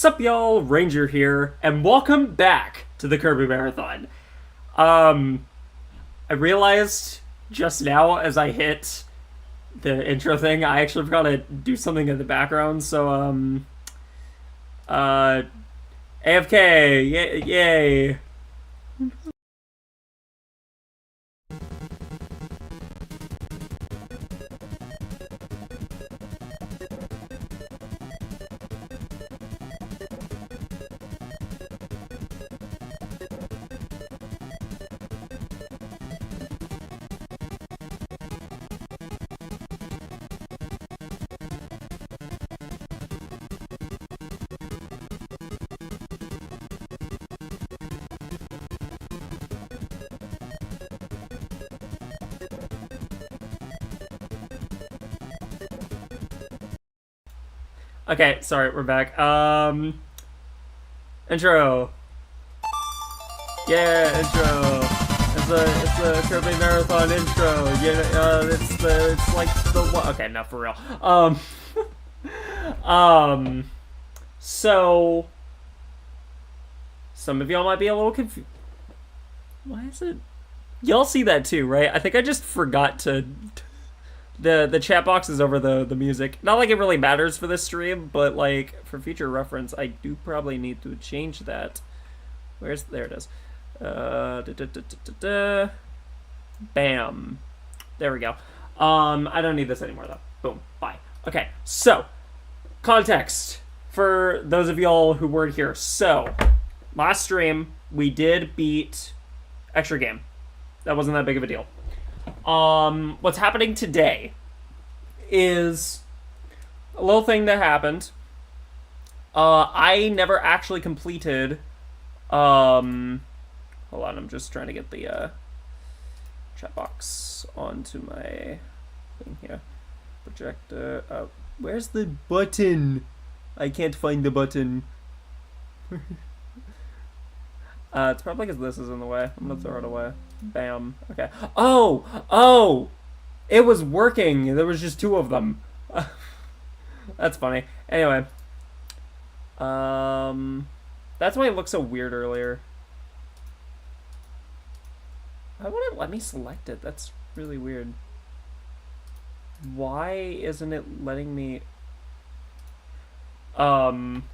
Sup y'all, Ranger here, and welcome back to the Kirby Marathon. I realized just now as I hit the intro thing, I actually forgot to do something in the background, so, AFK, yay. Okay, sorry, we're back. Intro. Yeah, intro. It's the Kirby Marathon intro. Yeah, it's like the one. Okay, not for real. So some of y'all might be a little confused. Why is it? Y'all see that too, right? I think I just forgot to. The chat box is over the music. Not like it really matters for this stream, but like for future reference, I do probably need to change that. There it is. Bam. There we go. I don't need this anymore though. Boom. Bye. Okay, so, context for those of y'all who weren't here. So, last stream, we did beat Extra Game. That wasn't that big of a deal. What's happening today is a little thing that happened. I never actually completed, hold on, I'm just trying to get the, chat box onto my thing here. Projector, where's the button? I can't find the button. It's probably because this is in the way. I'm gonna throw it away. Bam. Okay. Oh! It was working. There was just two of them. That's funny. Anyway. That's why it looked so weird earlier. Why won't it let me select it? That's really weird. Why isn't it letting me... I'm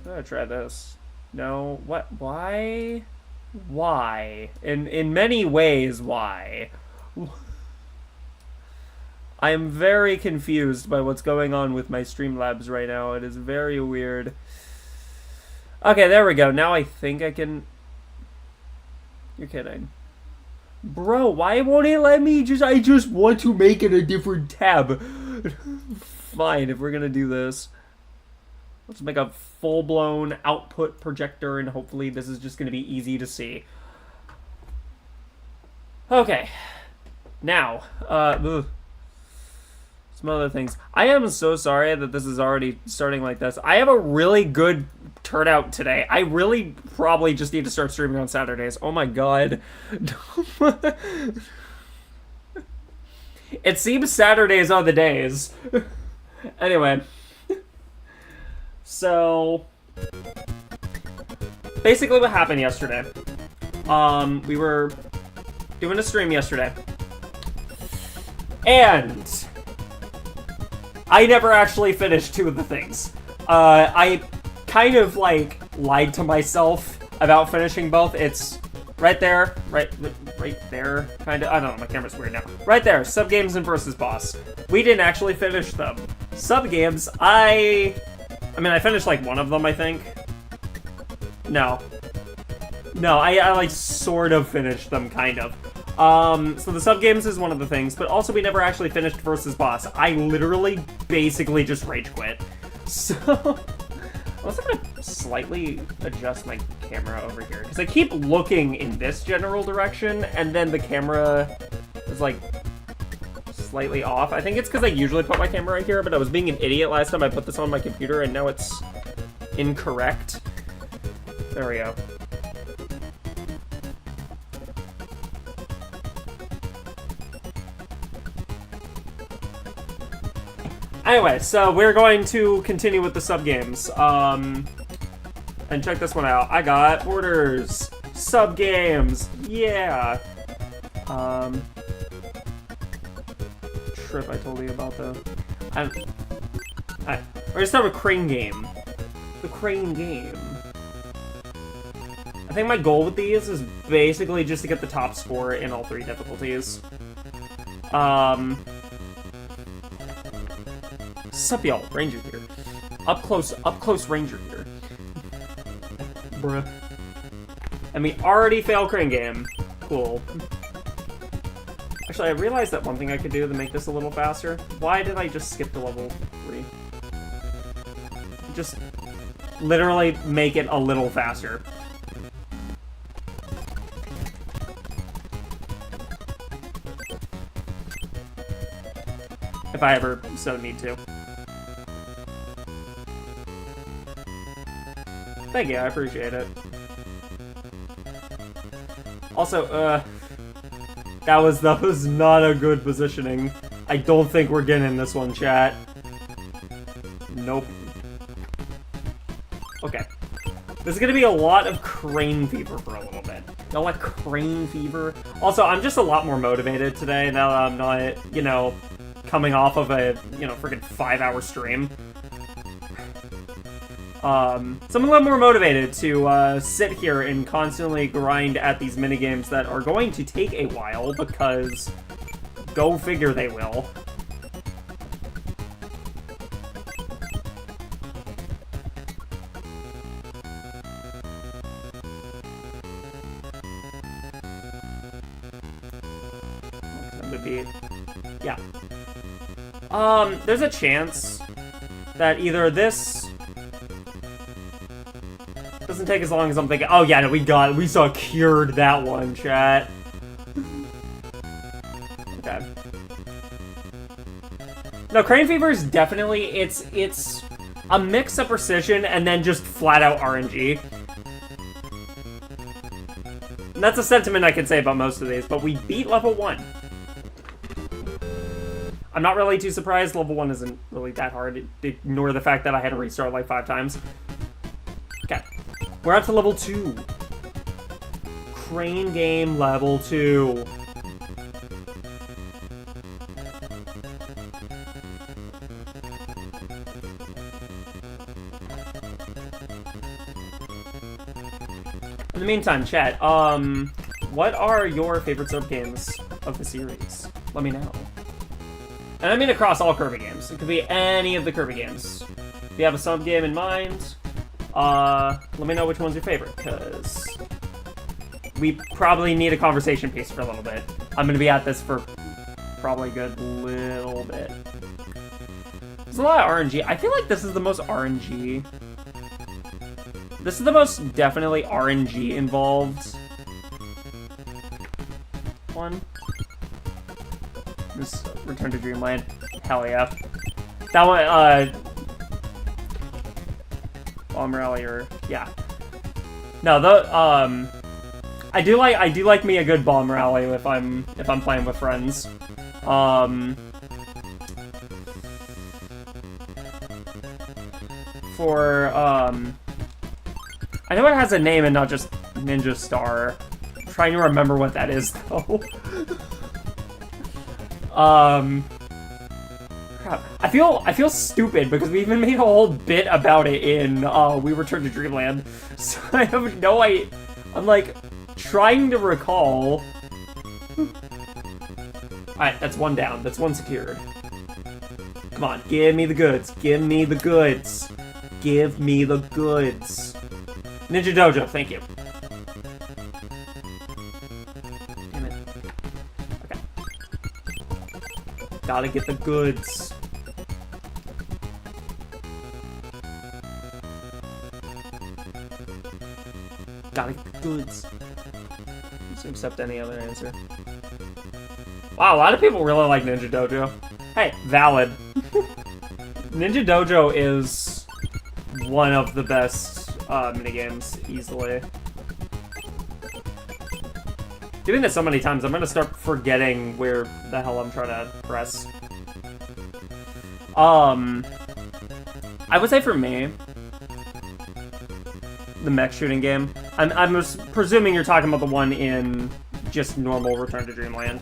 gonna try this. No, what? Why? Why? In many ways, why? I am very confused by what's going on with my Streamlabs right now. It is very weird. Okay, there we go. Now I think I can... You're kidding. Bro, why won't it let me I just want to make it a different tab. Fine, if we're gonna do this. Let's make a full-blown output projector, and hopefully this is just gonna be easy to see. Okay. Now, some other things. I am so sorry that this is already starting like this. I have a really good turnout today. I really probably just need to start streaming on Saturdays. Oh my god. It seems Saturdays are the days. Anyway. So, basically what happened yesterday. We were doing a stream yesterday. And I never actually finished two of the things. I kind of, like, lied to myself about finishing both. It's right there, right there, kind of. I don't know, my camera's weird now. Right there, sub-games and versus boss. We didn't actually finish them. Sub-games, I mean, I finished, like, one of them, I think. No, I like, sort of finished them, kind of. So the sub-games is one of the things, but also we never actually finished versus boss. I literally, basically just rage quit. So, I'm also gonna slightly adjust my camera over here, because I keep looking in this general direction, and then the camera is, like, slightly off. I think it's because I usually put my camera right here, but I was being an idiot last time I put this on my computer, and now it's incorrect. There we go. Anyway, so we're going to continue with the sub-games. And check this one out. I got orders. Sub-games. Yeah. Trip I told you about, though. We're gonna start with Crane Game. The Crane Game. I think my goal with these is basically just to get the top score in all three difficulties. Sup, y'all? Ranger here. Up close Ranger here. Bruh. And we already failed Crane Game. Cool. Actually, I realized that one thing I could do to make this a little faster. Why did I just skip to level 3? Just literally make it a little faster. If I ever so need to. Thank you, I appreciate it. Also, that was not a good positioning. I don't think we're getting this one, chat. Nope. Okay. This is gonna be a lot of Crane Fever for a little bit. Y'all like Crane Fever? Also, I'm just a lot more motivated today now that I'm not, you know, coming off of a, you know, freaking 5-hour stream. So I'm a little more motivated to sit here and constantly grind at these minigames that are going to take a while because Go figure they will. That would be... Yeah. There's a chance that either this doesn't take as long as I'm thinking. Oh yeah, no, we saw cured that one, chat. Okay. No, Crane Fever is definitely, it's a mix of precision and then just flat out RNG. And that's a sentiment I can say about most of these, but we beat level 1. I'm not really too surprised. Level 1 isn't really that hard. Ignore the fact that I had to restart like 5 times. Okay. We're up to level 2. Crane game level 2. In the meantime, chat, what are your favorite sub games of the series? Let me know. And I mean across all Kirby games. It could be any of the Kirby games. If you have a sub game in mind, let me know which one's your favorite, because we probably need a conversation piece for a little bit. I'm going to be at this for probably a good little bit. There's a lot of RNG. I feel like this is the most RNG. This is the most definitely RNG involved one. This Return to Dreamland. Hell yeah. That one, Bomb Rally or yeah. No, I do like me a good Bomb Rally if I'm playing with friends. I know it has a name and not just Ninja Star. I'm trying to remember what that is though. Crap. I feel stupid because we even made a whole bit about it in We Return to Dreamland. So I have no idea. I'm like trying to recall. Alright, that's one down. That's one secured. Come on, give me the goods. Give me the goods. Give me the goods. Ninja Dojo, thank you. Damn it. Okay. Gotta get the goods. Gotta get the goods. Just accept any other answer. Wow, a lot of people really like Ninja Dojo. Hey, valid. Ninja Dojo is one of the best minigames, easily. Doing this so many times, I'm gonna start forgetting where the hell I'm trying to press. I would say for me, the mech shooting game. I'm presuming you're talking about the one in just normal Return to Dreamland.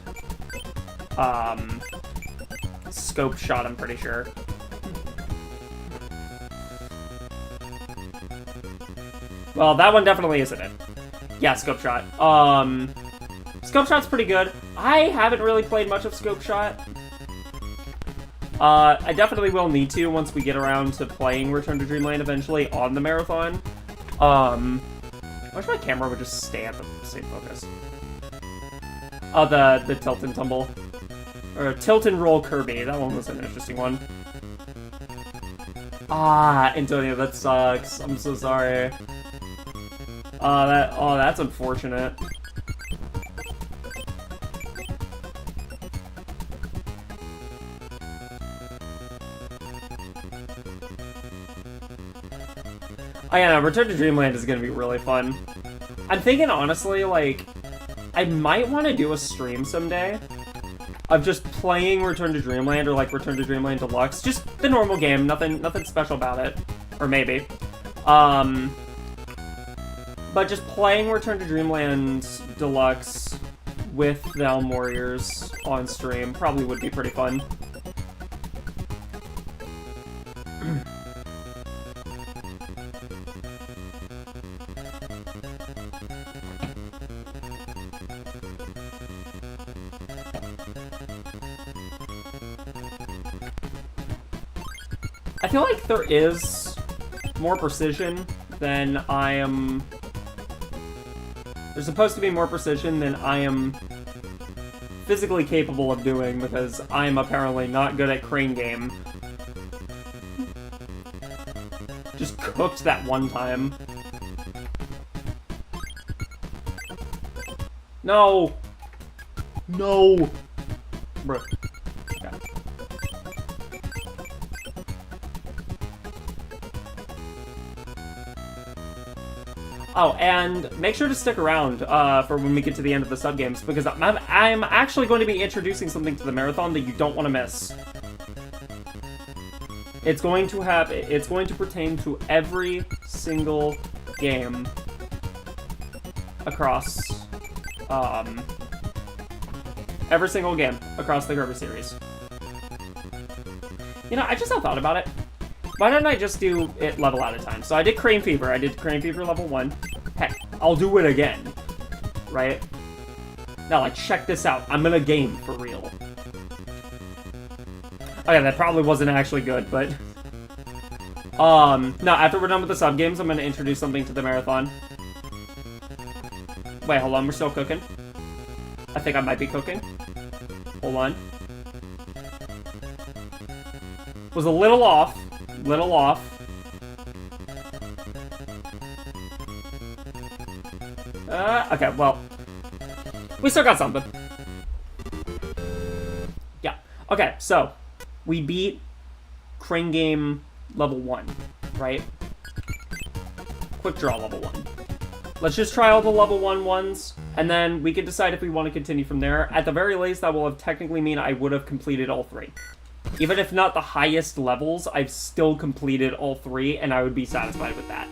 Scope shot, I'm pretty sure. Well, that one definitely isn't it. Yeah, Scope Shot. Scope Shot's pretty good. I haven't really played much of Scope Shot. I definitely will need to once we get around to playing Return to Dreamland eventually on the marathon. I wish my camera would just stay at the same focus. Oh, the Tilt and Tumble. Or Tilt and Roll Kirby. That one was an interesting one. Ah, Antonio, that sucks. I'm so sorry. That's unfortunate. Oh yeah, no, Return to Dreamland is gonna be really fun. I'm thinking, honestly, like, I might want to do a stream someday of just playing Return to Dreamland or, like, Return to Dreamland Deluxe. Just the normal game, nothing special about it. Or maybe. But just playing Return to Dreamland Deluxe with the Elm Warriors on stream probably would be pretty fun. I feel like there is more precision than I am... There's supposed to be more precision than I am physically capable of doing, because I'm apparently not good at crane game. Just cooked that one time. No! No! Bruh. Okay. Oh, and make sure to stick around for when we get to the end of the sub-games, because I'm actually going to be introducing something to the marathon that you don't want to miss. It's going to pertain to every single game across, every single game across the Kirby series. You know, I just thought about it. Why don't I just do it level at a time? So I did Crane Fever. I did Crane Fever level 1. Heck, I'll do it again. Right? Now, like, check this out. I'm in a game for real. Okay, that probably wasn't actually good, but... No, after we're done with the sub-games, I'm gonna introduce something to the marathon. Wait, hold on, we're still cooking. I think I might be cooking. Hold on. Was a little off. Little off. Okay, well. We still got something. Yeah. Okay, so. We beat Crane Game level 1, right? Quick Draw level 1. Let's just try all the level 1 ones, and then we can decide if we want to continue from there. At the very least, that will have technically mean I would have completed all 3. Even if not the highest levels, I've still completed all 3, and I would be satisfied with that.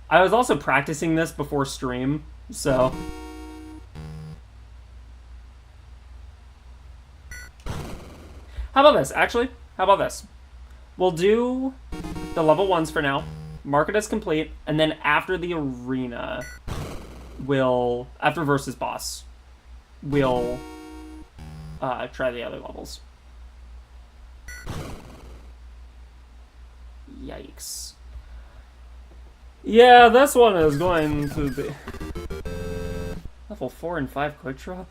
I was also practicing this before stream, so... How about this, actually? How about this? We'll do the level 1s for now, mark it as complete, and then after the arena, after versus boss, we'll try the other levels. Yikes. Yeah, this one is going to be... Level 4 and 5 quick draw?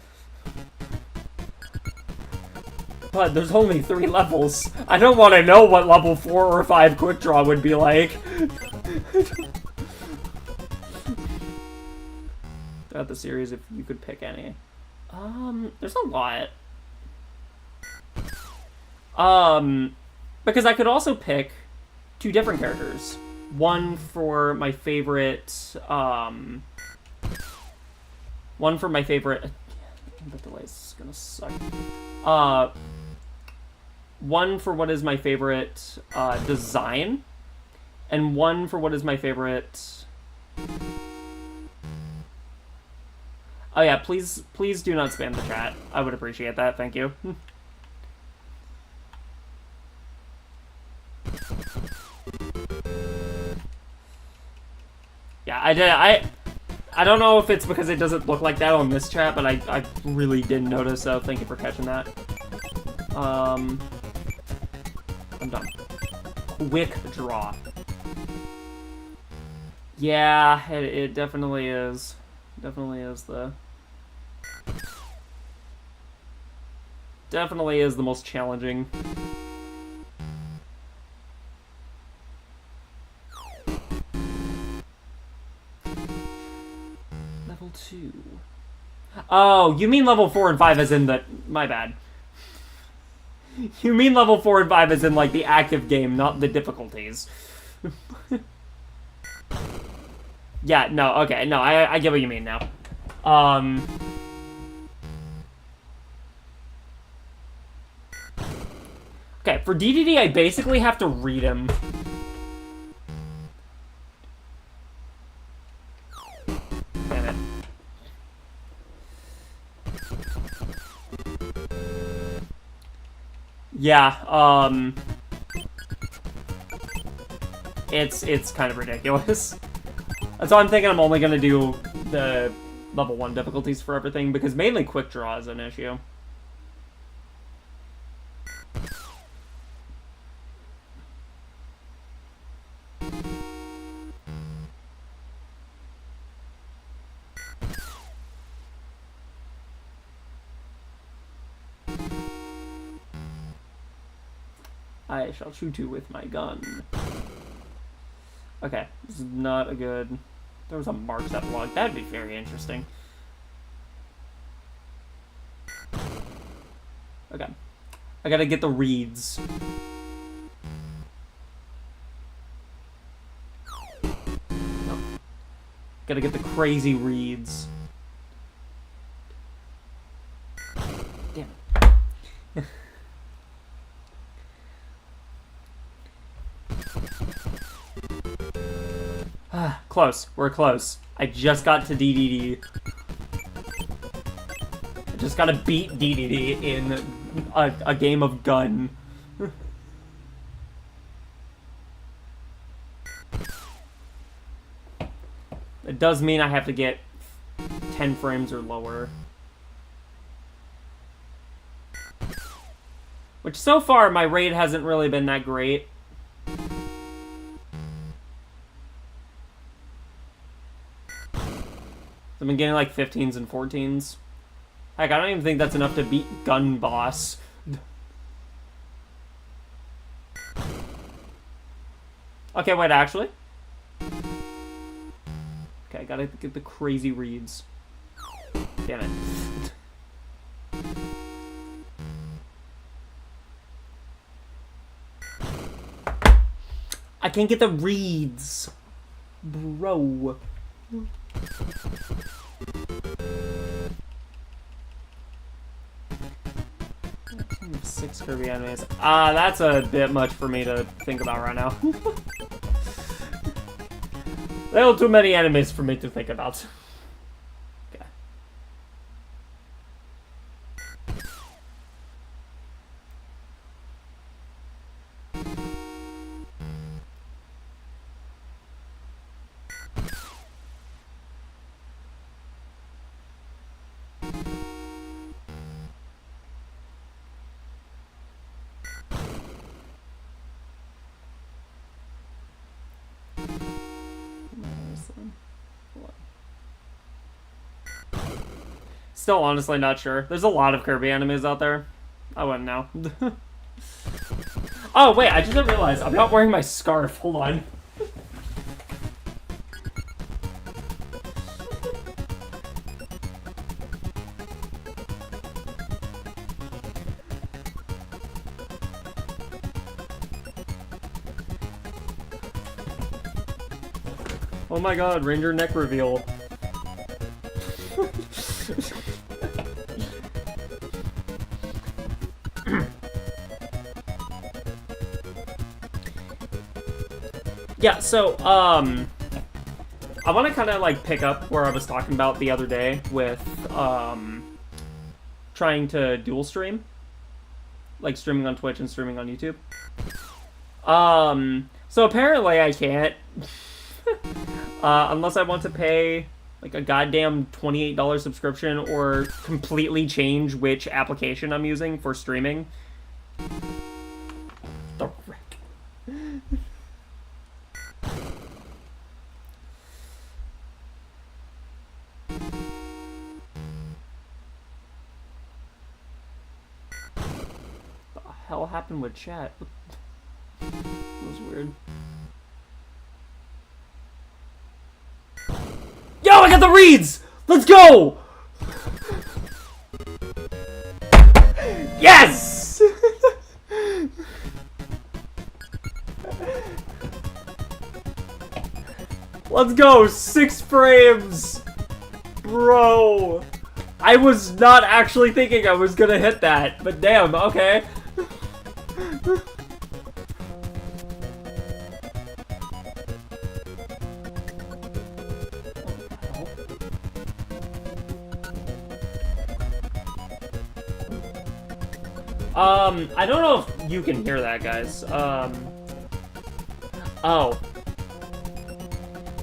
But there's only 3 levels. I don't want to know what level 4 or 5 quick draw would be like. Throughout the series, if you could pick any. There's a lot. Because I could also pick 2 different characters. One for my favorite, one for my favorite... The delay's gonna suck. One for what is my favorite design, and one for what is my favorite... Oh yeah, please do not spam the chat. I would appreciate that, thank you. Yeah, I don't know if it's because it doesn't look like that on this chat, but I really did notice, so thank you for catching that. I'm done. Quick draw. Yeah, it definitely is. Definitely is the most challenging. Level 2. Oh, you mean level 4 and 5 as in the... My bad. You mean level 4 and 5 as in, like, the active game, not the difficulties. Yeah, no, okay, no, I get what you mean now. Okay, for DDD, I basically have to read him. Damn it. Yeah, it's kind of ridiculous. That's why I'm thinking I'm only gonna do the level 1 difficulties for everything, because mainly quick draw is an issue. I shall shoot you with my gun. Okay, this is not a good... There was a Marks epilogue. That would be very interesting. Okay. I gotta get the reeds. No. Gotta get the crazy reeds. Damn it. Close. We're close. I just got to DDD. I just gotta beat DDD in a game of gun. It does mean I have to get 10 frames or lower. Which so far my rate hasn't really been that great. I've been getting like 15s and 14s. Heck, I don't even think that's enough to beat Gun Boss. Okay, wait, actually? Okay, I gotta get the crazy reads. Damn it. I can't get the reads. Bro. 6 Kirby animes. That's a bit much for me to think about right now. There are too many animes for me to think about. Okay. Still honestly not sure. There's a lot of Kirby animes out there. I wouldn't know. Oh, wait, I just didn't realize. I'm not wearing my scarf. Hold on. Oh my god, Ranger neck reveal. Yeah, so, I want to kind of, like, pick up where I was talking about the other day with, trying to dual stream. Like, streaming on Twitch and streaming on YouTube. So apparently I can't. Unless I want to pay, like, a goddamn $28 subscription or completely change which application I'm using for streaming. The frick. Hell happened with chat? That was weird. Yo, I got the reads! Let's go! Yes! Let's go! 6 frames! Bro! I was not actually thinking I was gonna hit that, but damn, okay. I don't know if you can hear that, guys. Oh.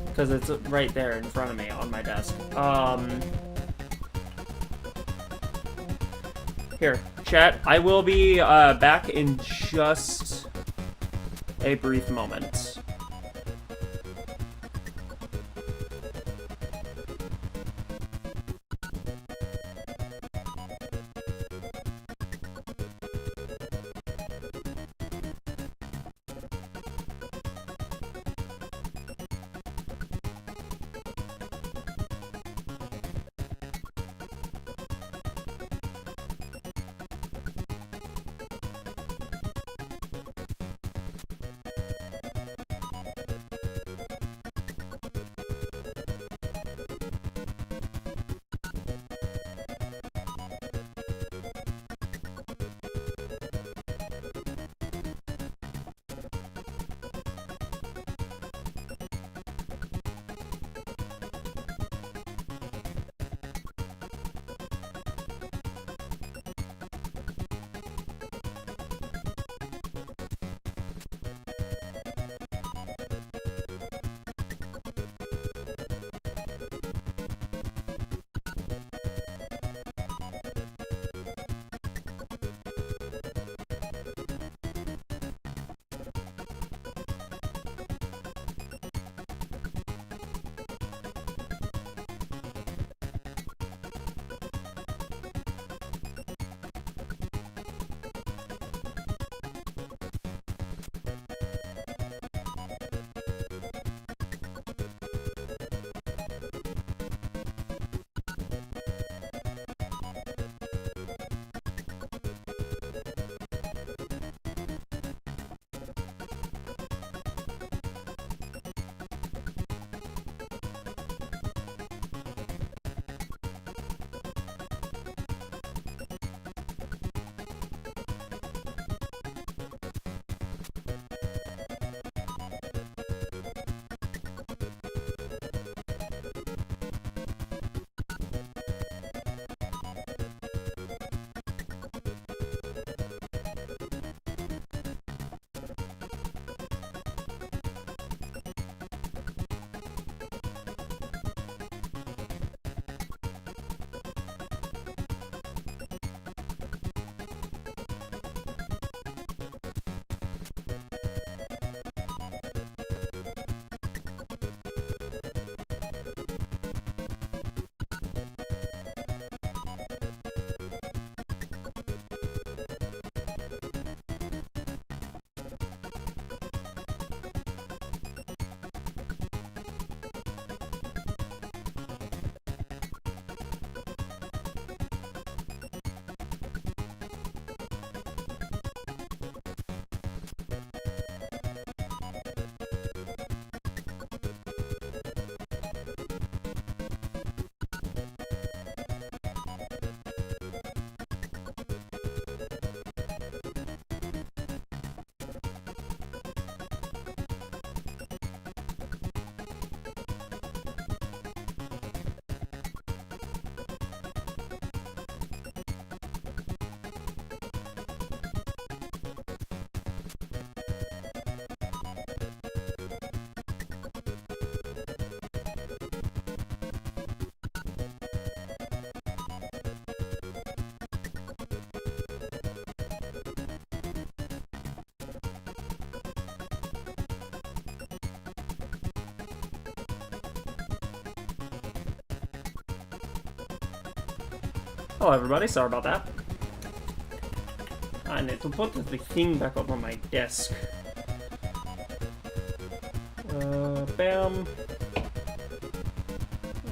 Because it's right there in front of me on my desk. Here, chat, I will be, back in just a brief moment. Hello, everybody. Sorry about that. I need to put the thing back up on my desk. Bam.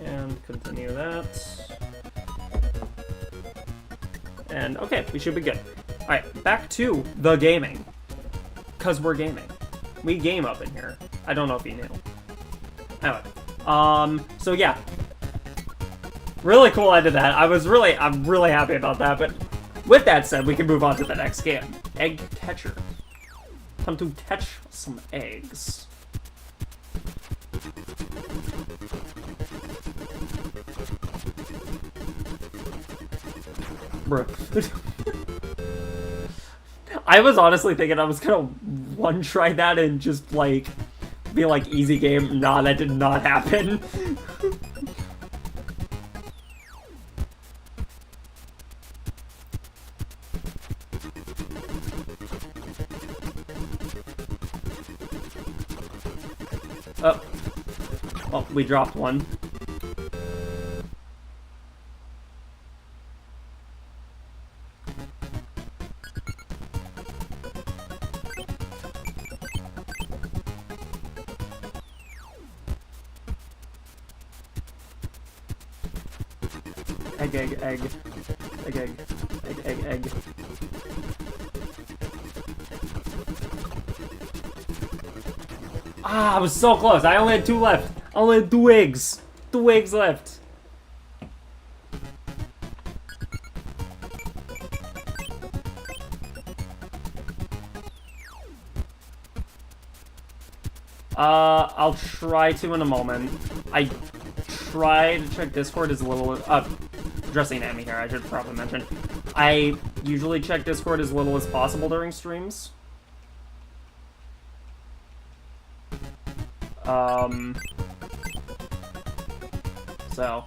And continue that. And okay, we should be good. Alright, back to the gaming. Because we're gaming. We game up in here. I don't know if you knew. Anyway. So yeah. Really cool I did that. I'm really happy about that, but with that said, we can move on to the next game. Egg catcher. Time to catch some eggs. Bruh. I was honestly thinking I was gonna one-try that and just, like, be like, easy game. Nah, that did not happen. Oh. Oh, we dropped one. Egg, egg, egg. Egg, egg. Egg, egg, egg. Ah, I was so close. I only had 2 left. I only had 2 eggs. 2 eggs left. I'll try to in a moment. I try to check Discord as little as, addressing Amy here, I should probably mention. I usually check Discord as little as possible during streams. So.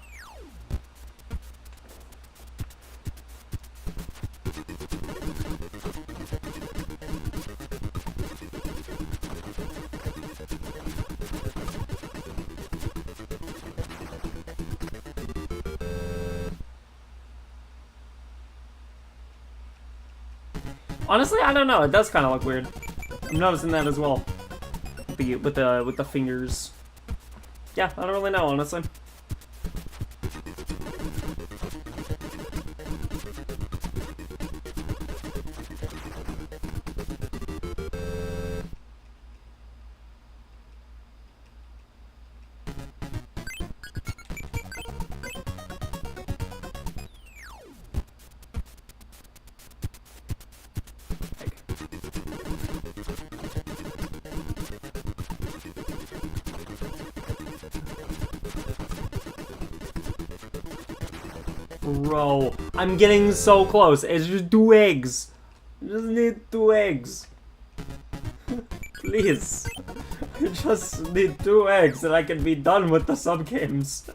Honestly, I don't know. It does kind of look weird. I'm noticing that as well. With the fingers. Yeah, I don't really know, honestly. Bro, I'm getting so close. It's just 2 eggs. I just need 2 eggs. Please. I just need 2 eggs and I can be done with the sub-games.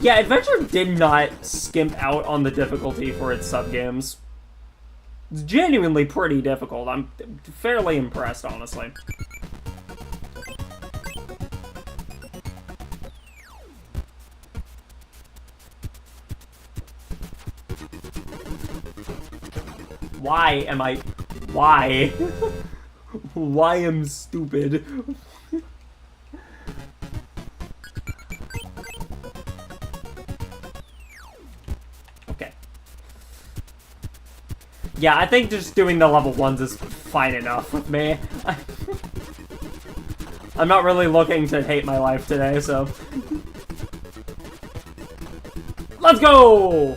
Yeah, Adventure did not skimp out on the difficulty for its sub-games. It's genuinely pretty difficult. I'm fairly impressed, honestly. Why am I... Why? Why am stupid? Okay. Yeah, I think just doing the level 1s is fine enough with me. I'm not really looking to hate my life today, so... Let's go!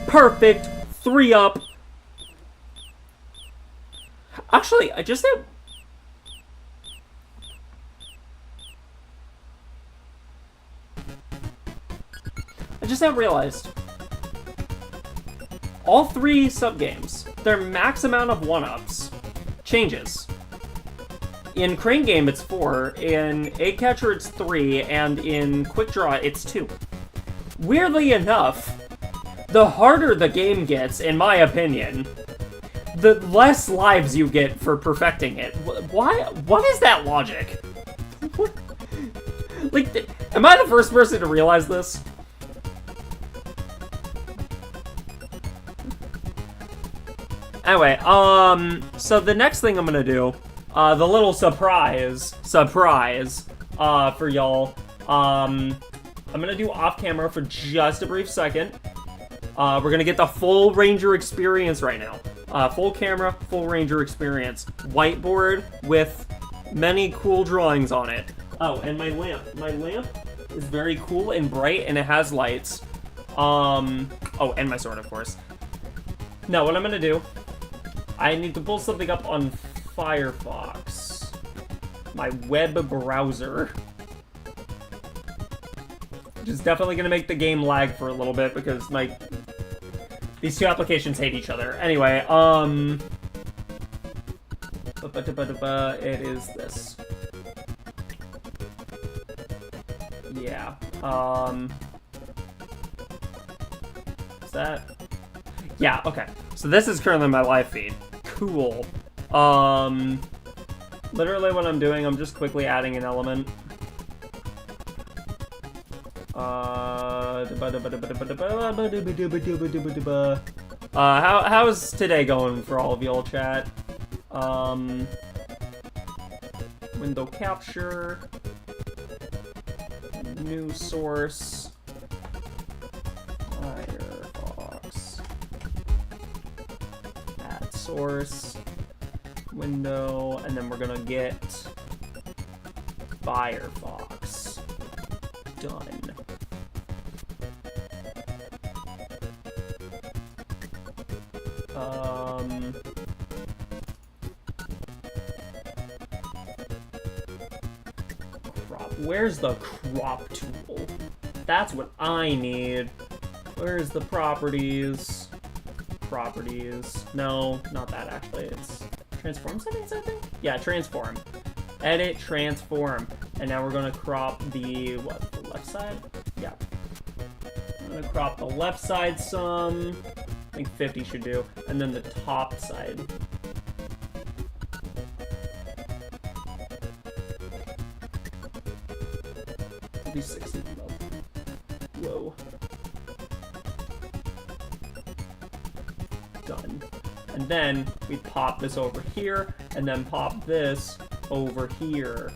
Perfect! 3 up! Actually, I just now realized all 3 sub-games, their max amount of 1-ups changes. In Crane Game, it's 4, in Egg Catcher, it's 3, and in Quick Draw, it's 2. Weirdly enough, the harder the game gets, in my opinion, the less lives you get for perfecting it. Why? What is that logic? Like, am I the first person to realize this? Anyway, so the next thing I'm gonna do, the little surprise, for y'all, I'm gonna do off camera for just a brief second. We're gonna get the full Ranger experience right now. Full camera, full Ranger experience. Whiteboard with many cool drawings on it. Oh, and my lamp. My lamp is very cool and bright, and it has lights. Oh, and my sword, of course. Now, what I'm gonna do, I need to pull something up on Firefox. My web browser. Which is definitely gonna make the game lag for a little bit, because these two applications hate each other. Anyway, it is this. Yeah, is that? Yeah, okay. So this is currently my live feed. Cool. Literally what I'm doing, I'm just quickly adding an element. How's today going for all of y'all, chat? Window capture. New source. Firefox. Add source. Window. And then we're gonna get Firefox. Done. Crop. Where's the crop tool? That's what I need. Where's the properties? Properties. No, not that actually. It's transform settings, I think? Yeah, transform. Edit, transform. And now we're gonna crop the, what, the left side? Yeah. I'm gonna crop the left side some. I think 50 should do. And then the top side. Maybe 60. Whoa. Done. And then we pop this over here, and then pop this over here.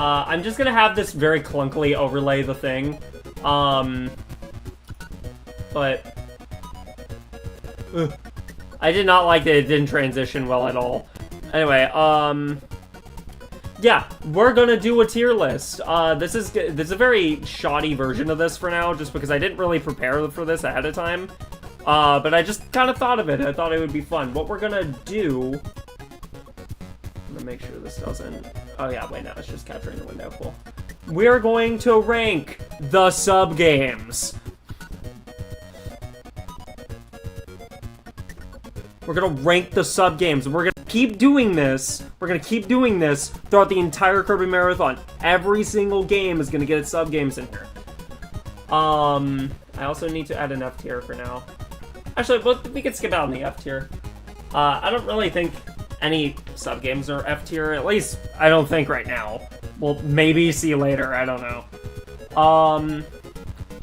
I'm just gonna have this very clunkily overlay the thing. But I did not like that it didn't transition well at all. Anyway, yeah, we're gonna do a tier list. This is a very shoddy version of this for now, just because I didn't really prepare for this ahead of time. But I just kind of thought of it. I thought it would be fun. What we're gonna do... I'm gonna make sure this doesn't... Oh yeah, wait, no, it's just capturing the window. Cool. We're going to rank the sub-games. We're gonna rank the sub-games, and we're gonna keep doing this. We're gonna keep doing this throughout the entire Kirby Marathon. Every single game is gonna get its sub-games in here. I also need to add an F tier for now. Actually, we can skip out on the F tier. I don't really think any sub-games are F tier. At least, I don't think right now. We'll maybe see later. I don't know.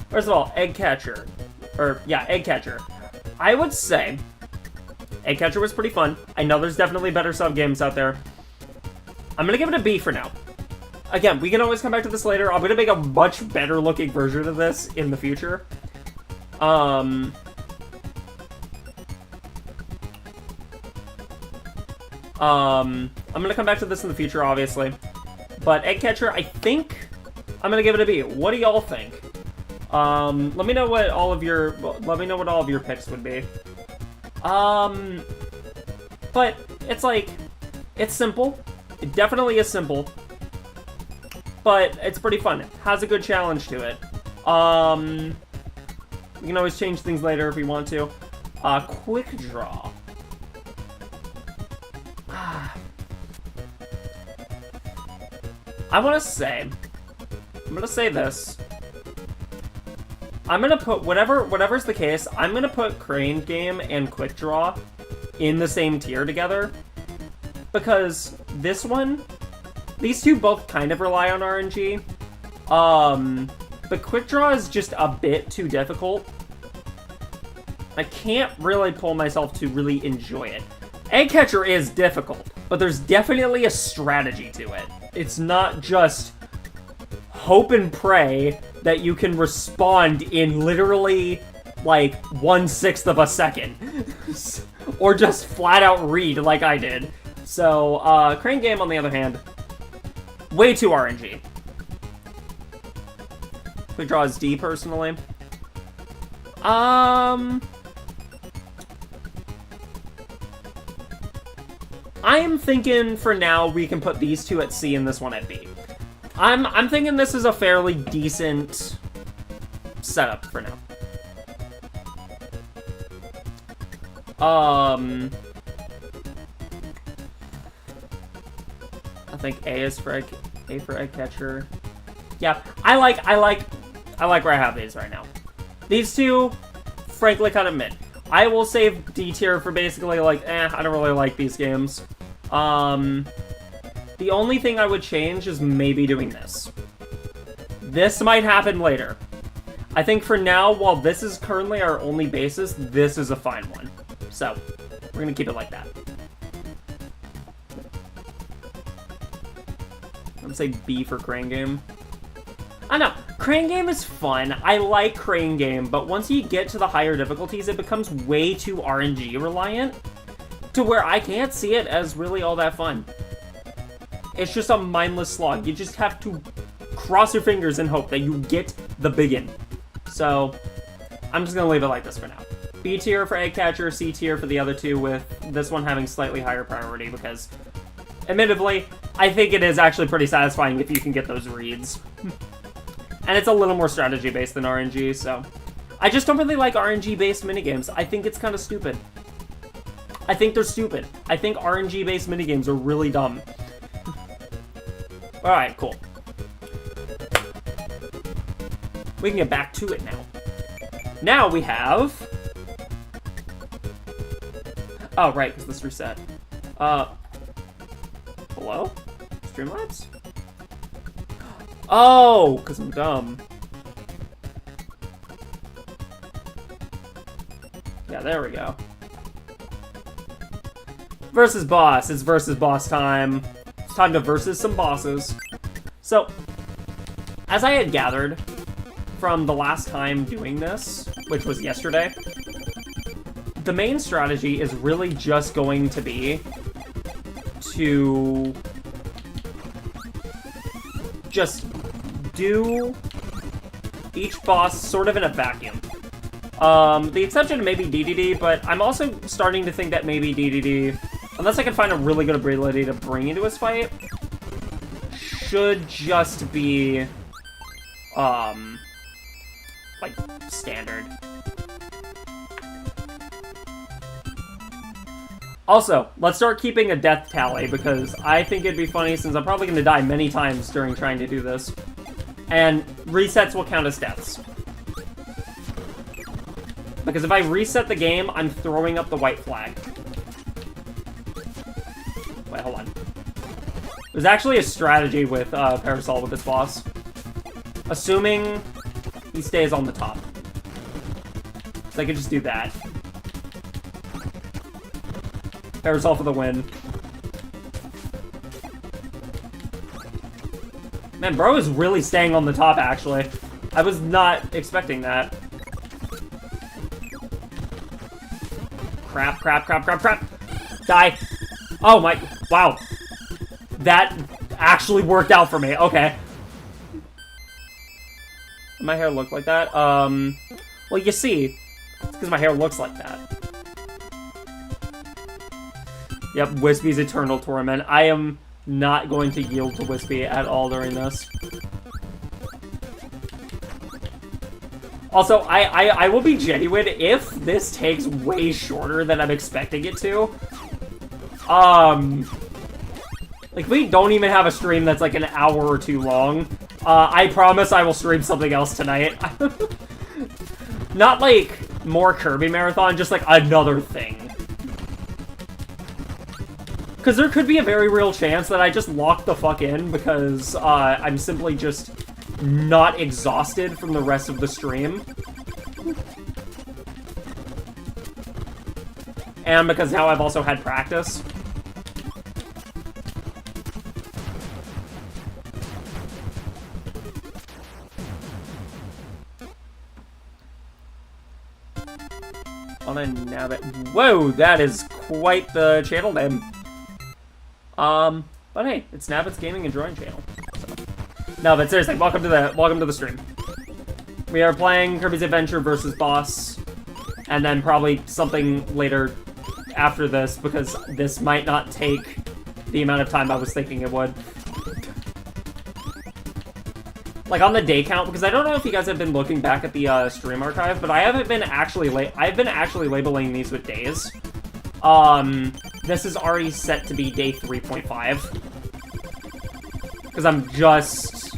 First of all, Egg Catcher. Egg Catcher. I would say Egg Catcher was pretty fun. I know there's definitely better sub-games out there. I'm gonna give it a B for now. Again, we can always come back to this later. I'm gonna make a much better looking version of this in the future. I'm gonna come back to this in the future, obviously. But Egg Catcher, I think I'm gonna give it a B. What do y'all think? Let me know what all of your picks would be. But it's like, it's simple. It definitely is simple. But it's pretty fun. It has a good challenge to it. We can always change things later if we want to. Quick Draw. I'm gonna say this. I'm gonna put, whatever's the case, I'm gonna put Crane Game and Quick Draw in the same tier together. Because this one, these two both kind of rely on RNG. but Quick Draw is just a bit too difficult. I can't really pull myself to really enjoy it. Egg Catcher is difficult, but there's definitely a strategy to it. It's not just hope and pray that you can respond in literally, like, 1/6 of a second. Or just flat out read like I did. So, Crane Game, on the other hand, way too RNG. Quick Draw is D, personally. I am thinking, for now, we can put these two at C and this one at B. I'm thinking this is a fairly decent setup for now. I think A is for Egg Catcher. Yeah, I like where I have these right now. These two, frankly, kind of mid. I will save D tier for basically like, I don't really like these games. The only thing I would change is maybe doing this. This might happen later. I think for now, while this is currently our only basis, this is a fine one. So, we're gonna keep it like that. I'm gonna say B for Crane Game. I know, Crane Game is fun. I like Crane Game, but once you get to the higher difficulties, it becomes way too RNG reliant to where I can't see it as really all that fun. It's just a mindless slog. You just have to cross your fingers and hope that you get the biggin. So, I'm just gonna leave it like this for now. B tier for Egg Catcher, C tier for the other two, with this one having slightly higher priority because, admittedly, I think it is actually pretty satisfying if you can get those reads. And it's a little more strategy-based than RNG, so... I just don't really like RNG-based minigames. I think it's kind of stupid. I think they're stupid. I think RNG-based minigames are really dumb. Alright, cool. We can get back to it now. Now we have... Oh, right, because this reset. Hello? Streamlabs? Oh, because I'm dumb. Yeah, there we go. Versus boss. It's versus boss time. It's time to versus some bosses. So, as I had gathered from the last time doing this, which was yesterday, the main strategy is really just going to be to just do each boss sort of in a vacuum. The exception may be DDD, but I'm also starting to think that maybe DDD, unless I can find a really good ability to bring into his fight, should just be, like, standard. Also, let's start keeping a death tally, because I think it'd be funny, since I'm probably going to die many times during trying to do this. And resets will count as deaths. Because if I reset the game, I'm throwing up the white flag. Wait, hold on. There's actually a strategy with Parasol with this boss. Assuming he stays on the top. So I could just do that. Parasol for the win. Man, bro is really staying on the top, actually. I was not expecting that. Crap, crap, crap, crap, crap. Die. Oh my, wow. That actually worked out for me, okay. My hair look like that? Well, you see, it's because my hair looks like that. Yep, Wispy's Eternal Torment. I am not going to yield to Wispy at all during this. Also, I will be genuine if this takes way shorter than I'm expecting it to. Like, we don't even have a stream that's like an hour or two long. I promise I will stream something else tonight. Not like more Kirby Marathon, just like another thing. Because there could be a very real chance that I just lock the fuck in because I'm simply just not exhausted from the rest of the stream. And because now I've also had practice. On a Nabbit. Whoa, that is quite the channel name. But hey, it's Nabbit's Gaming and Drawing channel. So. No, but seriously, welcome to the stream. We are playing Kirby's Adventure versus Boss, and then probably something later after this, because this might not take the amount of time I was thinking it would. Like, on the day count, because I don't know if you guys have been looking back at the stream archive, but I haven't been actually I've been actually labeling these with days. This is already set to be day 3.5. Because I'm just...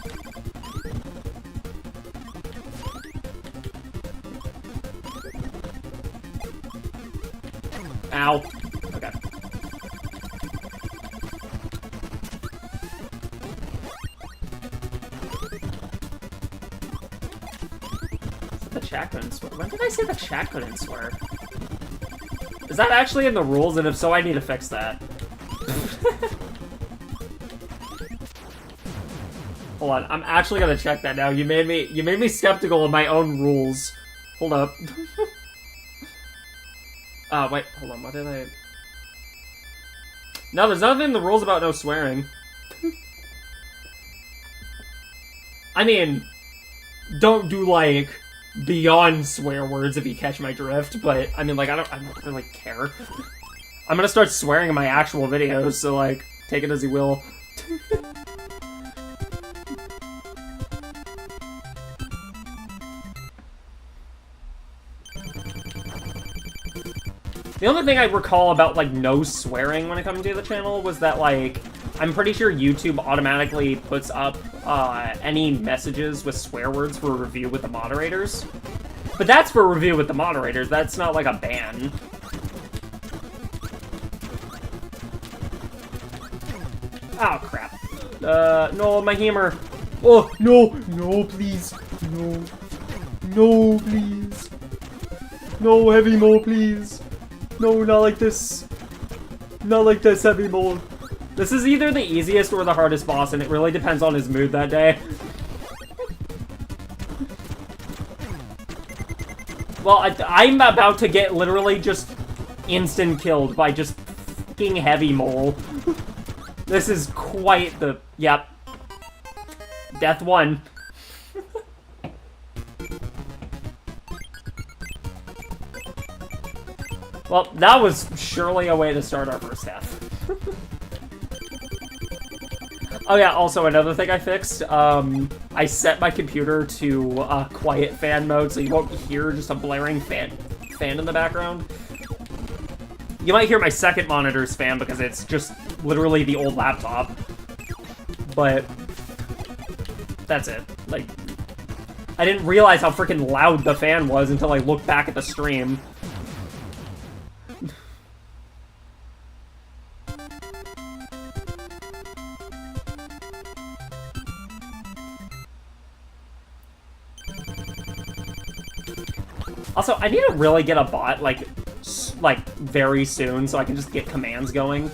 Ow. Okay. The chat couldn't swear. When did I say the chat couldn't swear? Is that actually in the rules? And if so, I need to fix that. Hold on, I'm actually gonna check that now. You made me skeptical of my own rules. Hold up. Wait, hold on, what did I... No, there's nothing in the rules about no swearing. I mean, don't do, like, beyond swear words if you catch my drift, but, I mean, like, I don't really care. I'm gonna start swearing in my actual videos, so, like, take it as you will. The only thing I recall about, like, no swearing when it comes to the channel was that, like, I'm pretty sure YouTube automatically puts up any messages with swear words for review with the moderators. But that's for review with the moderators. That's not, like, a ban. Oh, crap. No, my hammer. Oh, no. No, please. No. No, please. No, heavy mo, please. No, not like this. Not like this, heavy mold. This is either the easiest or the hardest boss, and it really depends on his mood that day. Well, I'm about to get literally just instant killed by just fucking heavy mole. This is quite the... Yep. Death 1. Well, that was surely a way to start our first death. Oh yeah, also another thing I fixed, I set my computer to quiet fan mode, so you won't hear just a blaring fan in the background. You might hear my second monitor's fan because it's just literally the old laptop. But that's it. Like, I didn't realize how freaking loud the fan was until I looked back at the stream. Also, I need to really get a bot, like, very soon, so I can just get commands going.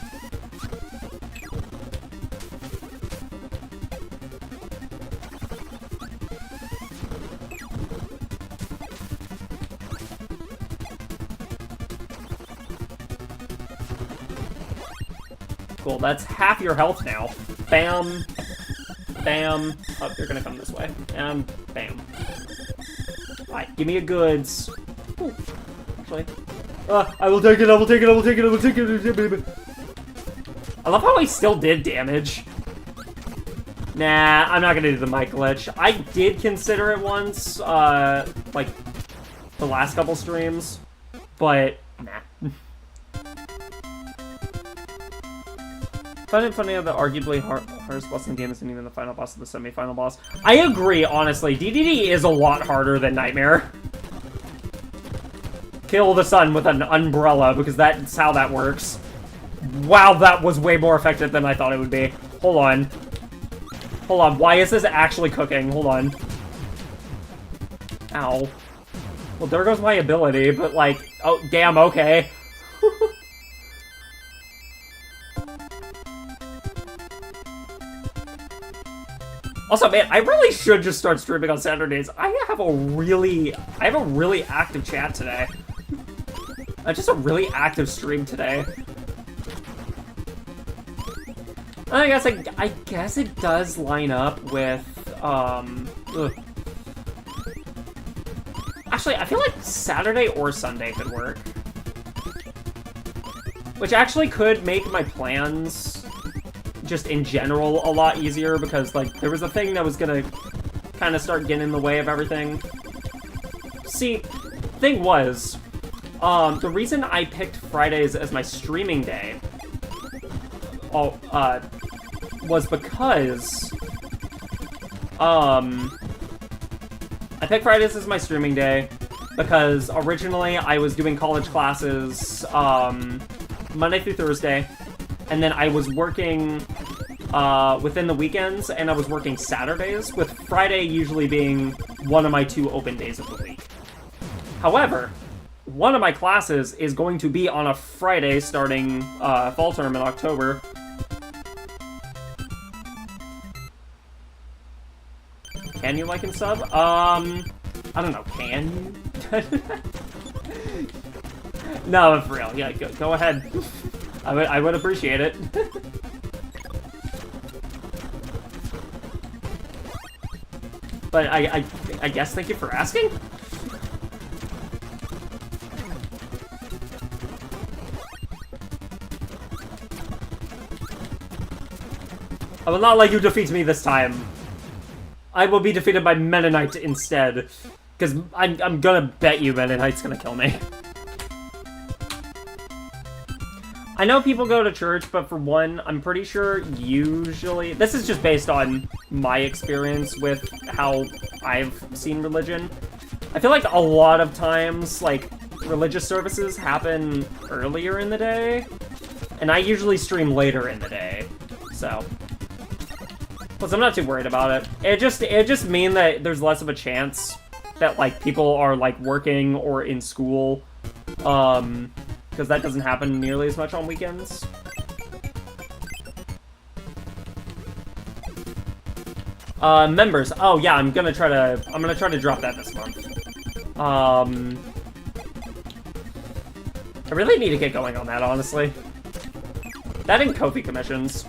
Cool, that's half your health now. Bam. Bam. Oh, you're gonna come this way. And bam. Alright, give me a goods. Ooh, actually. I will take it, I will take it, I will take it, I will take it. I love how he still did damage. Nah, I'm not gonna do the mic glitch. I did consider it once, like, the last couple streams, but nah. Funny how the arguably hardest boss in the game isn't even the final boss of the semi-final boss. I agree, honestly. DDD is a lot harder than Nightmare. Kill the sun with an umbrella, because that's how that works. Wow, that was way more effective than I thought it would be. Hold on. Hold on, why is this actually cooking? Hold on. Ow. Well, there goes my ability, but like, oh, damn, okay. Also, man, I really should just start streaming on Saturdays. I have a really active chat today. Just a really active stream today. I guess it does line up with, Actually, I feel like Saturday or Sunday could work. Which actually could make my plans, just in general, a lot easier, because, like, there was a thing that was gonna kind of start getting in the way of everything. See, thing was, the reason I picked Fridays as my streaming day, was because, I picked Fridays as my streaming day because originally I was doing college classes, Monday through Thursday, and then I was working, within the weekends, and I was working Saturdays, with Friday usually being one of my 2 open days of the week. However, one of my classes is going to be on a Friday starting, fall term in October. Can you like and sub? I don't know, can you? No, for real, yeah, go ahead. I would appreciate it. But I guess thank you for asking? I will not let you defeat me this time. I will be defeated by Mennonite instead. Because I'm gonna bet you Mennonite's gonna kill me. I know people go to church, but for one, I'm pretty sure usually... This is just based on my experience with how I've seen religion. I feel like a lot of times, like, religious services happen earlier in the day. And I usually stream later in the day. So... Plus, I'm not too worried about it. It just means that there's less of a chance that, like, people are, like, working or in school. Because that doesn't happen nearly as much on weekends. Members. Oh, yeah, I'm gonna try to drop that this month. I really need to get going on that, honestly. That and Ko-fi commissions.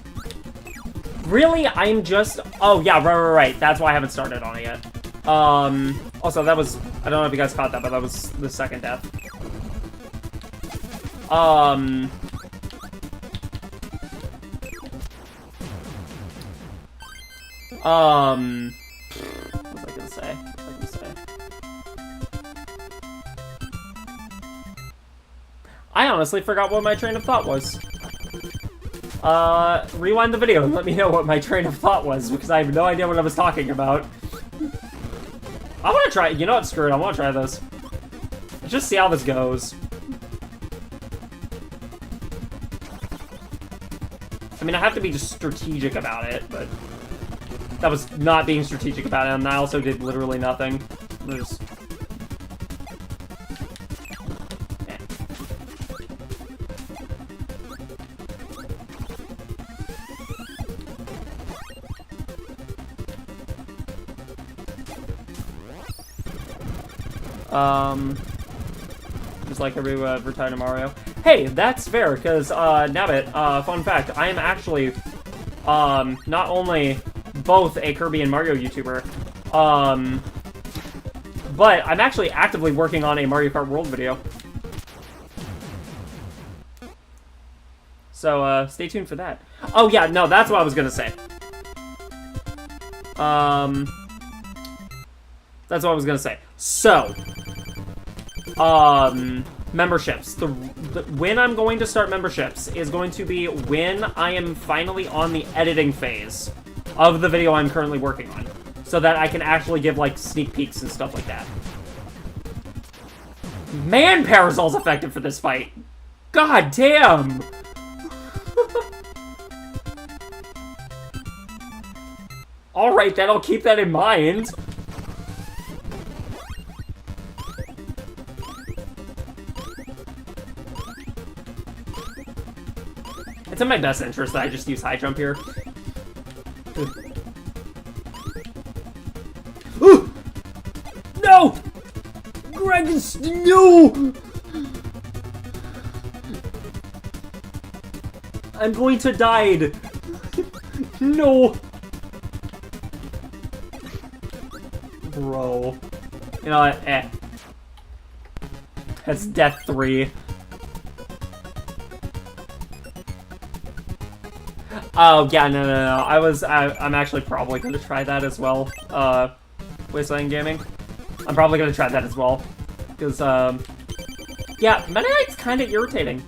Really, I'm just... Oh, yeah, right. That's why I haven't started on it yet. Also, that was... I don't know if you guys caught that, but that was the second death. What was I gonna say? I honestly forgot what my train of thought was. Rewind the video and let me know what my train of thought was, because I have no idea what I was talking about. I want to try... You know what? Screw it. I want to try this. Let's just see how this goes. I mean, I have to be just strategic about it, but... That was not being strategic about it, and I also did literally nothing. Just... Just like every retired to Mario. Hey, that's fair, because, Nabbit, fun fact, I am actually, not only both a Kirby and Mario YouTuber, but I'm actually actively working on a Mario Kart World video. So, stay tuned for that. Oh, yeah, no, that's what I was gonna say. That's what I was gonna say. So, memberships. When I'm going to start memberships is going to be when I am finally on the editing phase of the video I'm currently working on, so that I can actually give, like, sneak peeks and stuff like that. Man, Parasol's effective for this fight! God damn! Alright, then I'll keep that in mind. It's in my best interest that I just use high jump here. Ooh! No! Greg, no! I'm going to die. No. Bro. You know what? That's death 3. Oh, yeah, no. I'm actually probably going to try that as well. Wasteland Gaming. I'm probably going to try that as well. Because, yeah, Meta Knight's kind of irritating.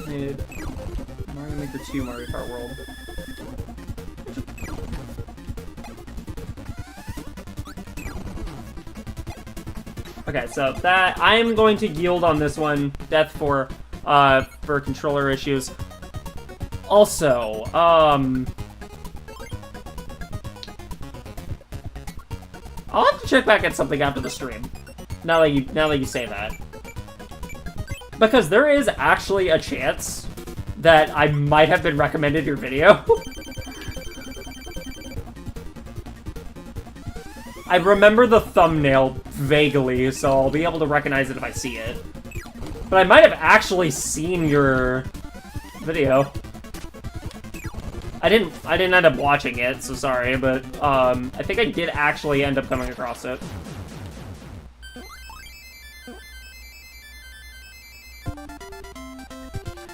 Mario Maker 2 Mario Kart World. Okay, so that I'm going to yield on this one. Death for controller issues. Also, I'll have to check back at something after the stream. Now that you say that. Because there is actually a chance that I might have been recommended your video. I remember the thumbnail vaguely, so I'll be able to recognize it if I see it. But I might have actually seen your video. I didn't end up watching it, so sorry, but I think I did actually end up coming across it.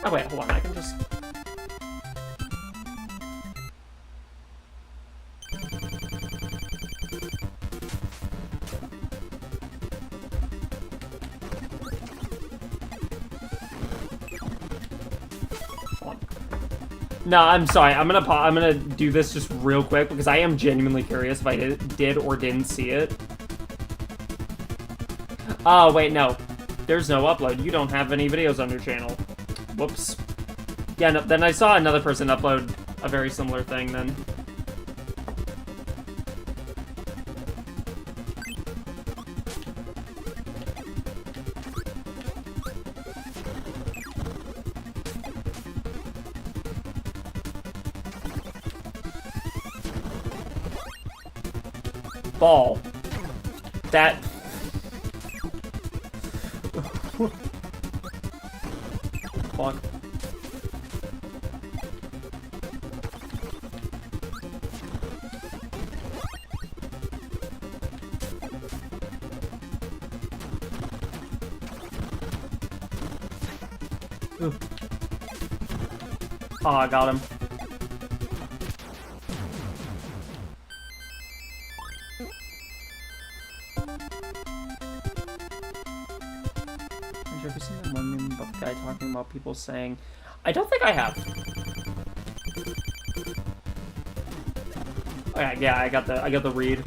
Oh wait, hold on, I can just... No, I'm sorry. I'm gonna do this just real quick because I am genuinely curious if I did or didn't see it. Oh, wait, no. There's no upload. You don't have any videos on your channel. Whoops. Yeah, no, then I saw another person upload a very similar thing then. Ball. That... Fuck. Ooh. Oh, I got him. Have you ever seen that one meme about the guy talking about people saying, I don't think I have. Okay, yeah, I got the read.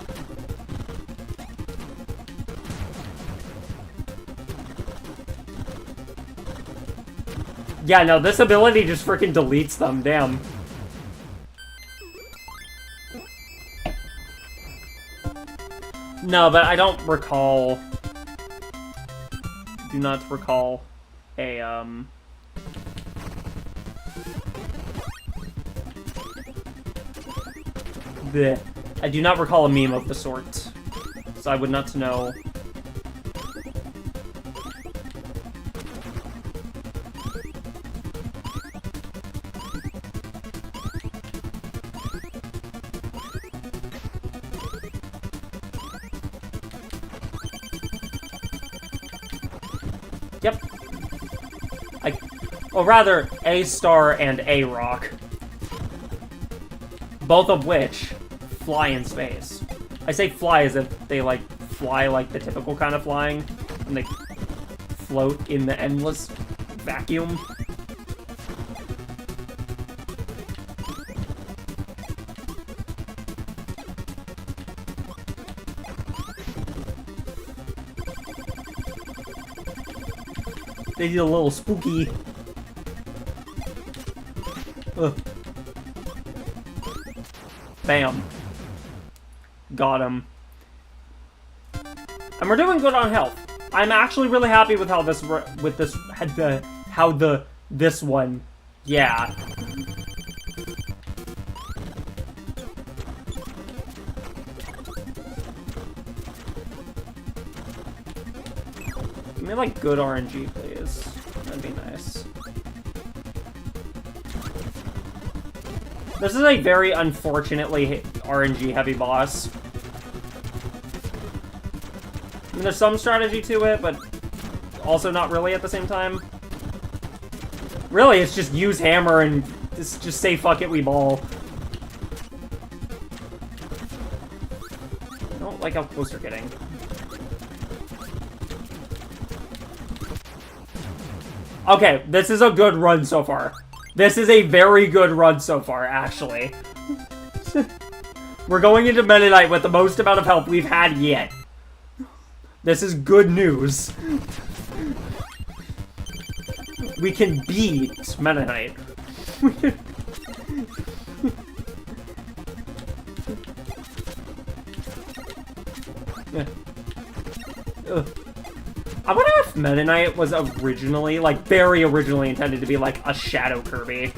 Yeah, no, this ability just freaking deletes them, damn. No, but I don't recall... do not recall a, bleh. I do not recall a meme of the sort, so I would not know. Yep. Or rather, A-Star and A-Rock. Both of which fly in space. I say fly as if they, like, fly like the typical kind of flying, and they float in the endless vacuum. They get a little spooky. Ugh. Bam. Got him. And we're doing good on health. I'm actually really happy with how this this one. Yeah. Give me like good RNG, please. That'd be nice. This is a very unfortunately RNG heavy boss. I mean, there's some strategy to it, but also not really at the same time. Really, it's just use hammer and just say fuck it, we ball. I don't like how close they're getting. Okay, this is a good run so far. This is a very good run so far, actually. We're going into Meta Knight with the most amount of health we've had yet. This is good news. We can beat Meta Knight. I wonder if Meta Knight was originally, like, very originally intended to be, like, a Shadow Kirby.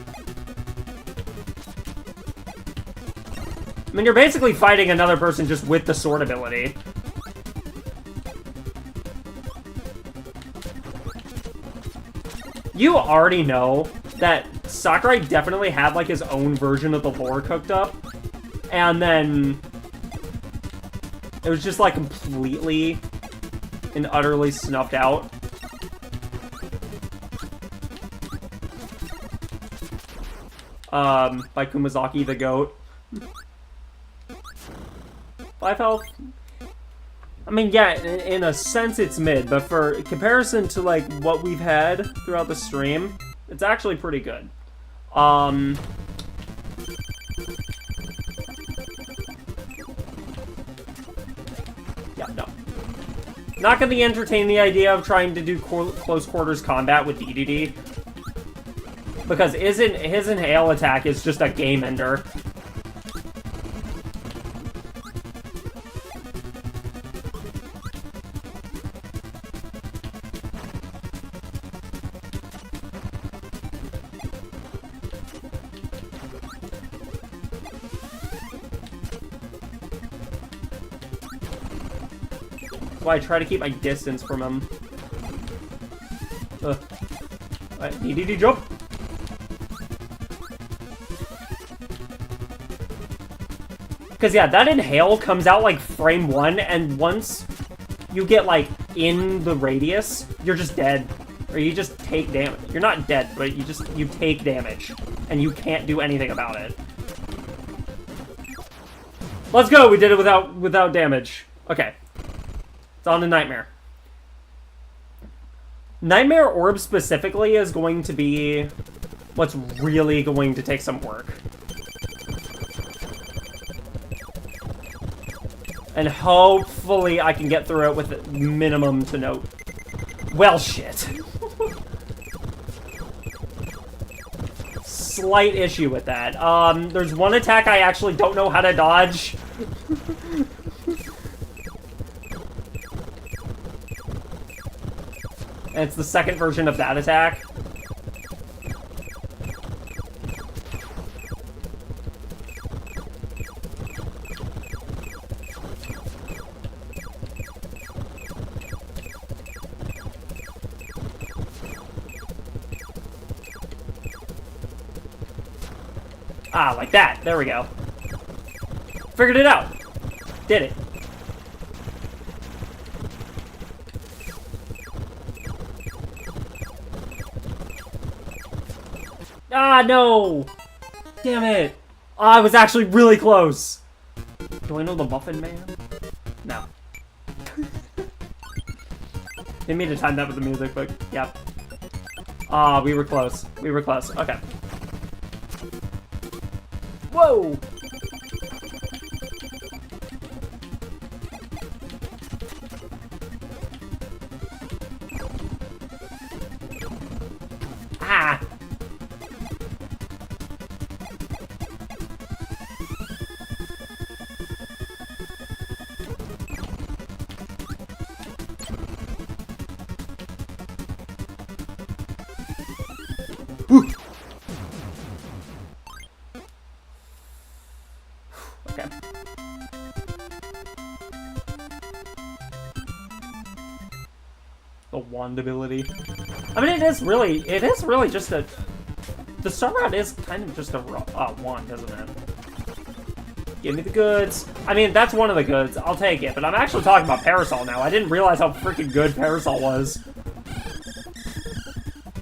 I mean, you're basically fighting another person just with the sword ability. You already know that Sakurai definitely had, like, his own version of the lore cooked up. And then it was just, like, completely and utterly snuffed out. By Kumazaki the goat. 5 health. I mean, yeah, in a sense it's mid, but for comparison to, like, what we've had throughout the stream, it's actually pretty good. Yeah, no. Not gonna entertain the idea of trying to do close quarters combat with DDD. Because his inhale attack is just a game ender. Why I try to keep my distance from him. Right, DDD jump. Because, yeah, that inhale comes out, like, frame 1, and once you get, like, in the radius, you're just dead. Or you just take damage. You're not dead, but you take damage. And you can't do anything about it. Let's go! We did it without damage. Okay. It's on to Nightmare. Nightmare Orb specifically is going to be what's really going to take some work. And hopefully I can get through it with minimum to no... Well, shit. Slight issue with that. There's one attack I actually don't know how to dodge. And it's the second version of that attack. Ah, like that. There we go. Figured it out. Did it. Ah, no! Damn it. Ah, I was actually really close. Do I know the Muffin Man? No. Didn't mean to time that with the music, but yeah. Ah, we were close. We were close. Okay. Whoa! Ah! Okay. The wand ability. I mean, it is really just a... The star rod is kind of just a wand, isn't it? Give me the goods. I mean, that's one of the goods. I'll take it. But I'm actually talking about Parasol now. I didn't realize how freaking good Parasol was.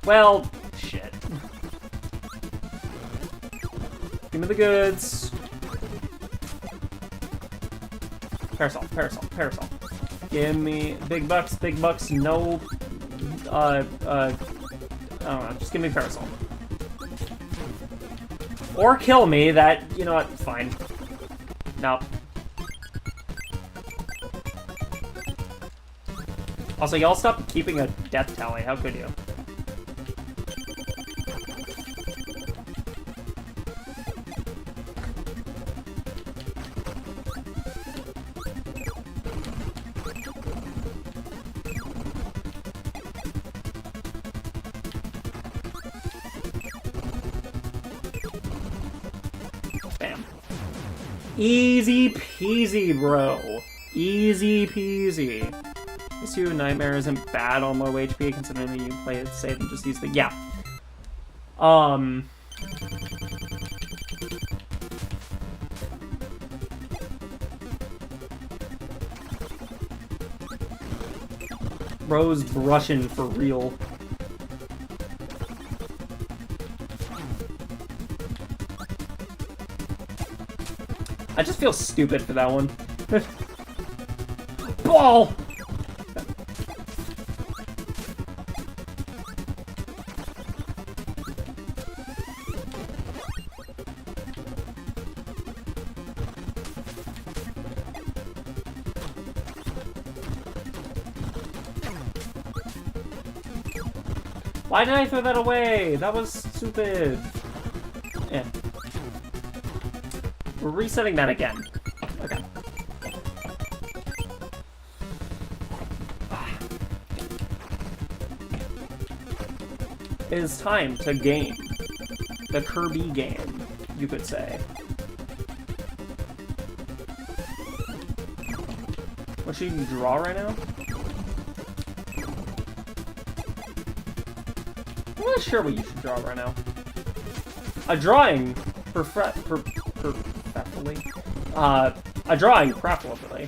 Well, shit. Give me the goods. Parasol, Parasol, Parasol. Give me big bucks, no... I don't know, just give me Parasol. Or kill me, that, you know what, fine. No. Also, y'all stop keeping a death tally, how could you? Easy peasy, bro. Easy peasy. This you Nightmare isn't bad on low HP, considering that you play it safe and just use the... Yeah. Bro's brushing for real. I just feel stupid for that one. Ball! Why did I throw that away? That was stupid. Yeah. We're resetting that again. Okay. It is time to game. The Kirby game, you could say. What should you draw right now? I'm not sure what you should draw right now. A drawing preferably. A drawing preferably.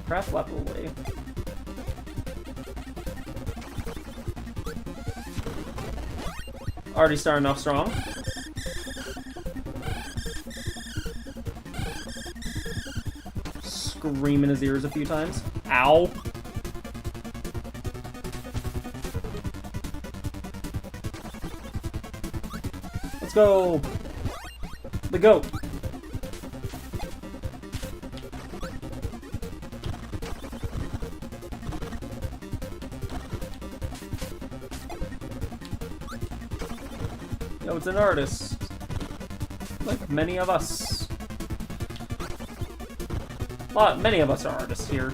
Preferably. Already starting off strong. Scream in his ears a few times. Ow. Let's go. The goat. Yo, it's an artist. Like many of us. Well, many of us are artists here.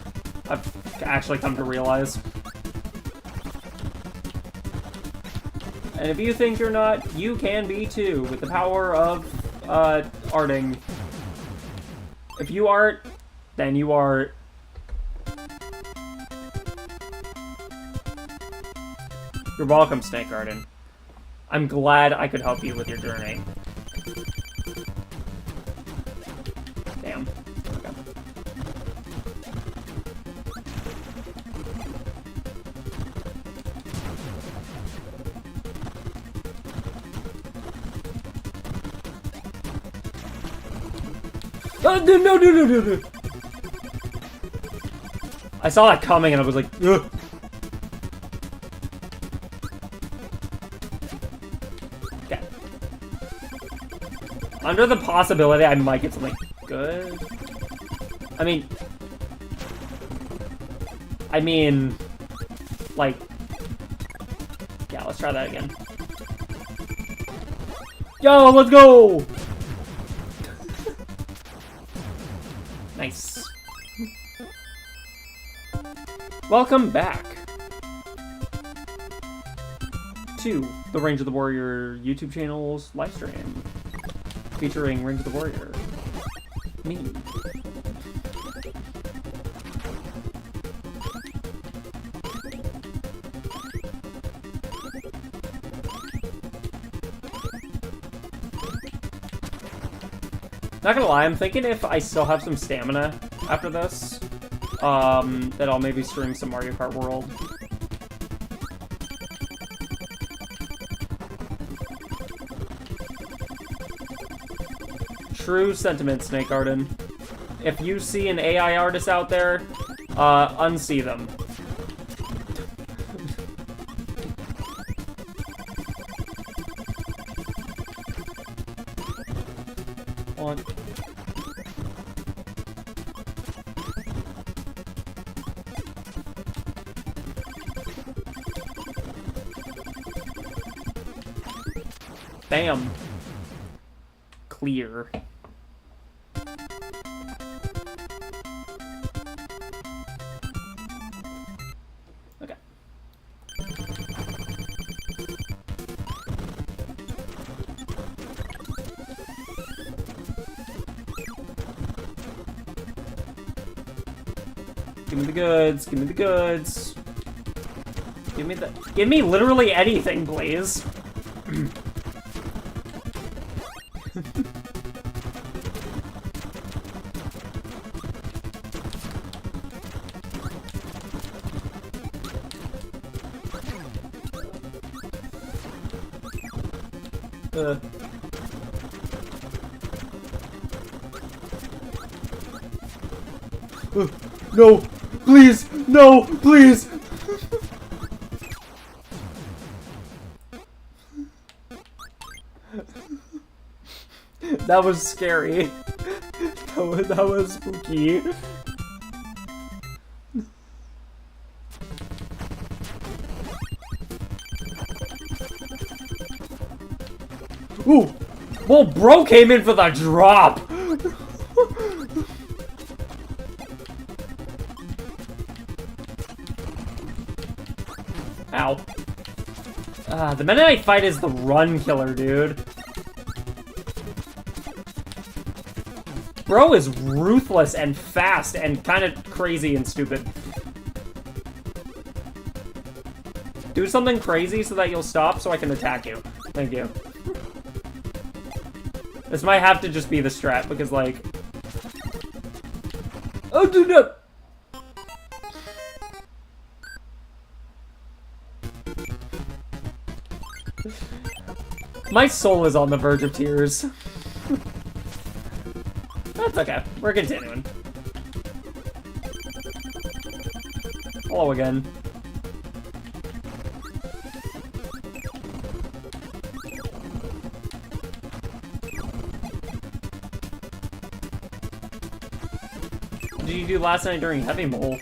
I've actually come to realize. And if you think you're not, you can be too, with the power of, arting. If you art, then you art. You're welcome, Snake Garden. I'm glad I could help you with your journey. Damn. Okay. Oh, no. I saw that coming and I was like, ugh. Okay. Under the possibility I might get something good. I mean, like, yeah, let's try that again. Yo, let's go! Nice. Welcome back to the Range of the Warrior YouTube channel's livestream featuring Range of the Warrior. Me. Not gonna lie, I'm thinking if I still have some stamina after this, that I'll maybe stream some Mario Kart World. True sentiment, Snake Garden. If you see an AI artist out there, unsee them. One. Bam. Clear. Okay. Give me the goods, give me the goods. Give me literally anything, please. No, please, no, please. That was scary. That was spooky. Ooh, well, bro came in for the drop. Ow. The Meta Knight fight is the run killer, dude. Bro is ruthless and fast and kind of crazy and stupid. Do something crazy so that you'll stop so I can attack you. Thank you. This might have to just be the strat because, like... Oh, dude, no! My soul is on the verge of tears. That's okay. We're continuing. Hello again. What did you do last night during Heavy Mole?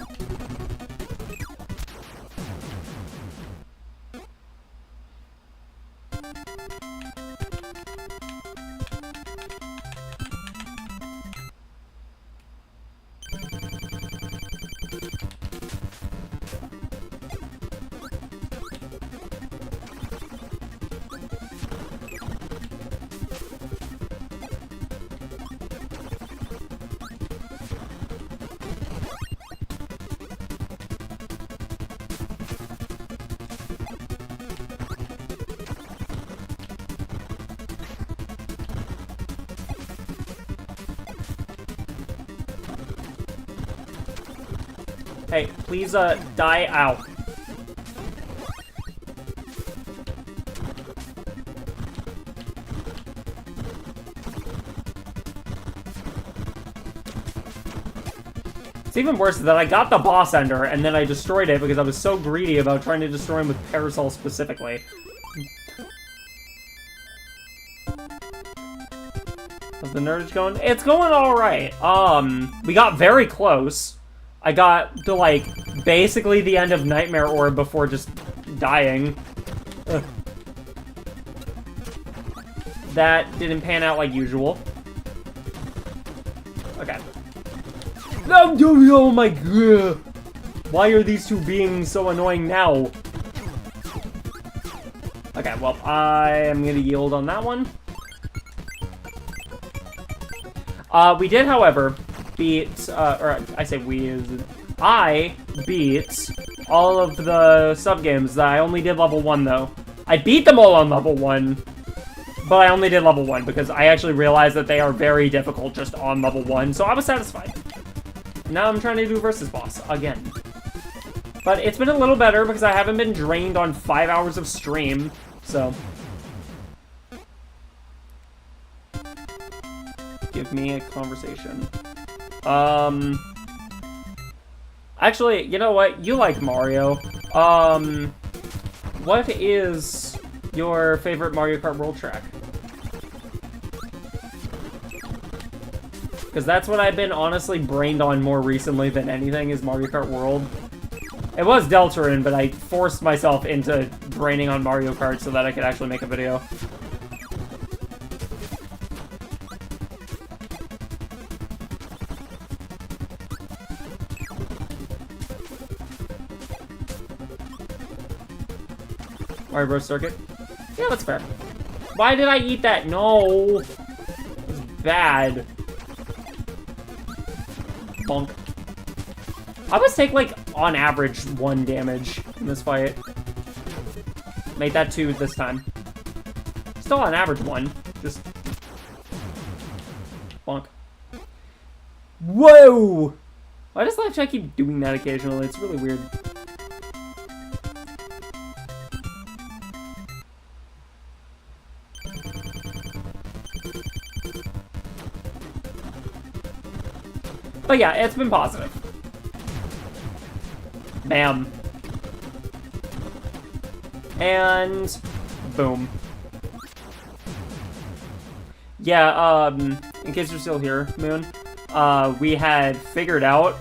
Hey, please, die. Ow. It's even worse that I got the boss ender and then I destroyed it because I was so greedy about trying to destroy him with Parasol specifically. How's the nerdage going? It's going alright. We got very close. I got to, like, basically the end of Nightmare Orb before just dying. Ugh. That didn't pan out like usual. Okay. No, oh my god. Why are these two being so annoying now? Okay, well, I am gonna yield on that one. We did, however, beat, or I say we, I beat all of the sub-games. I only did level 1, though. I beat them all on level 1, but I only did level 1 because I actually realized that they are very difficult just on level 1, so I was satisfied. Now I'm trying to do versus boss again. But it's been a little better because I haven't been drained on 5 hours of stream, so. Give me a conversation. Actually, you know what? You like Mario. What is your favorite Mario Kart World track? Because that's what I've been honestly brained on more recently than anything is Mario Kart World. It was Deltarune, but I forced myself into braining on Mario Kart so that I could actually make a video. Mario Bros. Circuit? Yeah, that's fair. Why did I eat that? No! It was bad. Bonk. I must take, like, on average, 1 damage in this fight. Made that 2 this time. Still on average 1. Just... bonk. Whoa! Why does Life Chat keep doing that occasionally? It's really weird. But yeah, it's been positive. Bam. And boom. Yeah, in case you're still here, Moon, we had figured out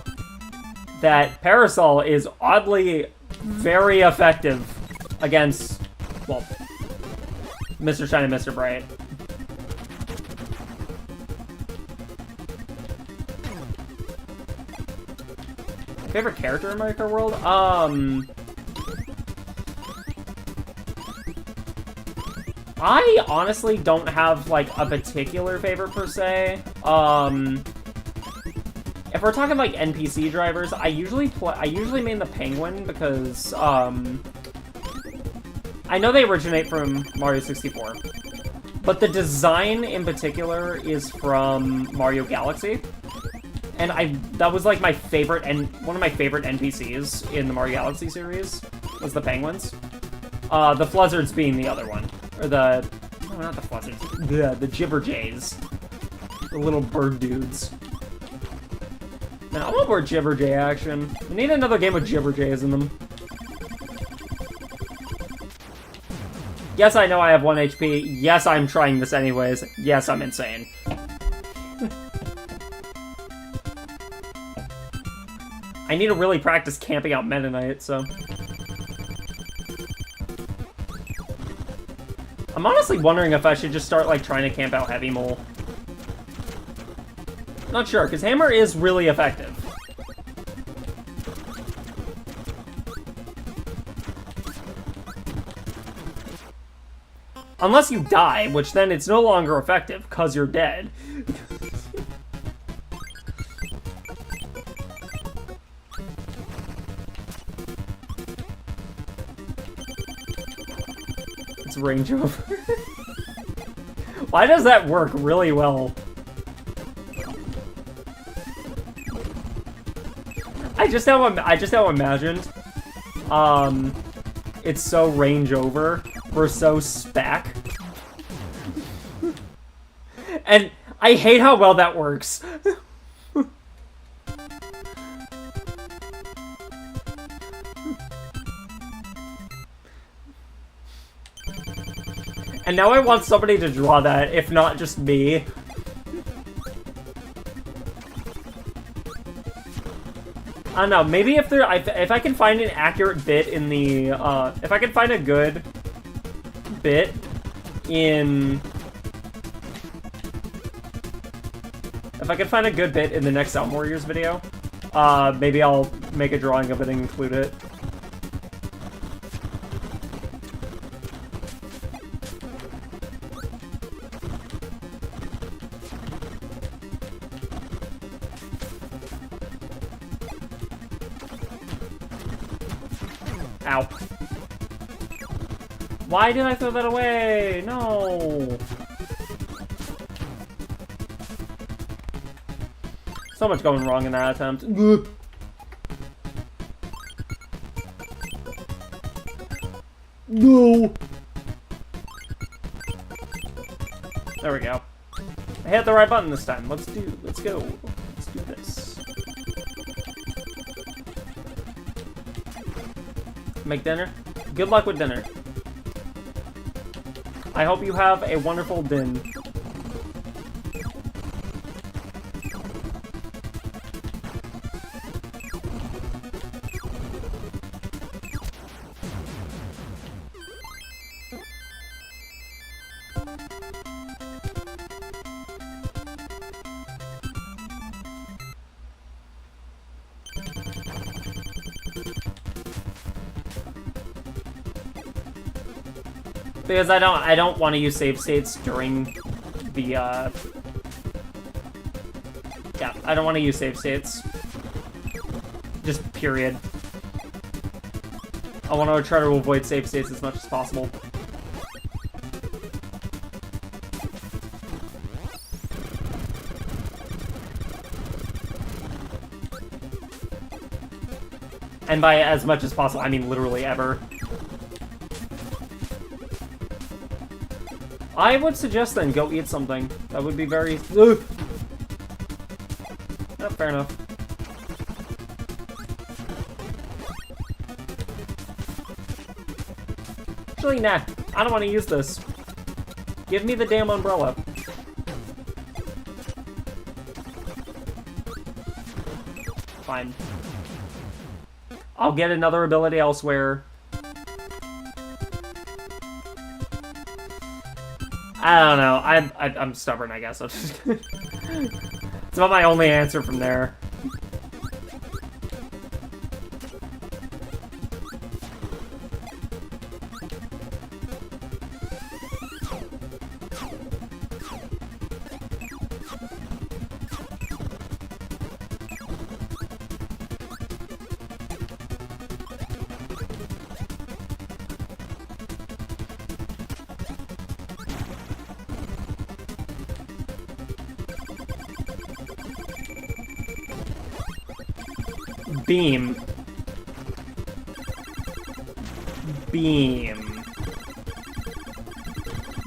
that Parasol is oddly very effective against, well, Mr. Shine and Mr. Bright. Favorite character in Mario Kart World? I honestly don't have, like, a particular favorite, per se. If we're talking, like, NPC drivers, I usually main the Penguin because, I know they originate from Mario 64. But the design, in particular, is from Mario Galaxy. And that was like my favorite, and one of my favorite NPCs in the Mario Galaxy series was the Penguins. The Fluzzards being the other one. Or no, not the Fluzzards. The Jibberjays. The little bird dudes. Man, I want more Jibberjay action. We need another game with Jibberjays in them. Yes, I know I have 1 HP. Yes, I'm trying this anyways. Yes, I'm insane. I need to really practice camping out Meta Knight, so... I'm honestly wondering if I should just start, like, trying to camp out Heavy Mole. Not sure, because Hammer is really effective. Unless you die, which then it's no longer effective, because you're dead. Range over. Why does that work really well? I just now imagined it's so range over, we're so spec. And I hate how well that works. And now I want somebody to draw that, if not just me. I don't know, maybe if I can find an accurate bit in the, if I can find a good bit in If I can find a good bit in the next Sound Warriors video, maybe I'll make a drawing of it and include it. Ow. Why did I throw that away? No. So much going wrong in that attempt. Ugh. No. There we go. I hit the right button this time. Let's go. Let's do this. Make dinner. Good luck with dinner. I hope you have a wonderful din. Because I don't want to use save states during the, yeah, I don't want to use save states. Just period. I want to try to avoid save states as much as possible. And by as much as possible, I mean literally ever. I would suggest then go eat something. That would be very... Ugh. Oh, fair enough. Actually, nah. I don't want to use this. Give me the damn umbrella. Fine. I'll get another ability elsewhere. I don't know. I'm stubborn, I guess. It's about my only answer from there. Beam. Beam.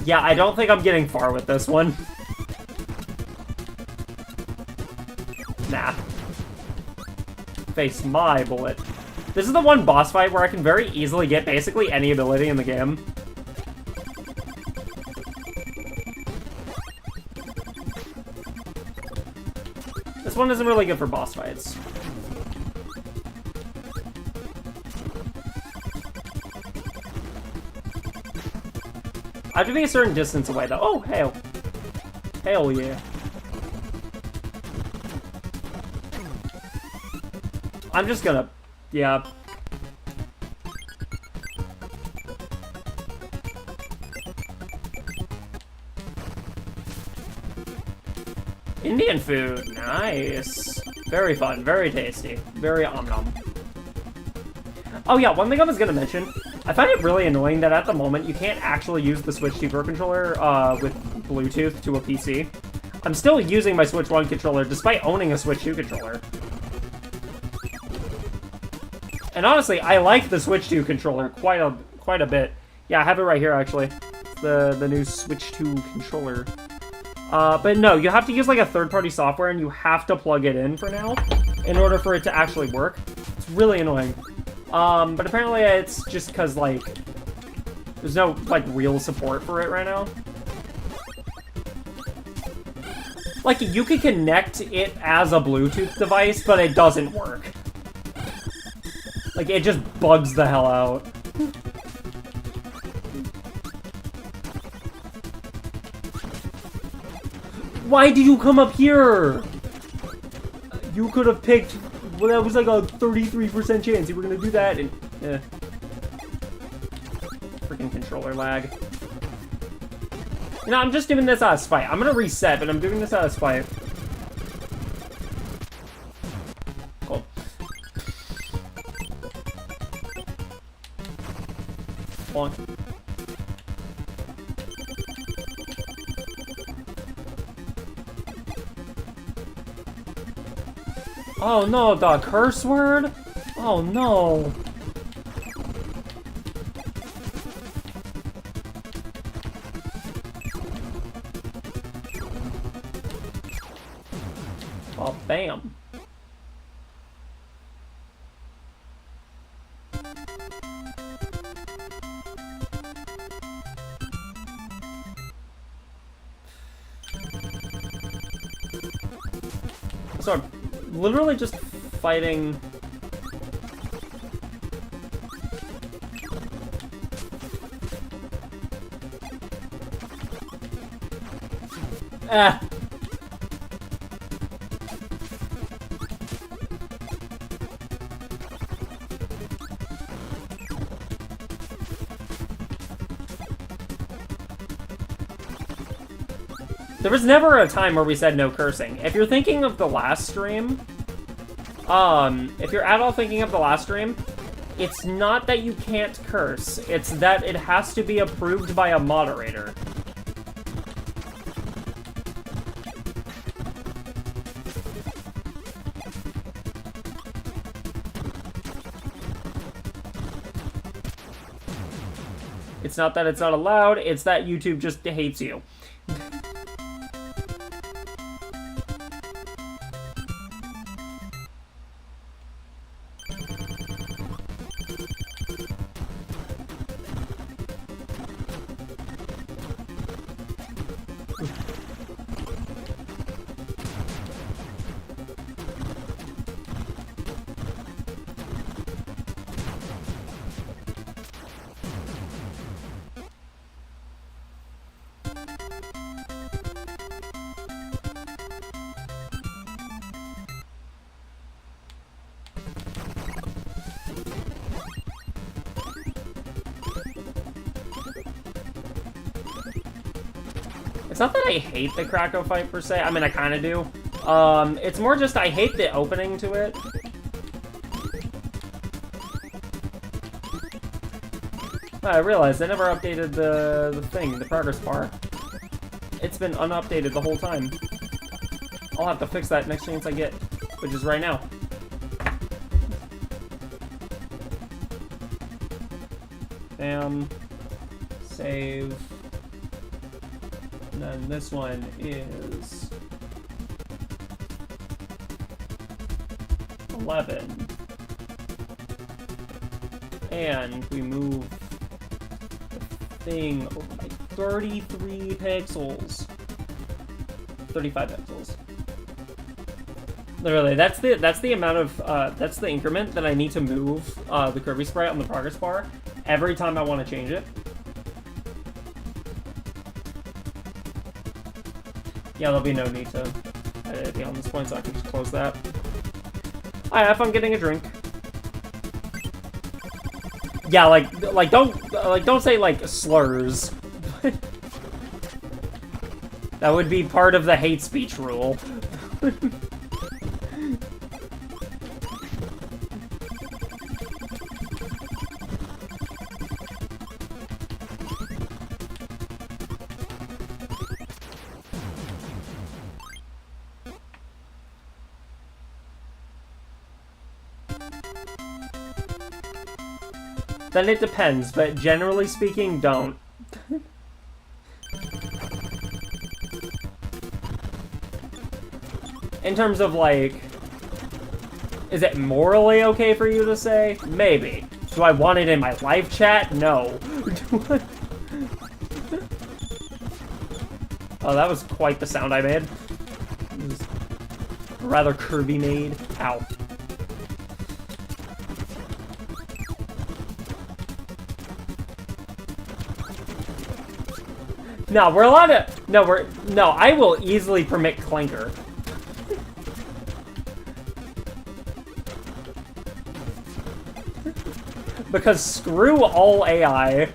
Yeah, I don't think I'm getting far with this one. Nah. Face my bullet. This is the one boss fight where I can very easily get basically any ability in the game. This one isn't really good for boss fights. I have to be a certain distance away, though. Oh, hail. Hell yeah. I'm just gonna... Yeah. Indian food. Nice. Very fun. Very tasty. Very om-nom. Oh, yeah. One thing I was gonna mention... I find it really annoying that at the moment you can't actually use the Switch 2 Pro controller with Bluetooth to a PC. I'm still using my Switch 1 controller despite owning a Switch 2 controller. And honestly, I like the Switch 2 controller quite a bit. Yeah, I have it right here actually. The new Switch 2 controller. But no, you have to use like a third-party software and you have to plug it in for now in order for it to actually work. It's really annoying. But apparently it's just because, like, there's no, like, real support for it right now. Like, you can connect it as a Bluetooth device, but it doesn't work. Like, it just bugs the hell out. Why did you come up here? You could have picked... Well, that was like a 33% chance you were gonna do that, and... Freaking controller lag. You know, I'm just doing this out of spite. I'm gonna reset, but I'm doing this out of spite. Cool. Hold on. Oh no, the curse word? Oh no. Oh, bam. So I'm literally just fighting. Ah. There was never a time where we said no cursing. If you're thinking of the last stream, if you're at all thinking of the last stream, it's not that you can't curse, it's that it has to be approved by a moderator. It's not that it's not allowed, it's that YouTube just hates you. It's not that I hate the Krakow fight per se. I mean, I kind of do. It's more just I hate the opening to it. I realized I never updated the thing, the progress bar. It's been unupdated the whole time. I'll have to fix that next chance I get, which is right now. Save. And then this one is 11. And we move the thing over by 33 pixels. 35 pixels. Literally, that's the amount of that's the increment that I need to move the Kirby sprite on the progress bar every time I want to change it. Yeah, there'll be no need to edit it beyond this point, so I can just close that. I have fun getting a drink. Yeah, like don't say like slurs. That would be part of the hate speech rule. Then it depends, but generally speaking, don't. In terms of, like, is it morally okay for you to say? Maybe. Do I want it in my live chat? No. Oh, that was quite the sound I made. It was rather Kirby made. Ow. No, we're allowed to... No, I will easily permit Clanker. Because screw all AI.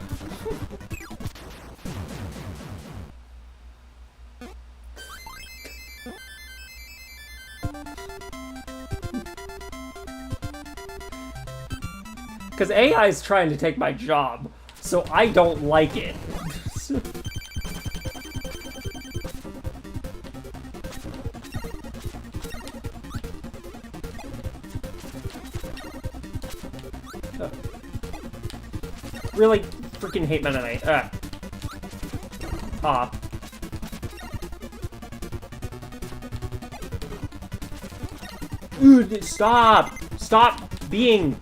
Because AI is trying to take my job, so I don't like it. Really freaking hate Mennonite. Dude, stop! Stop being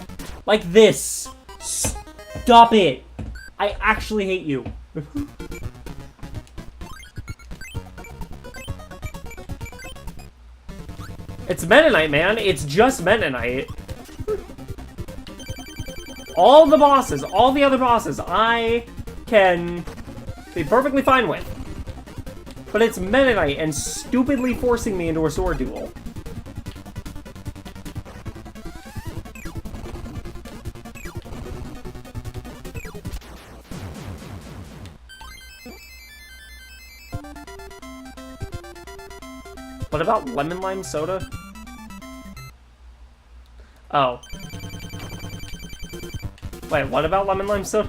like this! Stop it! I actually hate you. It's Mennonite, man. It's just Mennonite. All the bosses, all the other bosses, I can be perfectly fine with. But it's Mennonite and stupidly forcing me into a sword duel. What about lemon lime soda? Oh. Wait, what about lemon lime soda?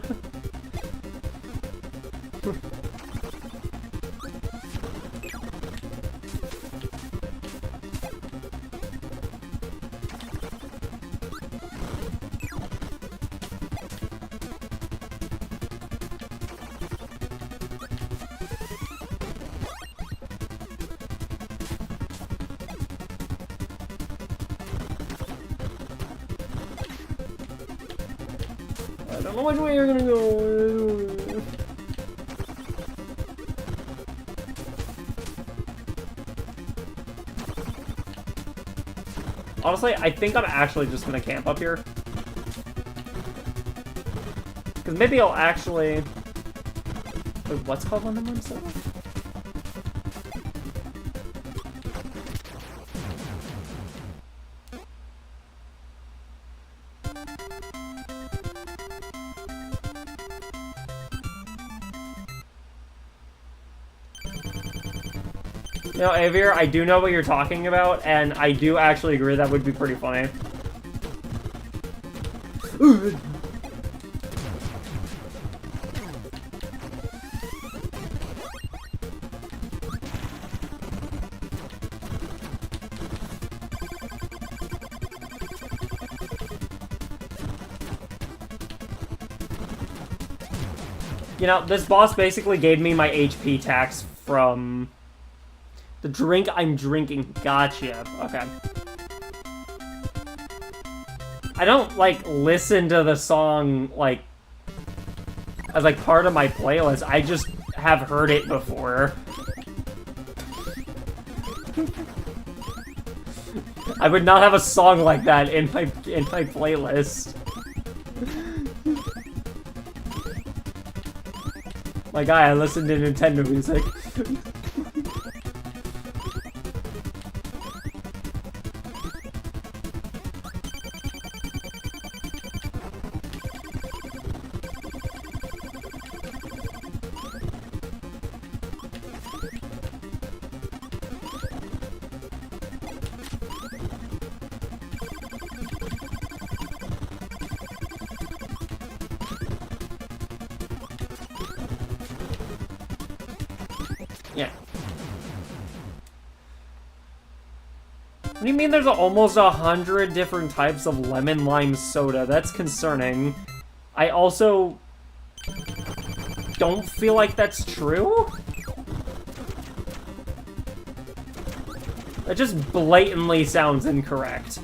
I don't know which way you're gonna go. Honestly, I think I'm actually just gonna camp up here. Because maybe I'll actually... Wait, what's called lemon lime soda? You know, Avier, I do know what you're talking about, and I do actually agree that would be pretty funny. You know, this boss basically gave me my HP tax from... the drink I'm drinking. Gotcha. Okay. I don't, like, listen to the song, like, as, like, part of my playlist. I just have heard it before. I would not have a song like that in my playlist. My guy, I listen to Nintendo music. Yeah. What do you mean there's almost 100 different types of lemon lime soda? That's concerning. I also don't feel like that's true. That just blatantly sounds incorrect.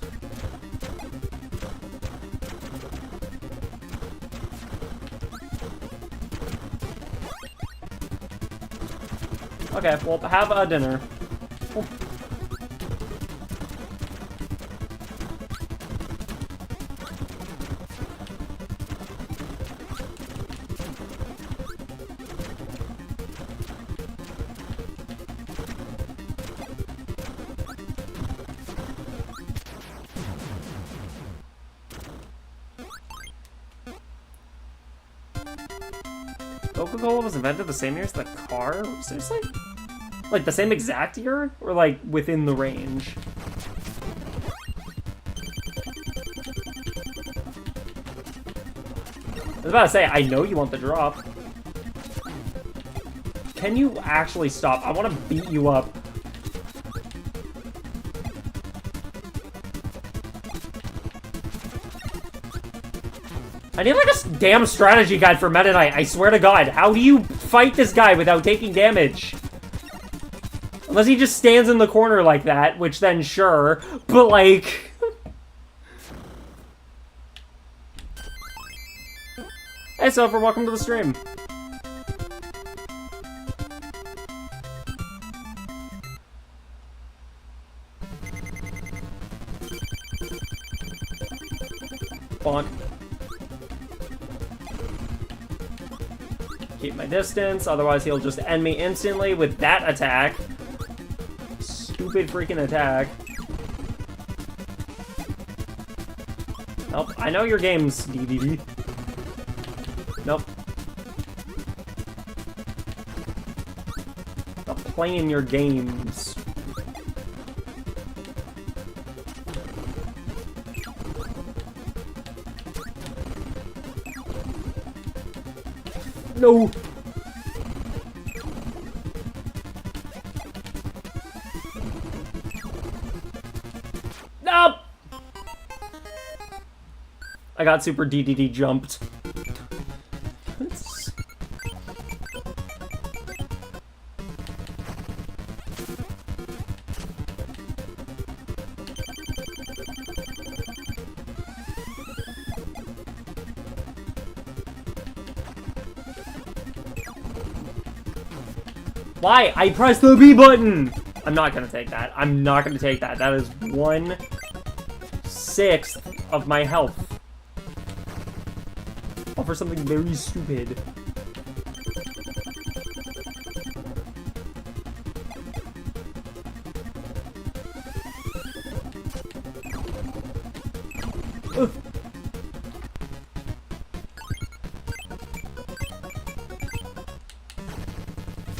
Okay, well, have a dinner. Coca-Cola was invented the same year as the car? Seriously? Like, the same exact year? Or, like, within the range? I was about to say, I know you want the drop. Can you actually stop? I want to beat you up. I need like a damn strategy guide for Meta Knight, I swear to God. How do you fight this guy without taking damage? Unless he just stands in the corner like that, which then sure, but like... Hey Silver, welcome to the stream. Bonk. Keep my distance, otherwise he'll just end me instantly with that attack. Stupid freaking attack. Nope, I know your games, DDD. Nope. Stop playing your games. No! Nope! I got super DDD jumped. Why? I pressed the B button! I'm not gonna take that. I'm not gonna take that. That is 1/6 of my health. All for something very stupid. Ugh.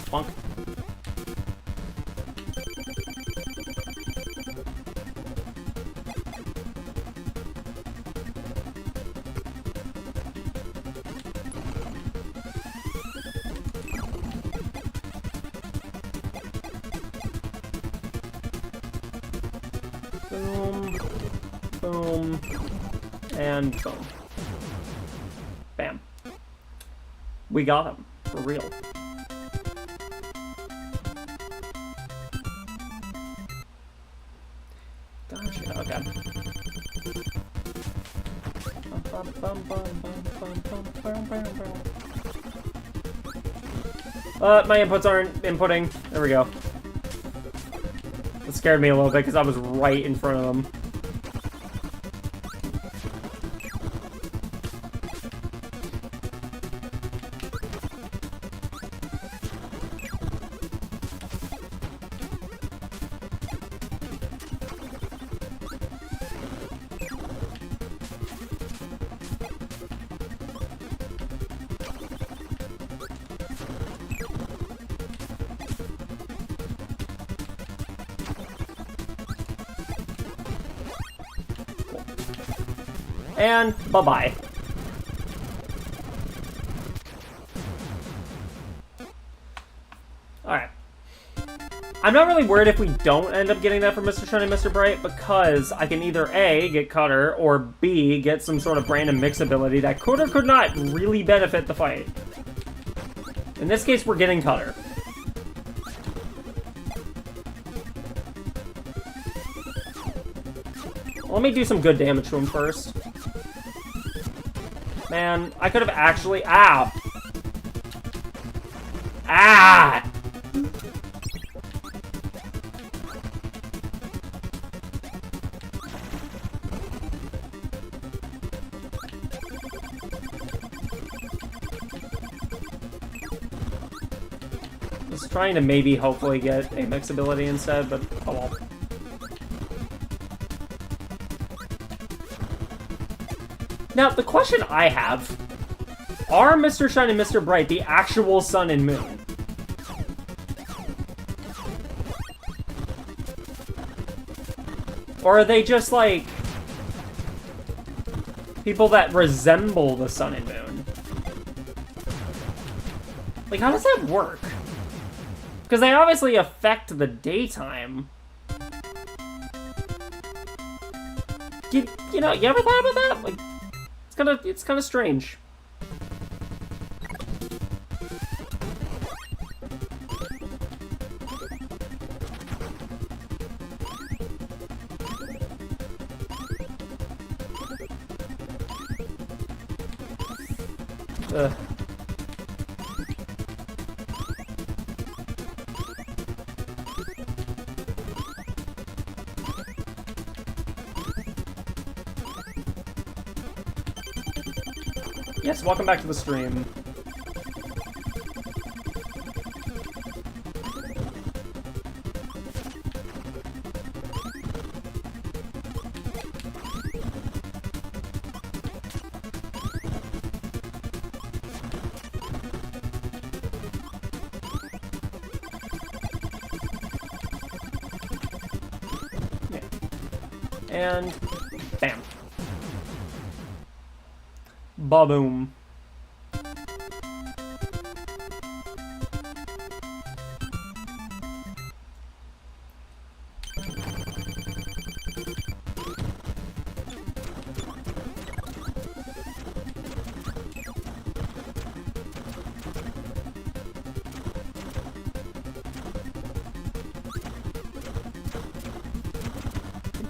Bonk. Boom, boom, and boom. Bam. We got him, for real. Gotcha, okay. My inputs aren't inputting. There we go. It scared me a little bit because I was right in front of them. And bye-bye. Alright. I'm not really worried if we don't end up getting that from Mr. Shiny Mr. Bright, because I can either A, get Cutter, or B, get some sort of random mix ability that could or could not really benefit the fight. In this case, we're getting Cutter. Let me do some good damage to him first. Man, I could have actually... Ow! Ah! Just trying to maybe hopefully get a mix ability instead, but oh well. Now, the question I have Are Mr. Shine and Mr. Bright the actual sun and moon? Or are they just, like, people that resemble the sun and moon? Like, how does that work? Because they obviously affect the daytime. You know, you ever thought about that? Like, it's kind of strange. Ugh. Yes, welcome back to the stream. And bam. Ba-boom.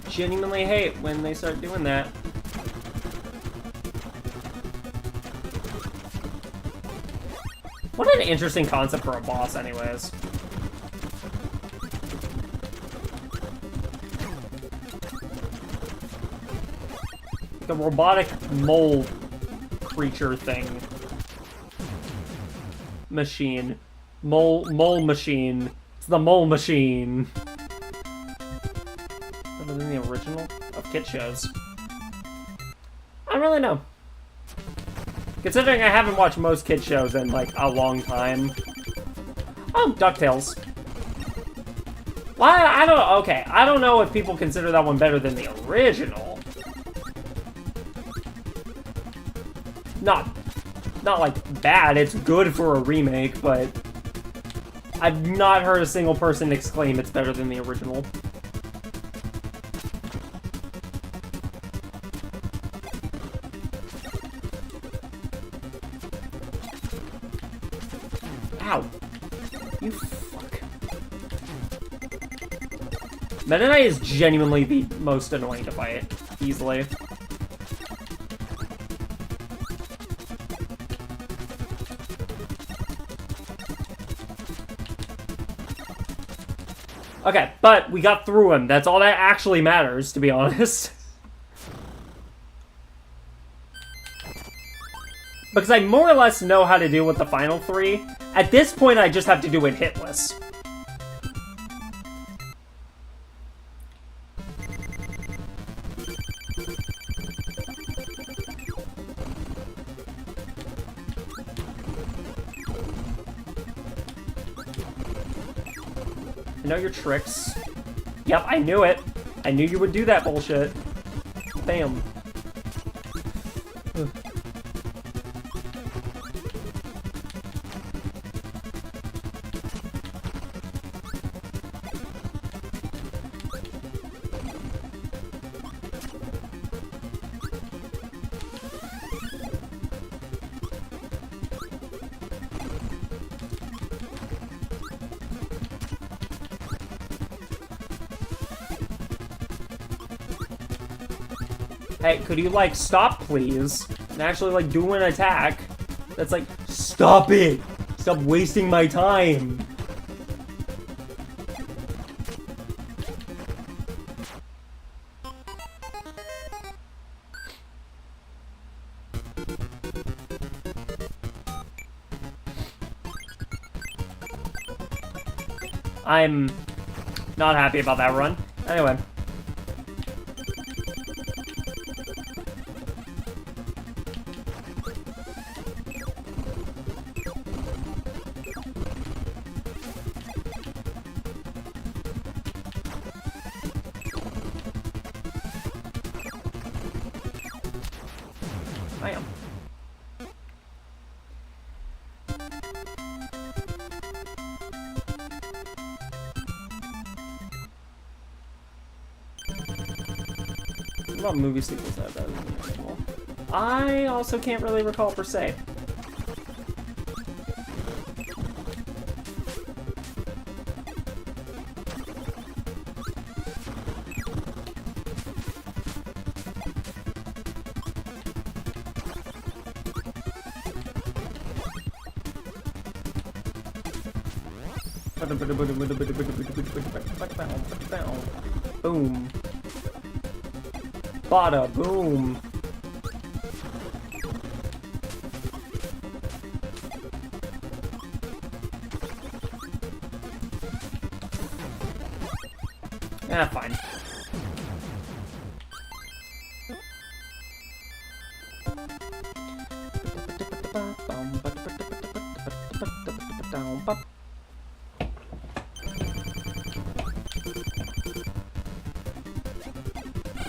Genuinely hate when they start doing that. What an interesting concept for a boss, anyways. Like a robotic mole creature thing. Machine. Mole machine. It's the mole machine. Than the original of kid shows. I don't really know. Considering I haven't watched most kid shows in like a long time. Oh, DuckTales. Why? I don't. Okay, I don't know if people consider that one better than the original. Not like bad. It's good for a remake, but I've not heard a single person exclaim it's better than the original. Ow. You fuck. Meta Knight is genuinely the most annoying to fight. Easily. Okay, but we got through him. That's all that actually matters, to be honest. Because I more or less know how to deal with the final three. At this point, I just have to do it hitless. I know your tricks. Yep, I knew it. I knew you would do that bullshit. Bam. Ugh. Hey, could you, like, stop, please? And actually, like, do an attack. That's like, stop it! Stop wasting my time! I'm not happy about that run. Anyway. about movie sequels that isn't unusual? I also can't really recall per se. Boom. Bada boom. Yeah, fine.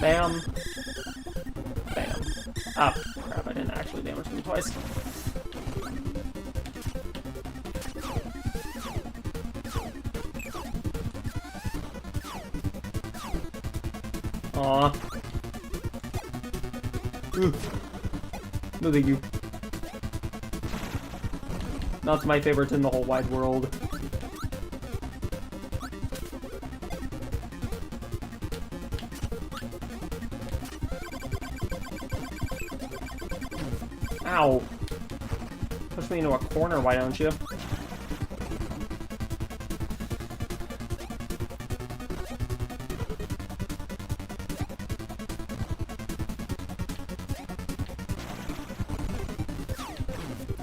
Bam. Bam. Ah, crap, I didn't actually damage him twice. Aw. No thank you. Not my favorite in the whole wide world. Ow. Push me into a corner, why don't you?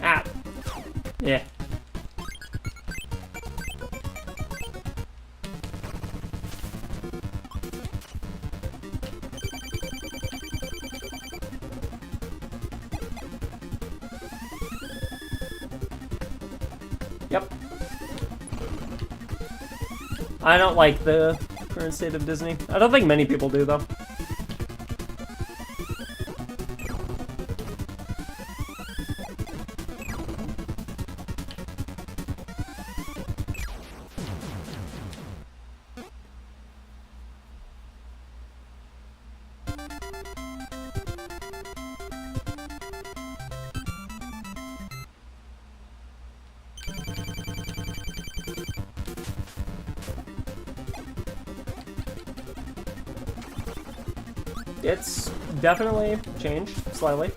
Ah. Yeah. Yep. I don't like the current state of Disney. I don't think many people do, though. It's definitely changed slightly.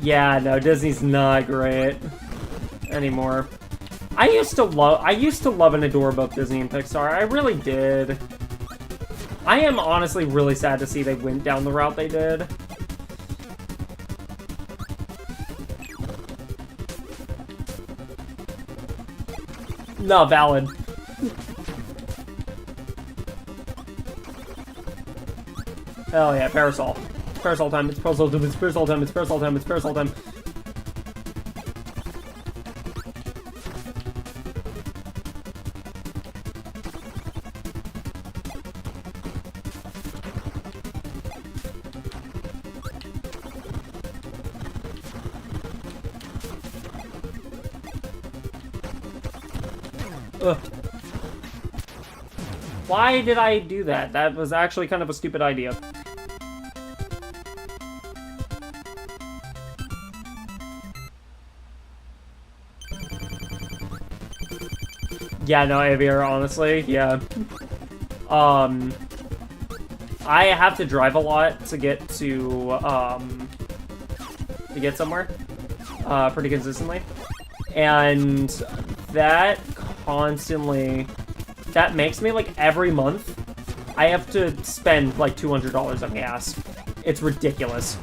Yeah, no, Disney's not great anymore. I used to love and adore both Disney and Pixar. I really did. I am honestly really sad to see they went down the route they did. No, valid. Hell yeah, parasol. Parasol time, it's parasol time, it's parasol time, it's parasol time, it's parasol time. Ugh. Why did I do that? That was actually kind of a stupid idea. Yeah, no, Aviator, honestly, yeah. I have to drive a lot to get somewhere, pretty consistently. And that that makes me, like, every month, I have to spend, like, $200 on gas. It's ridiculous.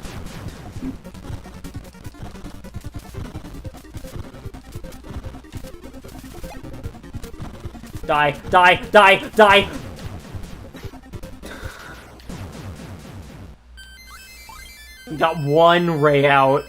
Die, die, die, die! Got one ray out.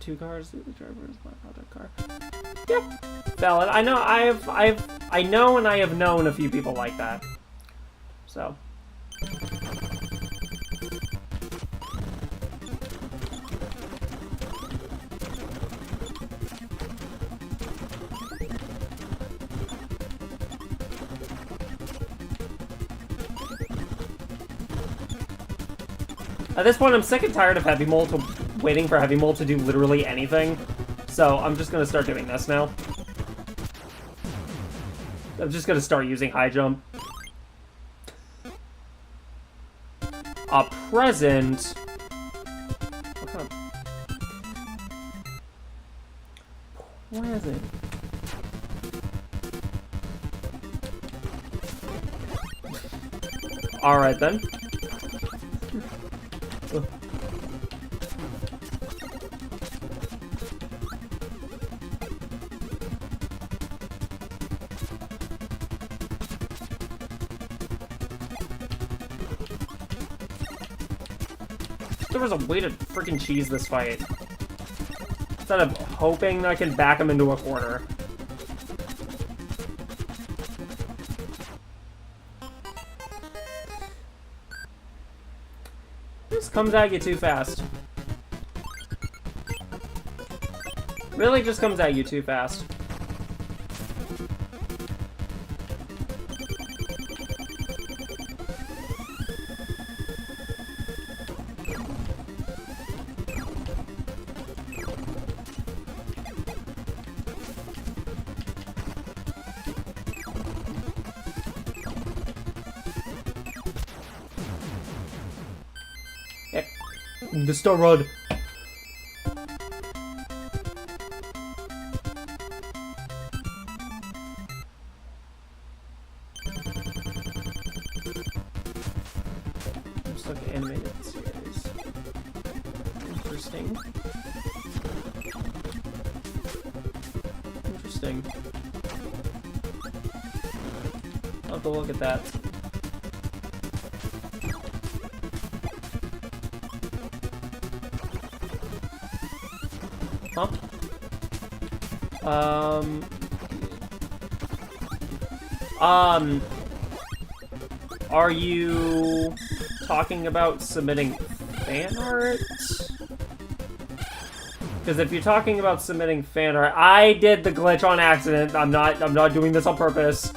2 cars. The driver is my product car. Yeah, valid. I know. I know, and I have known a few people like that. So. At this point, I'm sick and tired of Heavy Mole waiting for Heavy Mole to do literally anything. So I'm just gonna start doing this now. I'm just gonna start using high jump. A present. What kind of present? All right then. There was a way to freaking cheese this fight. Instead of hoping I can back him into a corner. This comes at you too fast. Really just comes at you too fast. The Star Rod. Just like an animated series. Interesting. Interesting. I'll have to look at that. Huh? Are you talking about submitting fan art? Because if you're talking about submitting fan art, I did the glitch on accident. I'm not doing this on purpose.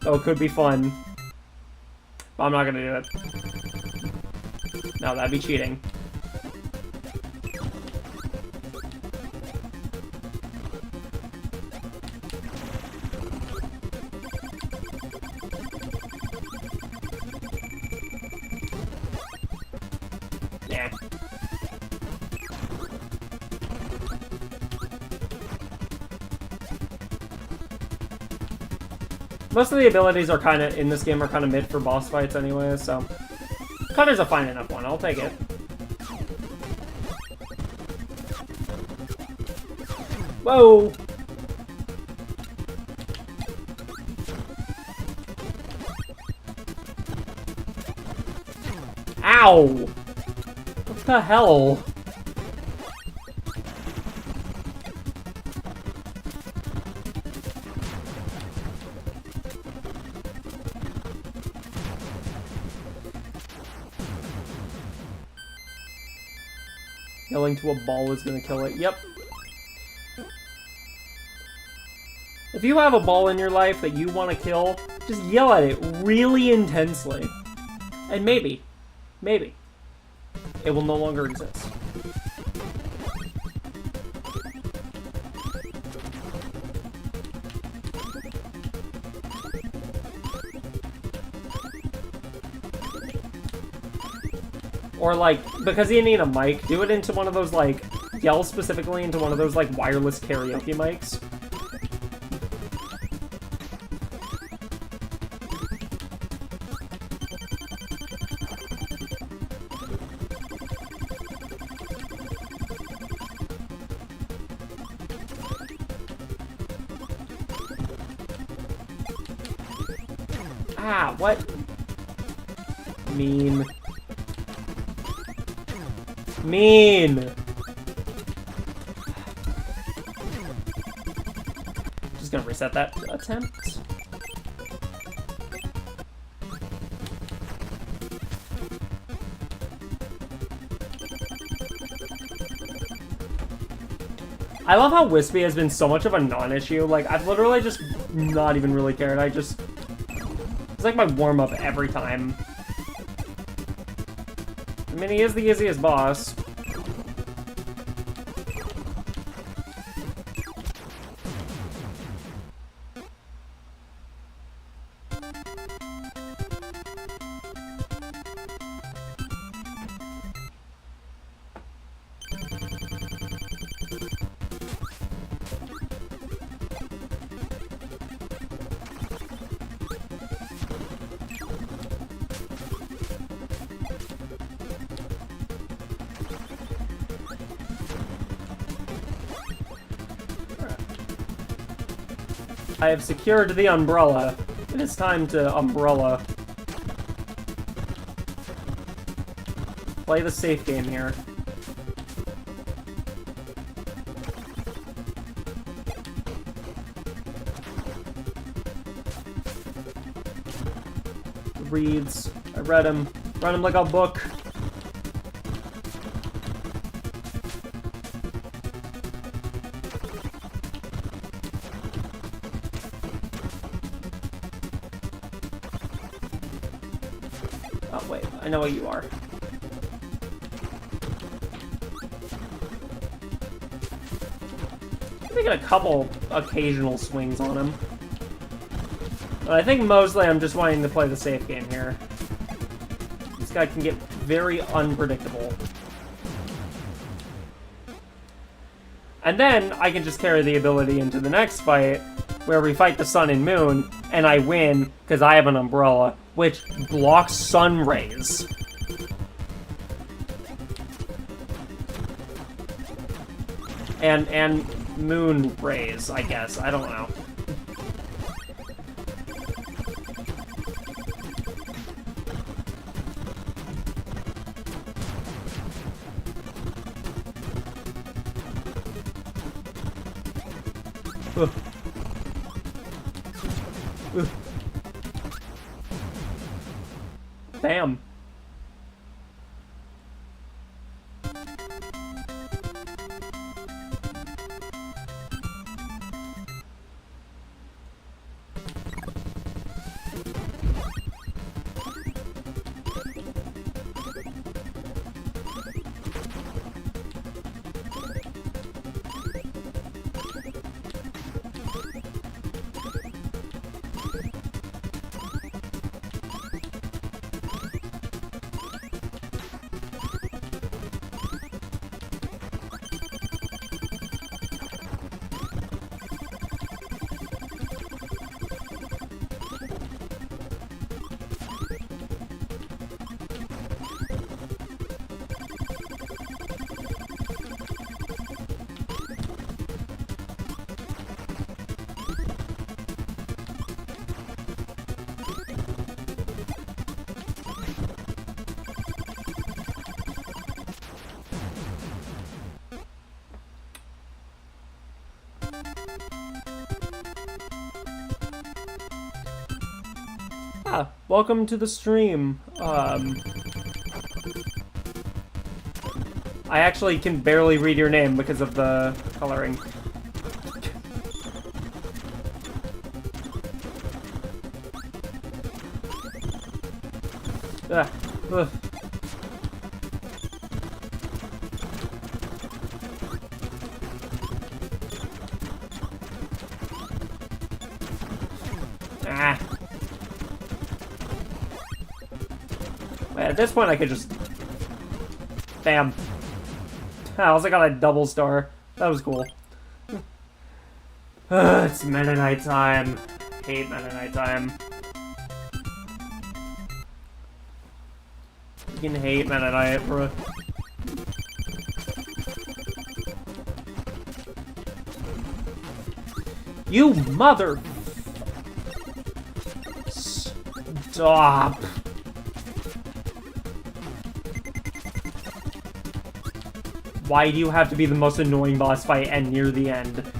Oh, it could be fun. But I'm not gonna do it. No, that'd be cheating. Most of the abilities are kind of, in this game, are kind of mid for boss fights anyway, so... Cutter's a fine enough one, I'll take it. Whoa! Ow! What the hell? Yelling to a ball is gonna kill it. Yep. If you have a ball in your life that you want to kill, just yell at it really intensely. And maybe, it will no longer exist. Or, like, because you need a mic, do it into one of those, like, yell specifically into one of those, like, wireless karaoke mics. Ah, what? Mean. gonna reset that attempt. I love how Wispy has been so much of a non-issue. Like, I've literally just not even really cared. It's like my warm-up every time. I mean, he is the easiest boss. I have secured the umbrella. It is time to umbrella. Play the safe game here. Reads. I read him. Read him like a book. Oh, wait. I know what you are. I get a couple occasional swings on him. But I think mostly I'm just wanting to play the safe game here. This guy can get very unpredictable. And then I can just carry the ability into the next fight, where we fight the sun and moon, and I win because I have an umbrella, which blocks sun rays. And moon rays, I guess. I don't know. Ugh. Ugh. Bam. Welcome to the stream. I actually can barely read your name because of the coloring. Ugh. Ugh. Ah. At this point, I could just... Bam. I also got a double star. That was cool. It's Meta Knight time. Hate Meta Knight time. You can hate Meta Knight, bro. You mother... Stop. Why do you have to be the most annoying boss fight and near the end?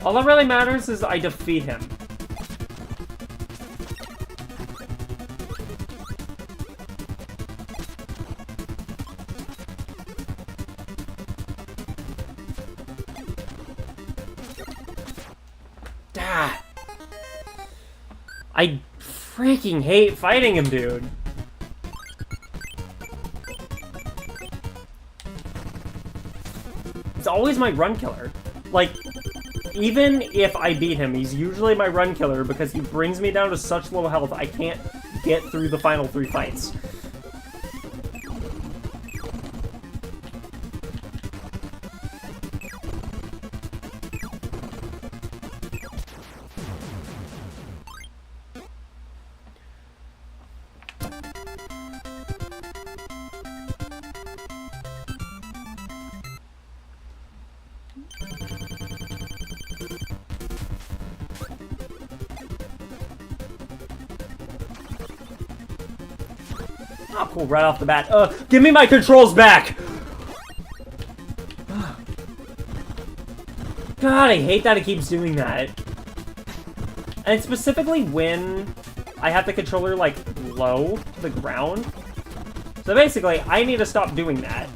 All that really matters is I defeat him. I freaking hate fighting him, dude. It's always my run killer. Like, even if I beat him, he's usually my run killer because he brings me down to such low health I can't get through the final 3 fights. Oh, cool, right off the bat. Give me my controls back! God, I hate that it keeps doing that. And specifically when I have the controller, like, low to the ground. So basically, I need to stop doing that.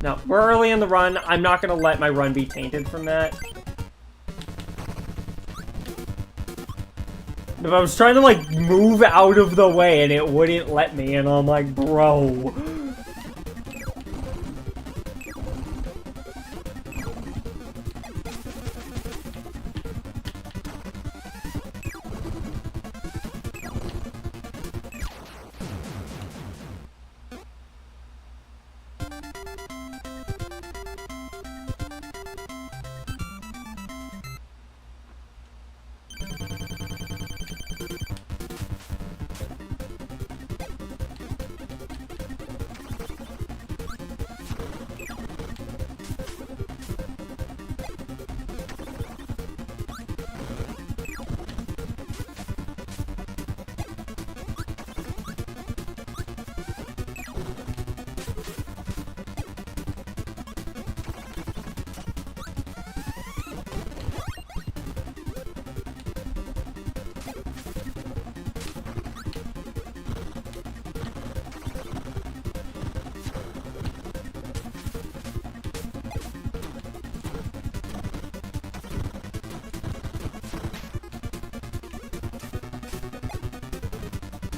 Now, we're early in the run. I'm not going to let my run be tainted from that. If I was trying to, like, move out of the way and it wouldn't let me, and I'm like, bro.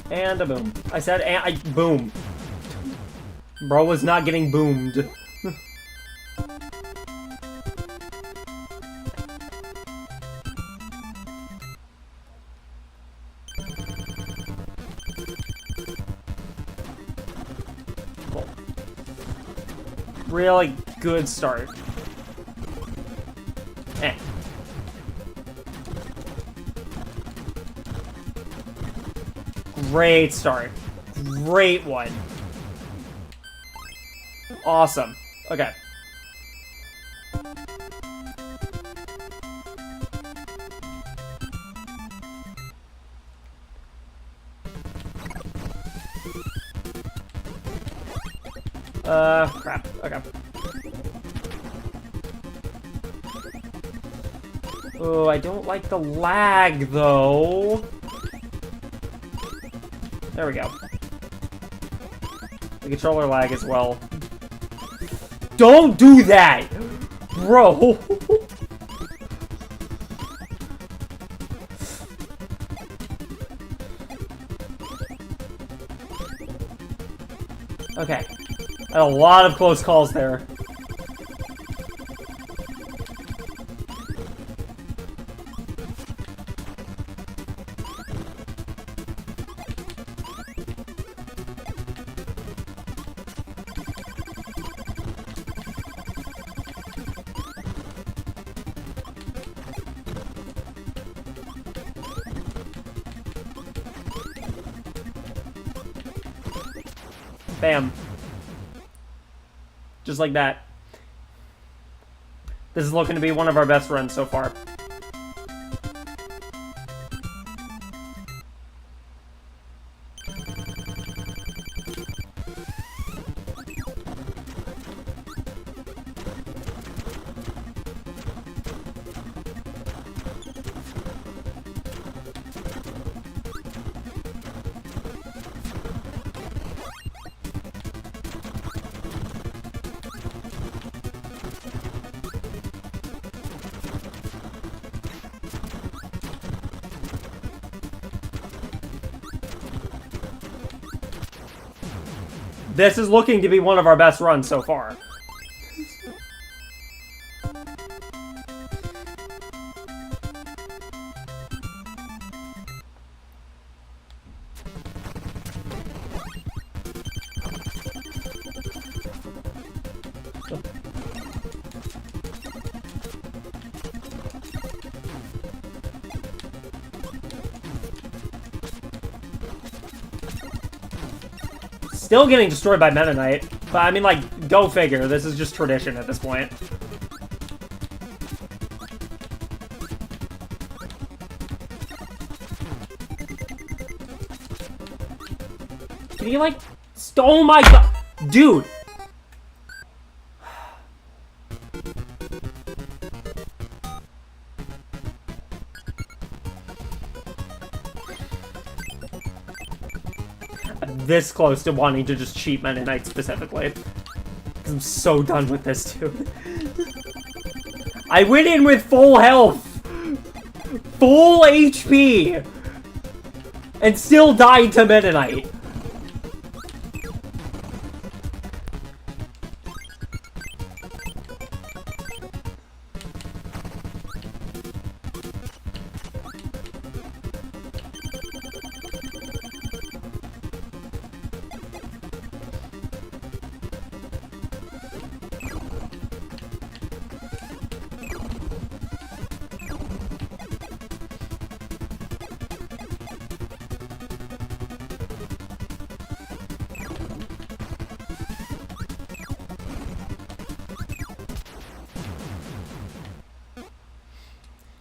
And a boom. I said, and boom. Bro was not getting boomed. Cool. Really good start. Great start. Great one. Awesome. Okay. Crap. Okay. Oh, I don't like the lag, though. There we go. The controller lag as well. Don't do that! Bro! Okay. I had a lot of close calls there. Bam. Just like that. This is looking to be one of our best runs so far. This is looking to be one of our best runs so far. Still getting destroyed by Meta Knight. But I mean, like, go figure. This is just tradition at this point. Can you, like... Oh my god! Dude! This close to wanting to just cheat Meta Knight specifically. Because I'm so done with this, dude. I went in with full health! Full HP! And still died to Meta Knight.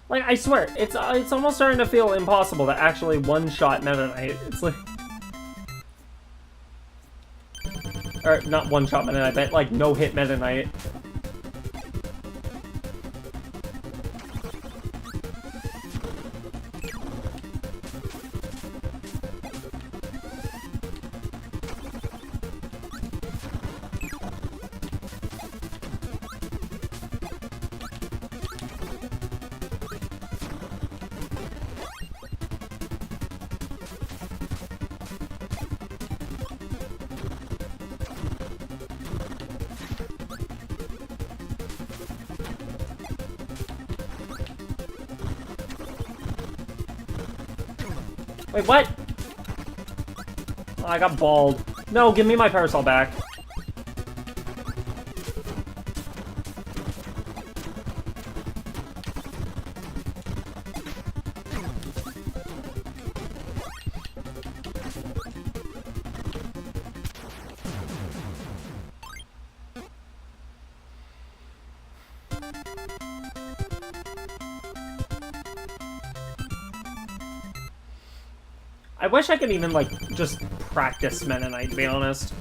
Like, I swear, it's almost starting to feel impossible to actually one-shot Meta Knight. It's like... Or, not one-shot Meta Knight, but, like, no-hit Meta Knight. Wait, what? Oh, I got balled. No, give me my parasol back. I wish I could even, like, just practice Meta Knight, to be honest.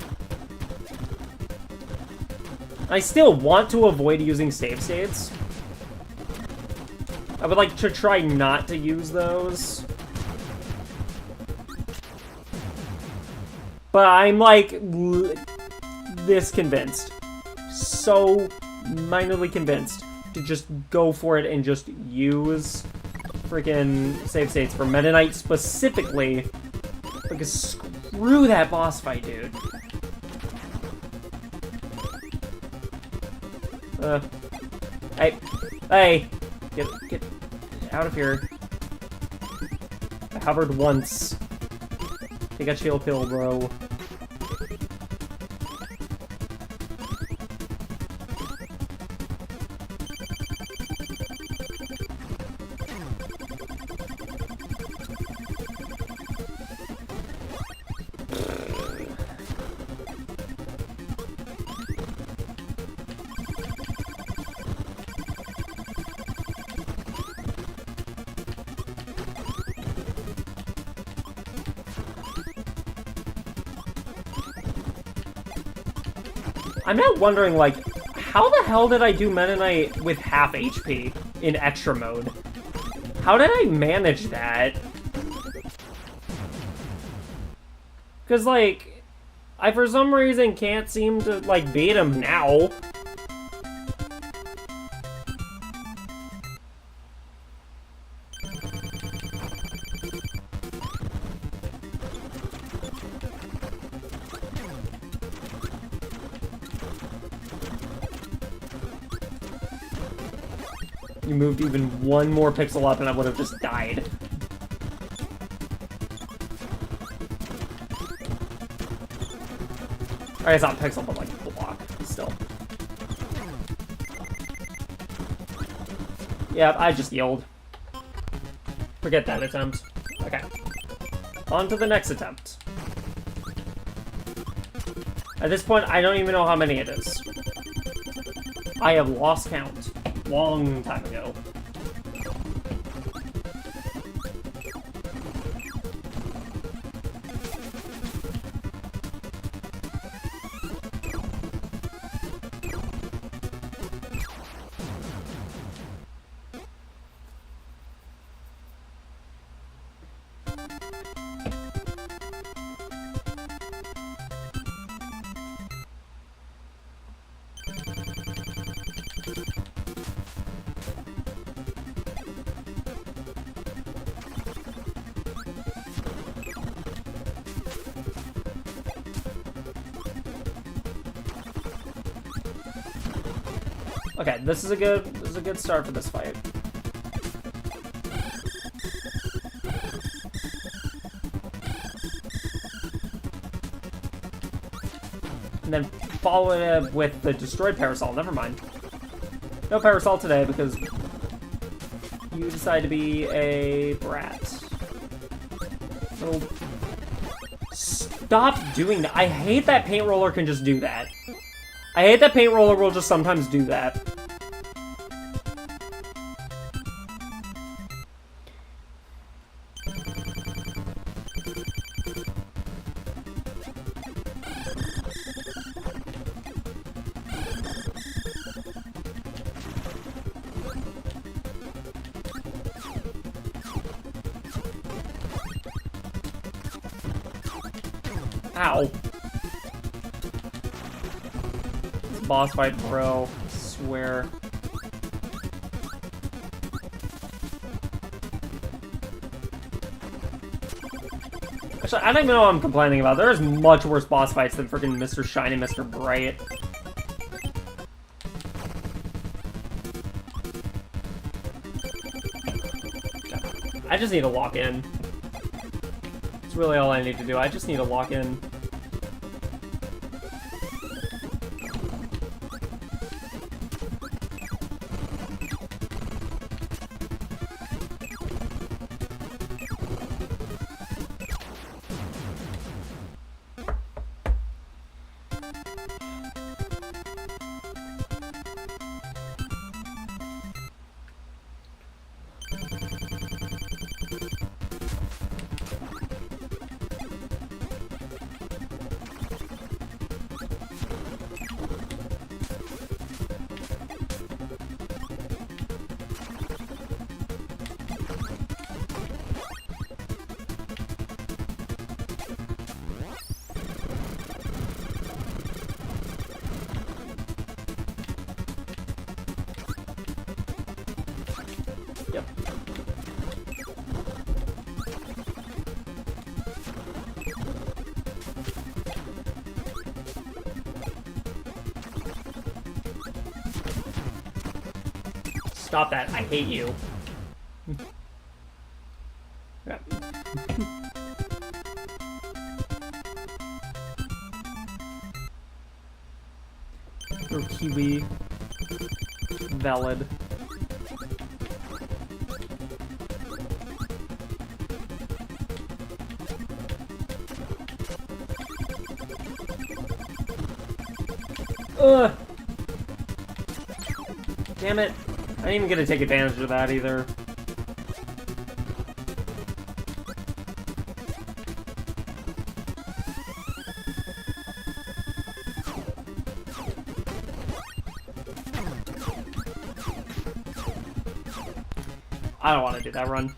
I still want to avoid using save states. I would like to try not to use those. But I'm, like, this convinced. So minorly convinced to just go for it and just use freaking save states for Meta Knight specifically, because screw that boss fight, dude. Hey, get out of here. I hovered once. Take a chill pill, bro. I'm now wondering, like, how the hell did I do Meta Knight with half HP in extra mode? How did I manage that? Because, like, I for some reason can't seem to, like, beat him now. You moved even one more pixel up and I would have just died. I guess not pixel, but like block still. Yeah, I just yield. Forget that attempt. Okay. On to the next attempt. At this point, I don't even know how many it is. I have lost count. Long time ago. Okay, this is a good start for this fight. And then follow it up with the destroyed parasol. Never mind. No parasol today because you decide to be a brat. So stop doing that. I hate that paint roller can just do that. I hate that paint roller will just sometimes do that. Ow. Boss fight, bro. I swear. Actually, I don't even know what I'm complaining about. There's much worse boss fights than freaking Mr. Shiny, Mr. Bright. I just need to lock in. That's really all I need to do. I just need to lock in. Yep. Stop that. I hate you. Yep. Or Kiwi. Valid. Ugh. Damn it. I ain't even gonna take advantage of that either. I don't want to do that run.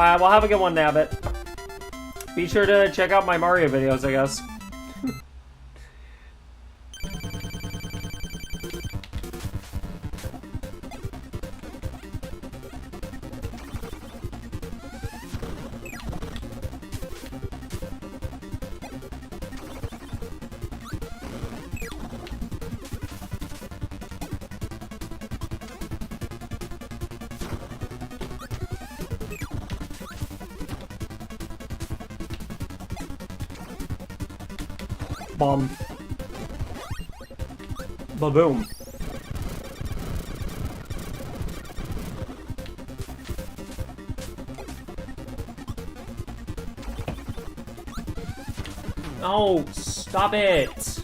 Alright, well, have a good one, Nabbit. Be sure to check out my Mario videos, I guess. Bomb. Ba-boom. Oh, stop it.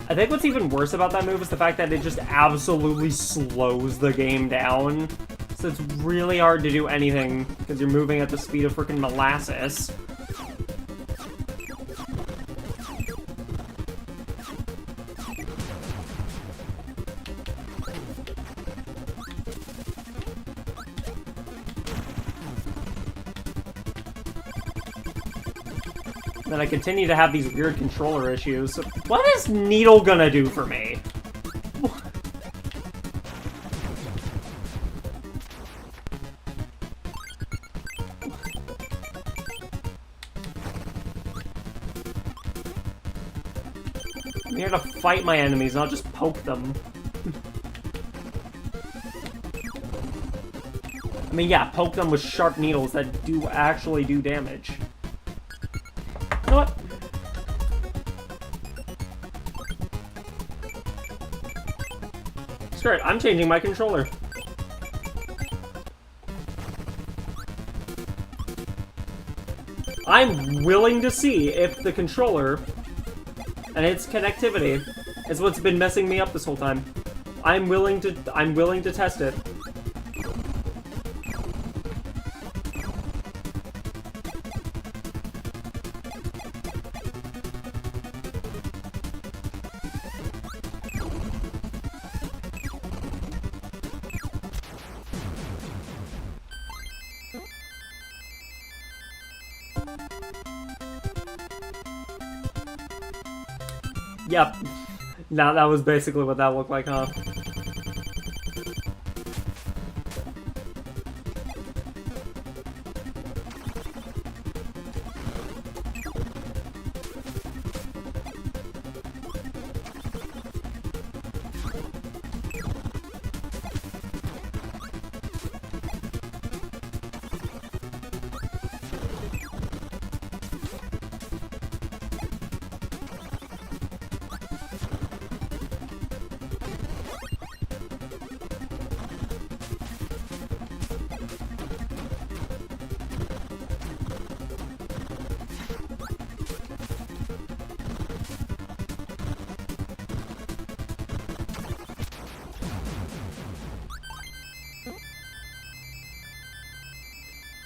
I think what's even worse about that move is the fact that it just absolutely slows the game down. So it's really hard to do anything because you're moving at the speed of freaking molasses. Then I continue to have these weird controller issues. So what is Needle gonna do for me? I'm here to fight my enemies, not just poke them. I mean, yeah, poke them with sharp needles that do actually do damage. You know what? Screw it, I'm changing my controller. I'm willing to see if the controller and its connectivity is what's been messing me up this whole time. I'm willing to test it. Yep. Now that was basically what that looked like, huh?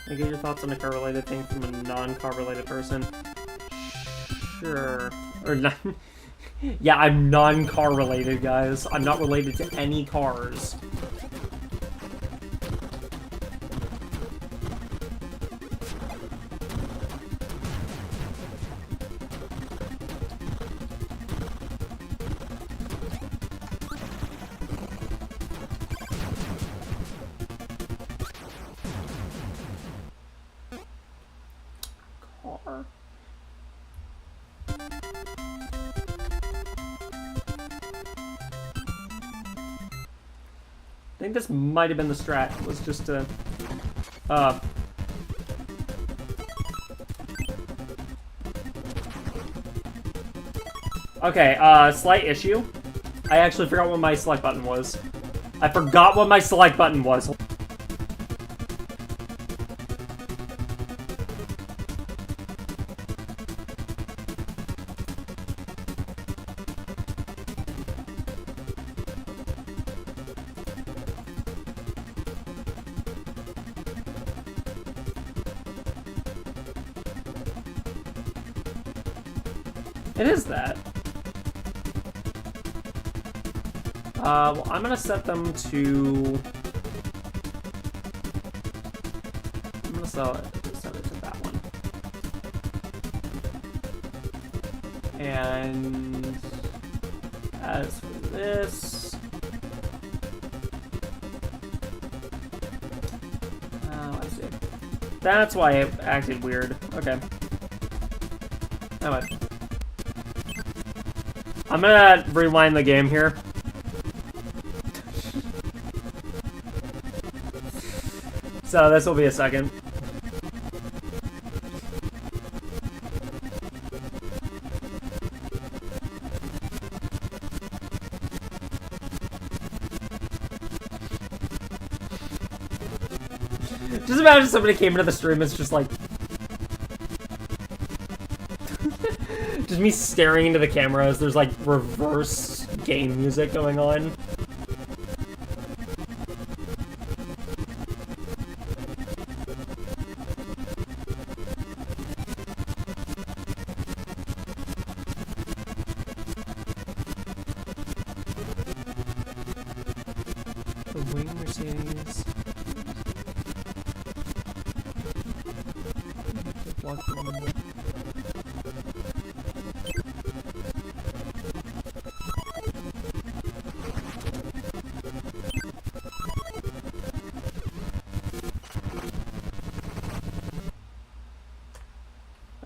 I get your thoughts on a car-related thing from a non-car-related person. Sure. Or not. Yeah, I'm non-car related, guys. I'm not related to any cars. I think this might have been the strat, was just to, Okay, slight issue. I actually forgot what my select button was. I forgot what my select button was. It is that. Well, I'm gonna set them to... I'm gonna set it to that one. And as for this... Oh, I see. That's why it acted weird. Okay. Anyway. I'm gonna rewind the game here. So this will be a second. Just imagine somebody came into the stream, it's just like... just me staring into the camera as there's like reverse game music going on. The wing Mercedes.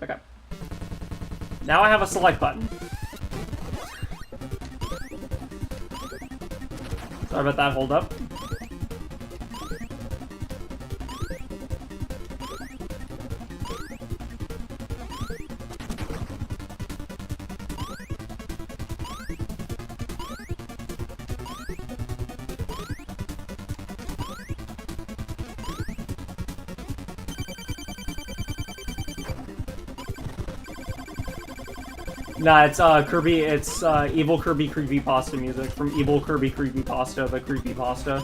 Okay. Now I have a select button. Sorry about that, hold up. Nah, it's Kirby. It's Evil Kirby Creepypasta music from Evil Kirby Creepypasta, the Creepypasta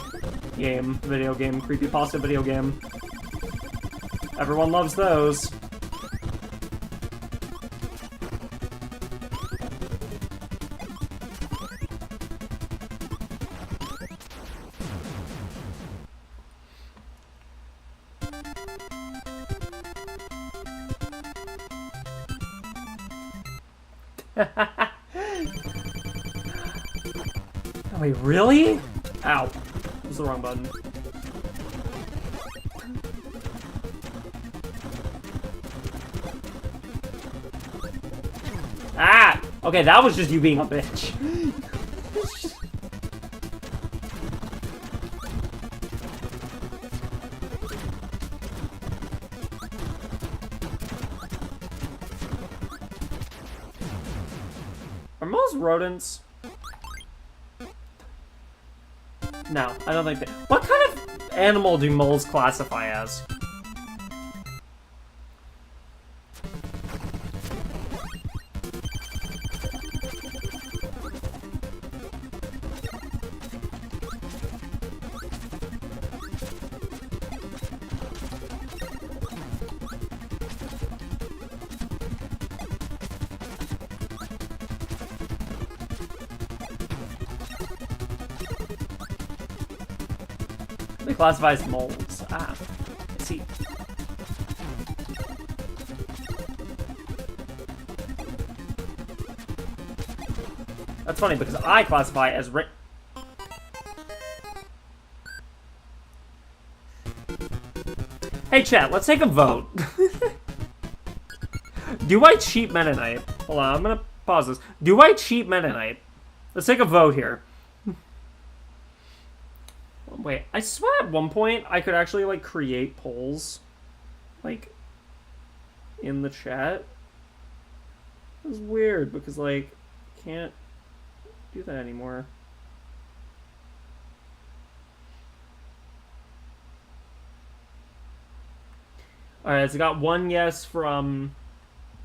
video game, Creepypasta video game. Everyone loves those. Wait, really? Ow. That was the wrong button. Ah! Okay, that was just you being a bitch. Are most rodents... No, I don't think they... What kind of animal do moles classify as? They classify as moles. Ah, I see. That's funny because I classify as Hey chat, let's take a vote. Do I cheat Meta Knight? Hold on, I'm gonna pause this. Do I cheat Meta Knight? Let's take a vote here. Wait, I swear at one point I could actually, like, create polls, like, in the chat. It was weird, because, like, can't do that anymore. Alright, so I got one yes from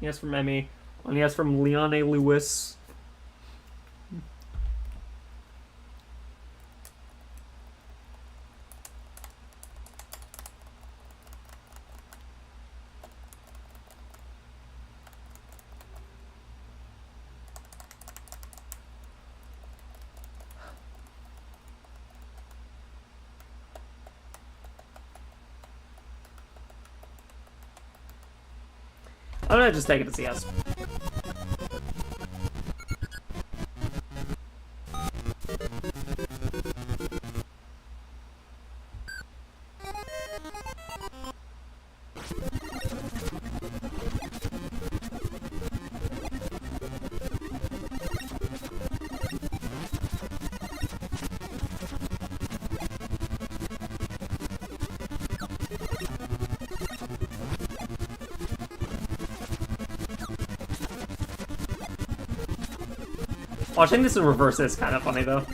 Emmy, one yes from Leone Lewis. I'm gonna just take it as a yes. Watching this in reverse is kind of funny, though.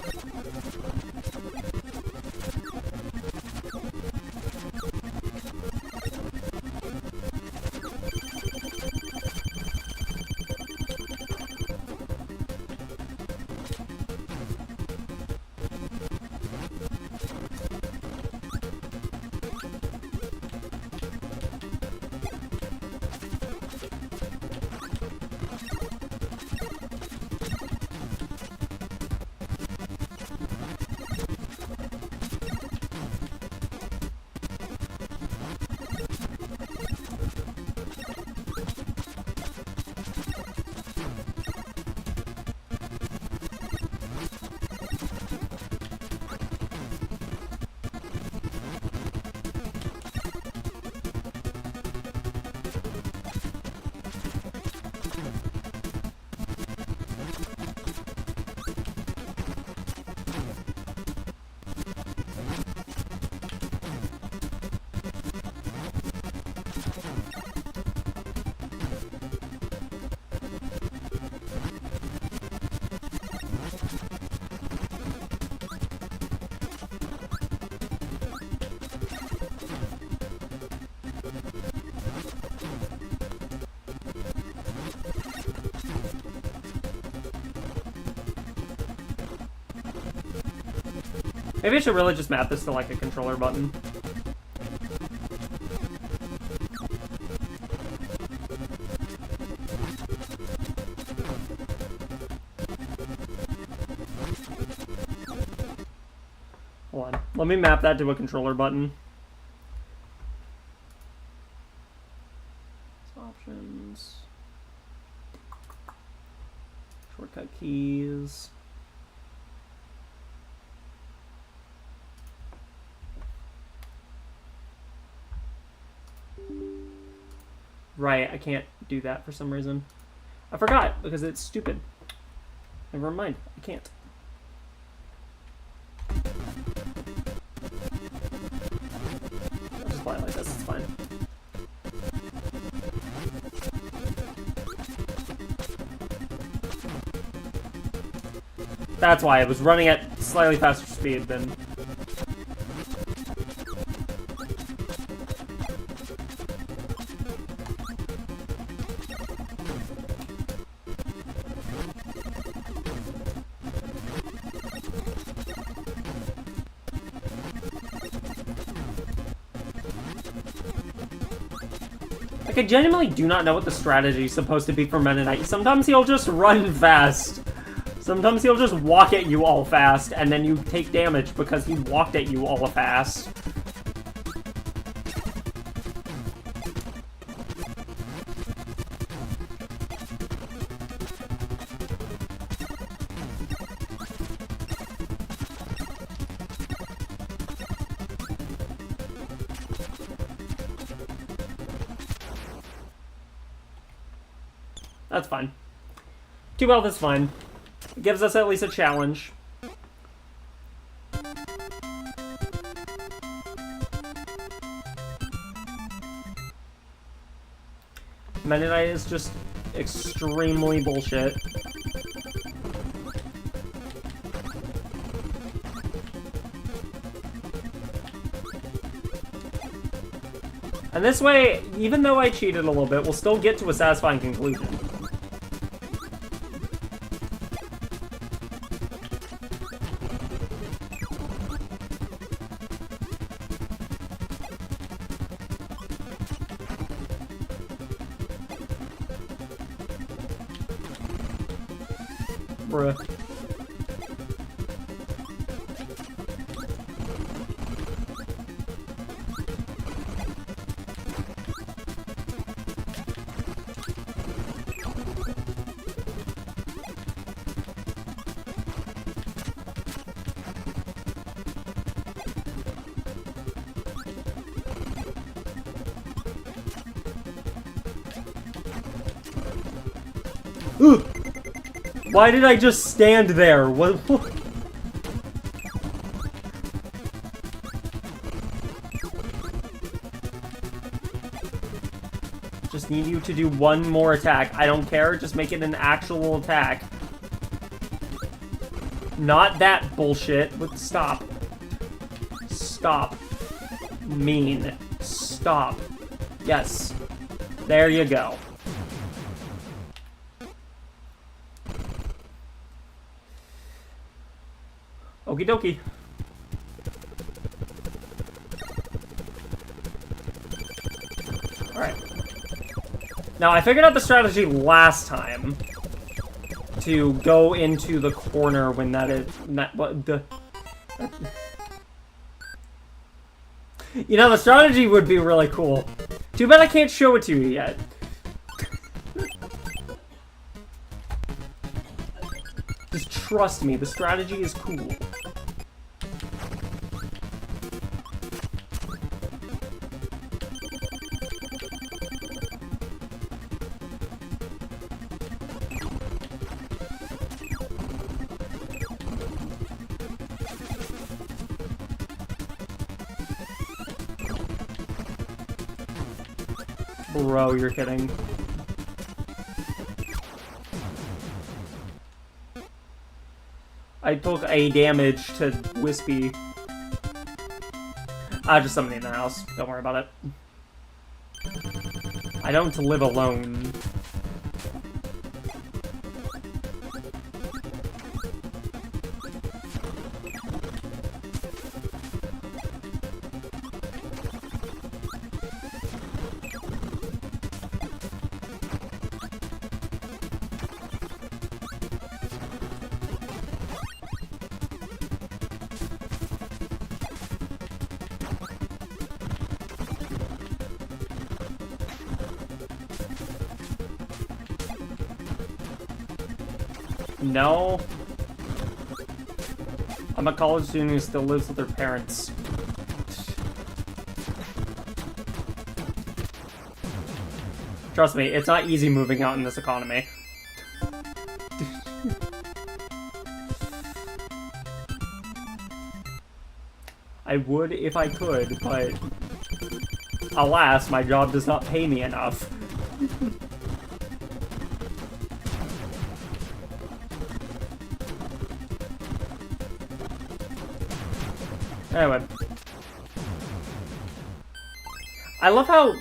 Maybe I should really just map this to like a controller button. Hold on. Let me map that to a controller button. Options. Shortcut keys. Right, I can't do that for some reason. I forgot, because it's stupid. Never mind, I can't. I'll just play it like this, it's fine. That's why it was running at slightly faster speed than... Like, I genuinely do not know what the strategy is supposed to be for Meta Knight. Sometimes he'll just run fast. Sometimes he'll just walk at you all fast, and then you take damage because he walked at you all fast. That's fine. 2 health is fine. It gives us at least a challenge. Meta Knight is just extremely bullshit. And this way, even though I cheated a little bit, we'll still get to a satisfying conclusion. Bruh. Ugh. Why did I just stand there? What? Just need you to do one more attack. I don't care, just make it an actual attack. Not that bullshit. Stop. Stop. Mean. Stop. Yes. There you go. Okie dokie. Alright. Now, I figured out the strategy last time to go into the corner when that is... You know, the strategy would be really cool. Too bad I can't show it to you yet. Just trust me, the strategy is cool. Bro, you're kidding. I took a damage to Wispy. Just somebody in the house. Don't worry about it. I don't live alone. No. I'm a college student who still lives with their parents. Trust me, it's not easy moving out in this economy. I would if I could, but alas, my job does not pay me enough. Anyway. I love how...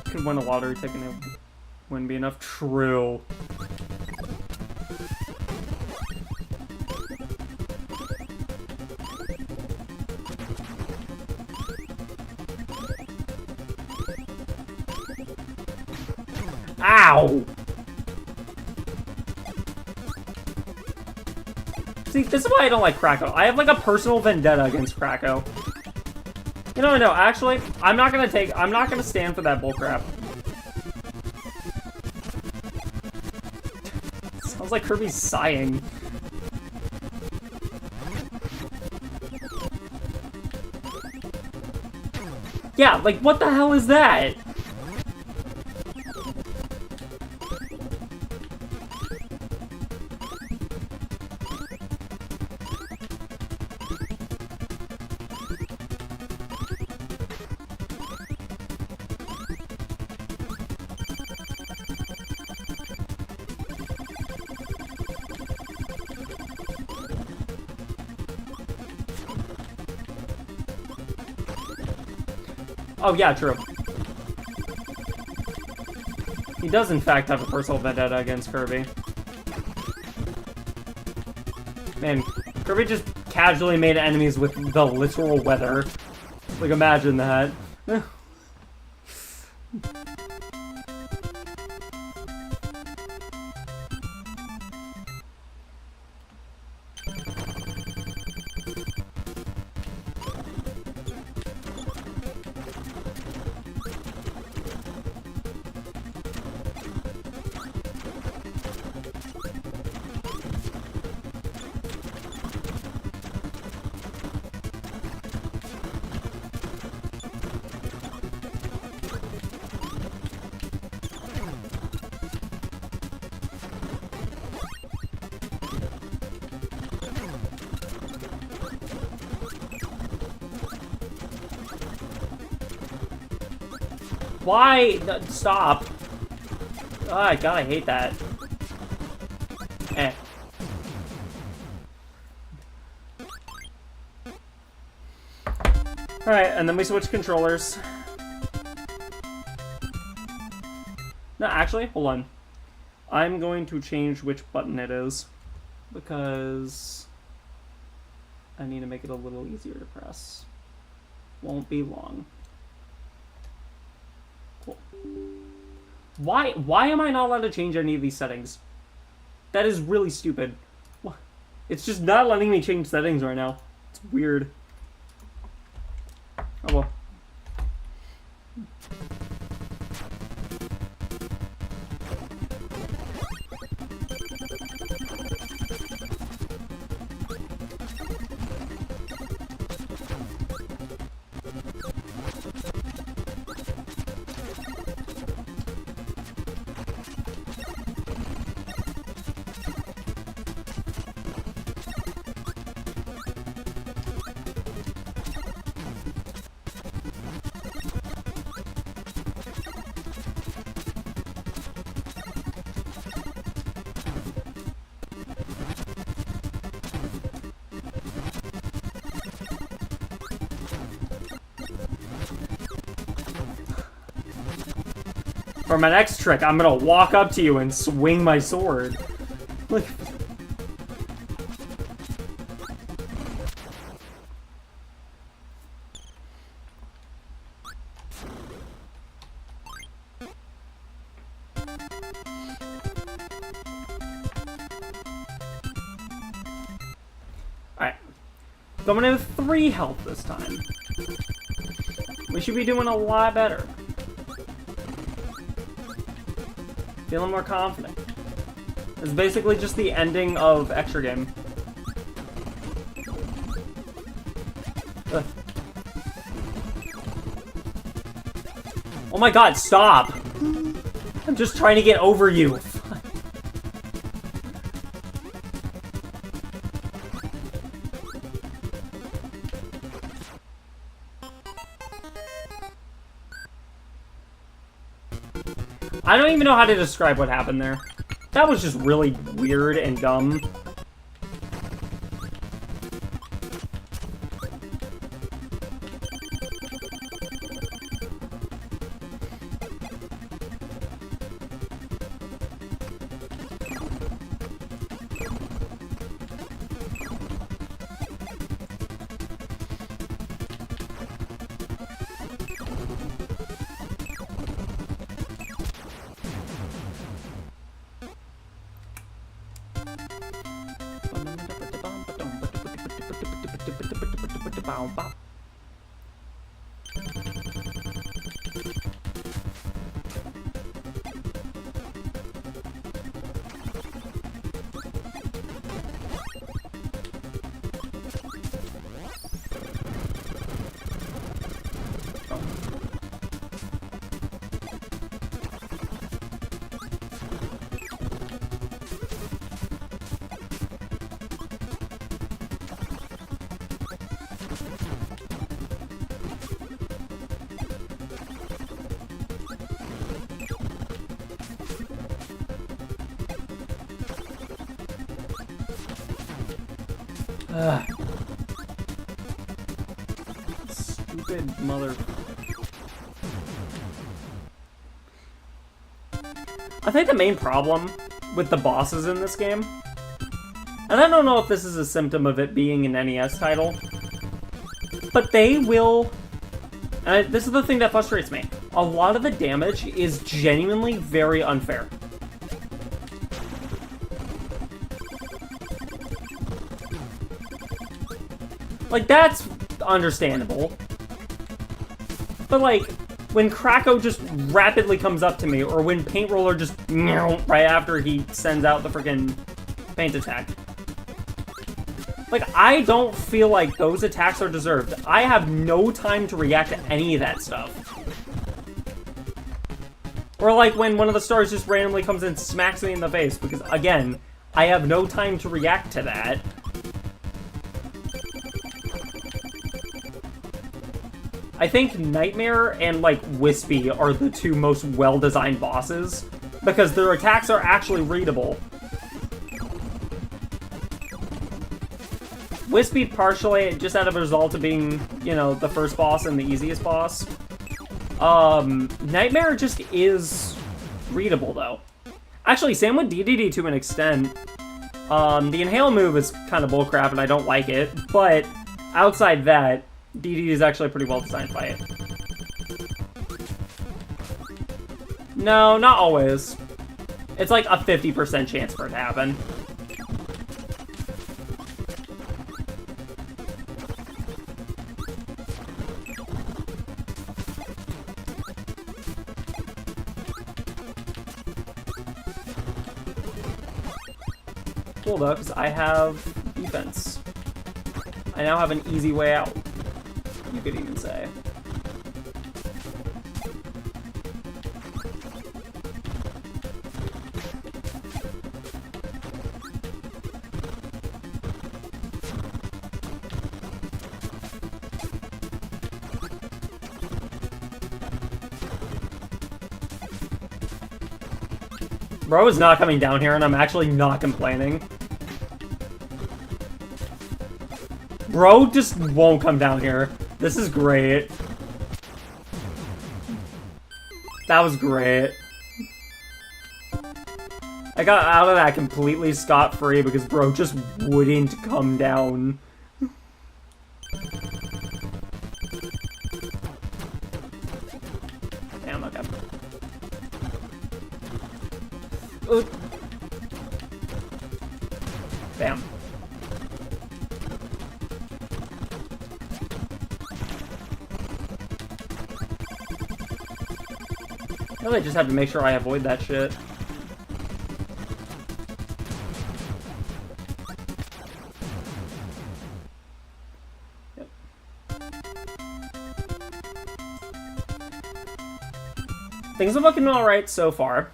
Could win a lottery ticket and it wouldn't be enough. True. Ow! See, this is why I don't like Kracko. I have like a personal vendetta against Kracko. You know, no, actually, I'm not gonna stand for that bullcrap. Sounds like Kirby's sighing. Yeah, like, what the hell is that? Oh, yeah, true. He does, in fact, have a personal vendetta against Kirby. Man, Kirby just casually made enemies with the literal weather. Like, imagine that. Why? Stop. Oh, God, I hate that. Eh. Alright, and then we switch controllers. No, actually, hold on. I'm going to change which button it is, because I need to make it a little easier to press. Won't be long. Cool. Why am I not allowed to change any of these settings? That is really stupid. It's just not letting me change settings right now. It's weird. Oh well. For my next trick, I'm gonna walk up to you and swing my sword. Look. Alright. Going in 3 health this time. We should be doing a lot better. Feeling more confident. It's basically just the ending of Extra Game. Ugh. Oh my god, stop! I'm just trying to get over you. I don't even know how to describe what happened there. That was just really weird and dumb. Stupid mother... I think the main problem with the bosses in this game, and I don't know if this is a symptom of it being an NES title, but they will... this is the thing that frustrates me. A lot of the damage is genuinely very unfair. Like, that's understandable. But, like, when Kracko just rapidly comes up to me, or when Paint Roller just right after he sends out the freaking paint attack. Like, I don't feel like those attacks are deserved. I have no time to react to any of that stuff. Or like when one of the stars just randomly comes and smacks me in the face, because again, I have no time to react to that. I think Nightmare and, like, Wispy are the two most well-designed bosses, because their attacks are actually readable. Wispy partially just out of a result of being, you know, the first boss and the easiest boss. Nightmare just is readable, though. Actually, same with DDD to an extent. The Inhale move is kind of bullcrap, and I don't like it, but outside that, DD is actually a pretty well-designed fight. No, not always. It's like a 50% chance for it to happen. Cool though, because I have defense. I now have an easy way out. You could even say. Bro is not coming down here, and I'm actually not complaining. Bro just won't come down here. This is great. That was great. I got out of that completely scot-free because bro just wouldn't come down. Damn, okay. Bam. I really just have to make sure I avoid that shit. Yep. Things are looking alright so far.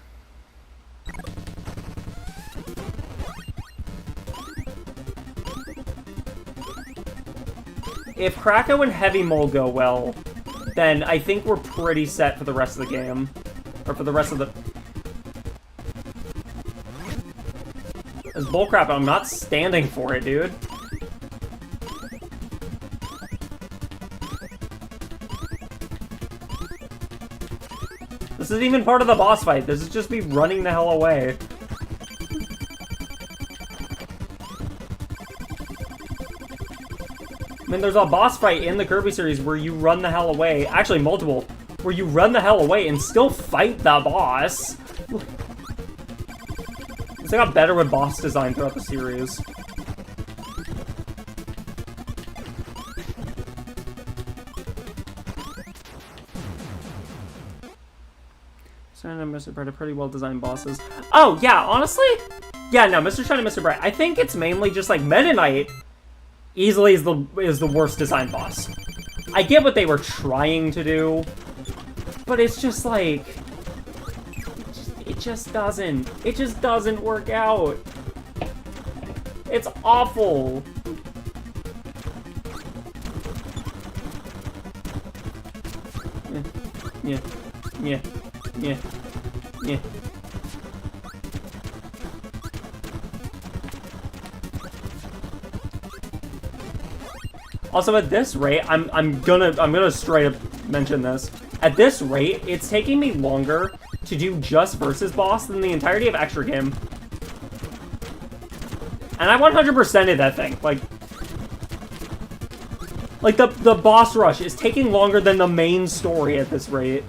If Kracko and Heavy Mole go well, then I think we're pretty set for the rest of the game. Or for the rest of the... It's bullcrap, I'm not standing for it, dude. This isn't even part of the boss fight, this is just me running the hell away. I mean, there's a boss fight in the Kirby series where you run the hell away. Actually, multiple. Where you run the hell away and still fight the boss. They got better with boss design throughout the series. Shine and Mr. Bright are pretty well designed bosses. Oh, yeah, honestly? Yeah, no, Mr. Shine and Mr. Bright. I think it's mainly just like Meta Knight easily is the worst designed boss. I get what they were trying to do, but it's just like it just doesn't work out. It's awful. Yeah. Also, at this rate, I'm gonna straight up mention this. At this rate, it's taking me longer to do just versus boss than the entirety of extra game. And I 100%ed that thing. Like the boss rush is taking longer than the main story at this rate.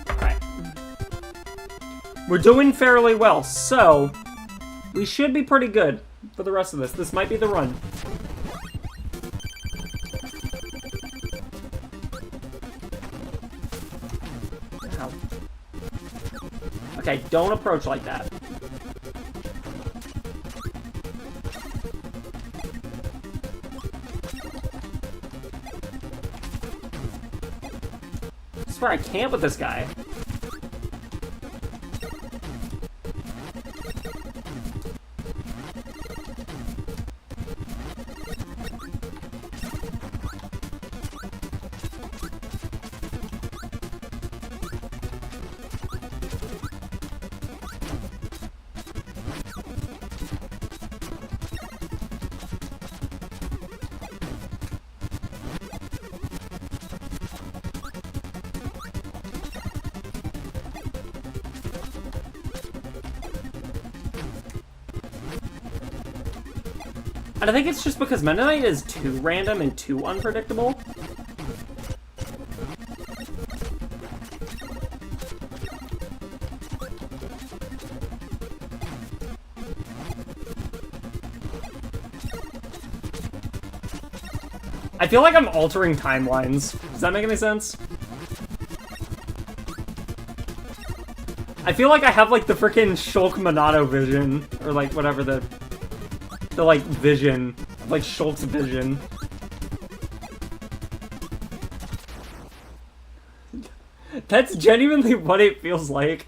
Alright. We're doing fairly well, so we should be pretty good for the rest of this. This might be the run. Ow. Okay, don't approach like that. I swear I can't with this guy. And I think it's just because Mainline is too random and too unpredictable. I feel like I'm altering timelines. Does that make any sense? I feel like I have like the frickin' Shulk Monado vision, or like whatever the like vision, like Shulk's vision. That's genuinely what it feels like.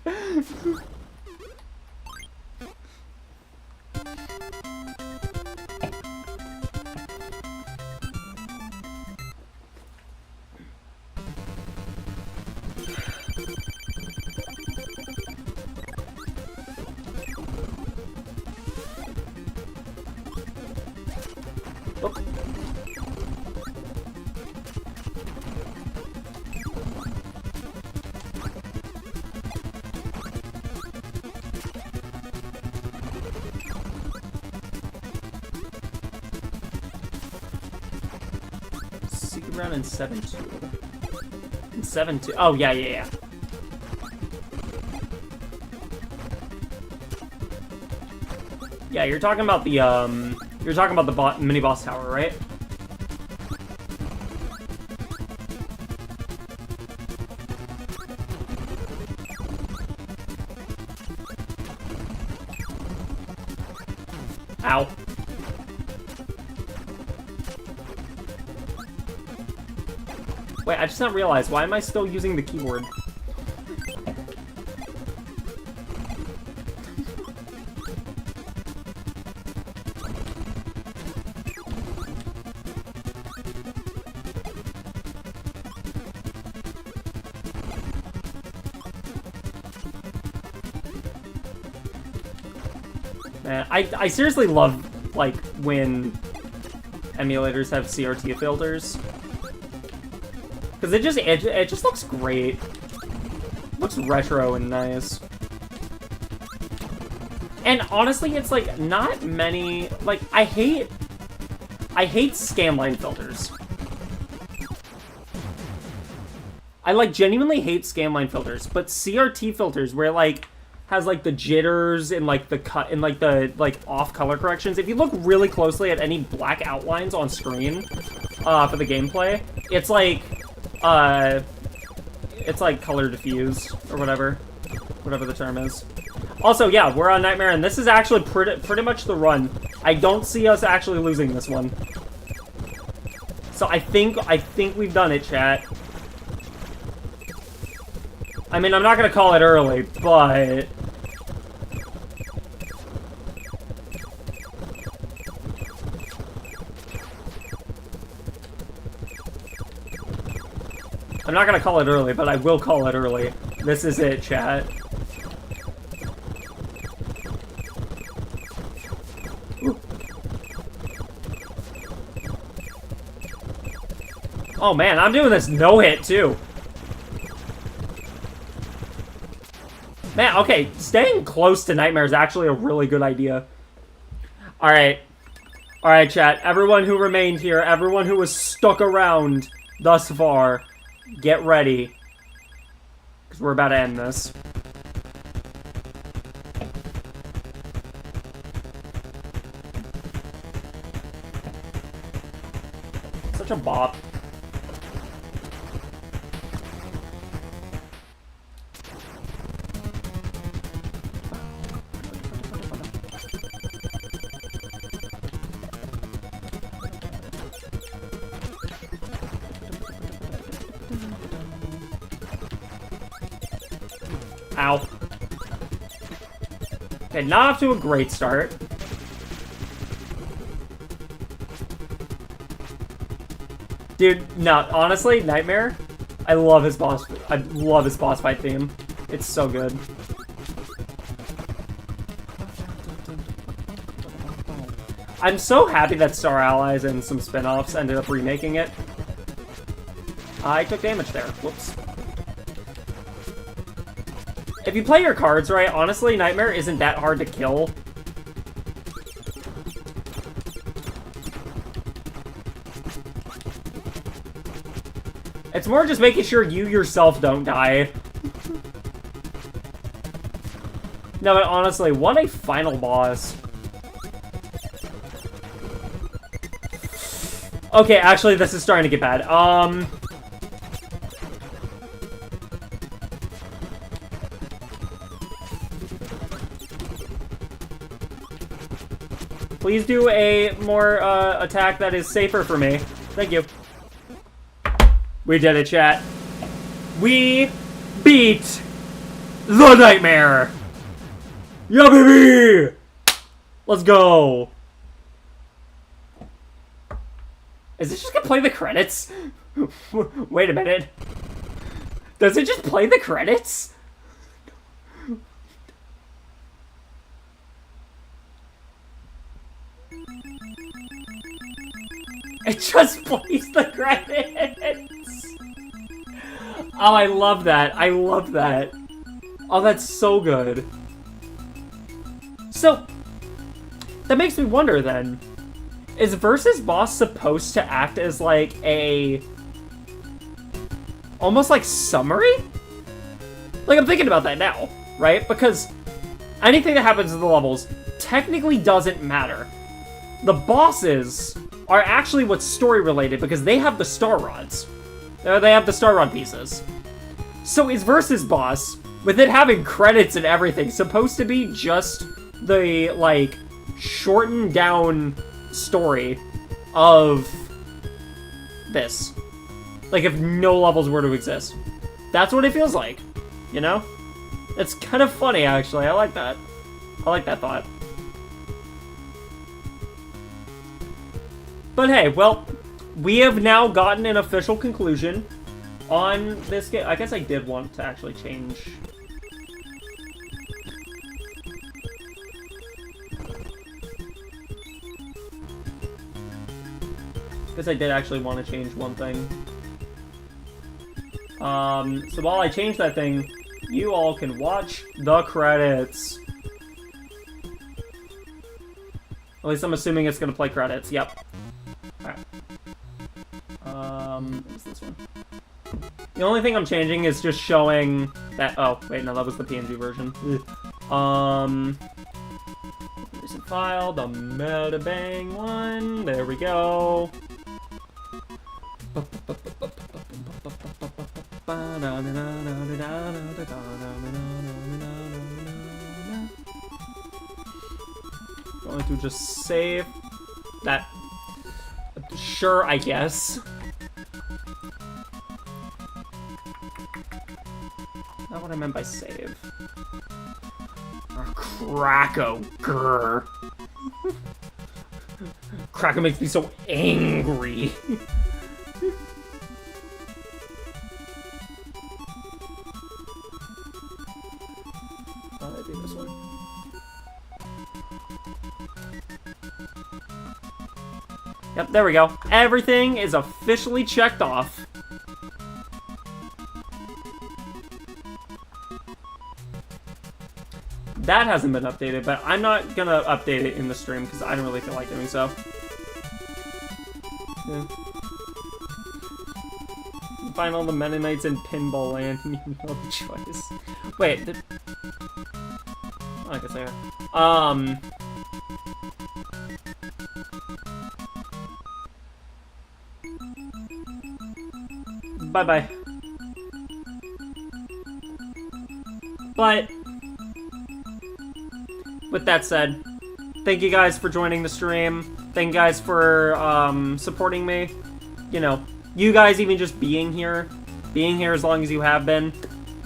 Round in 7-2. In 7-2. Oh, yeah. Yeah, you're talking about the, mini boss tower, right? Ow. Wait, I just not realized. Why am I still using the keyboard? Man, I seriously love, like, when emulators have CRT filters. Because it just looks great. Looks retro and nice. And honestly, it's like not many, like I hate scanline filters. I like genuinely hate scanline filters, but CRT filters where like has like the jitters and like the cut and like the off color corrections. If you look really closely at any black outlines on screen for the gameplay, it's like color diffuse, or whatever the term is. Also, yeah, we're on Nightmare, and this is actually pretty much the run. I don't see us actually losing this one. So I think we've done it, chat. I mean, I'm not gonna call it early, but I'm not gonna call it early, but I will call it early. This is it, chat. Ooh. Oh man, I'm doing this no-hit too. Man, okay, staying close to Nightmare is actually a really good idea. Alright. Alright, chat. Everyone who remained here, everyone who was stuck around thus far, get ready. Because we're about to end this. Such a bop. Ow. Okay, not off to a great start. Dude, no, honestly, Nightmare, I love his boss fight theme. It's so good. I'm so happy that Star Allies and some spin-offs ended up remaking it. I took damage there. Whoops. If you play your cards right, honestly, Nightmare isn't that hard to kill. It's more just making sure you yourself don't die. No, but honestly, what a final boss. Okay, actually, this is starting to get bad. Please do a more attack that is safer for me. Thank you. We did it, chat. We beat the Nightmare. Yeah, baby! Let's go. Is this just gonna play the credits? Wait a minute. Does it just play the credits? It just plays the credits. Oh, I love that. I love that. Oh, that's so good. So, that makes me wonder then. Is Versus Boss supposed to act as like a... almost like summary? Like, I'm thinking about that now, right? Because anything that happens in the levels technically doesn't matter. The bosses are actually what's story related because they have the Star Rods. They have the Star Rod pieces. So is Versus Boss, with it having credits and everything, supposed to be just the, like, shortened down story of this? Like, if no levels were to exist. That's what it feels like, you know? It's kind of funny, actually. I like that. I like that thought. But hey, well, we have now gotten an official conclusion on this game. I guess I did want to actually change. I did actually want to change one thing. So while I change that thing, you all can watch the credits. At least I'm assuming it's going to play credits. Yep. Alright. What's this one? The only thing I'm changing is just showing that... Oh, wait, no, that was the PNG version. Recent file, the Metabang one. There we go. Going to just save that. Sure, I guess. Not what I meant by save. Kracko. Grr. Kracko makes me so angry. That'd be this one. Yep, there we go. Everything is officially checked off. That hasn't been updated, but I'm not gonna update it in the stream because I don't really feel like doing so. Yeah. Find all the Mennonites in Pinball Land and you know the choice. Wait, oh, I guess I bye-bye. But with that said, thank you guys for joining the stream. Thank you guys for supporting me. You know, you guys even just being here as long as you have been,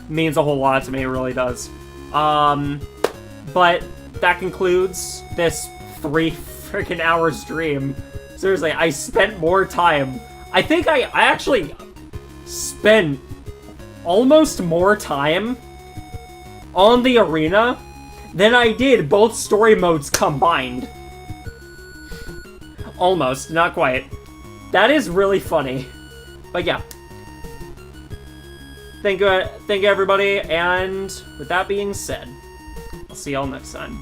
means a whole lot to me, it really does. But that concludes this 3 freaking hour stream. Seriously, I spent more time. I think I actually spent almost more time on the arena than I did both story modes combined. Almost, not quite. That is really funny. But yeah. Thank you everybody, and with that being said, I'll see y'all next time.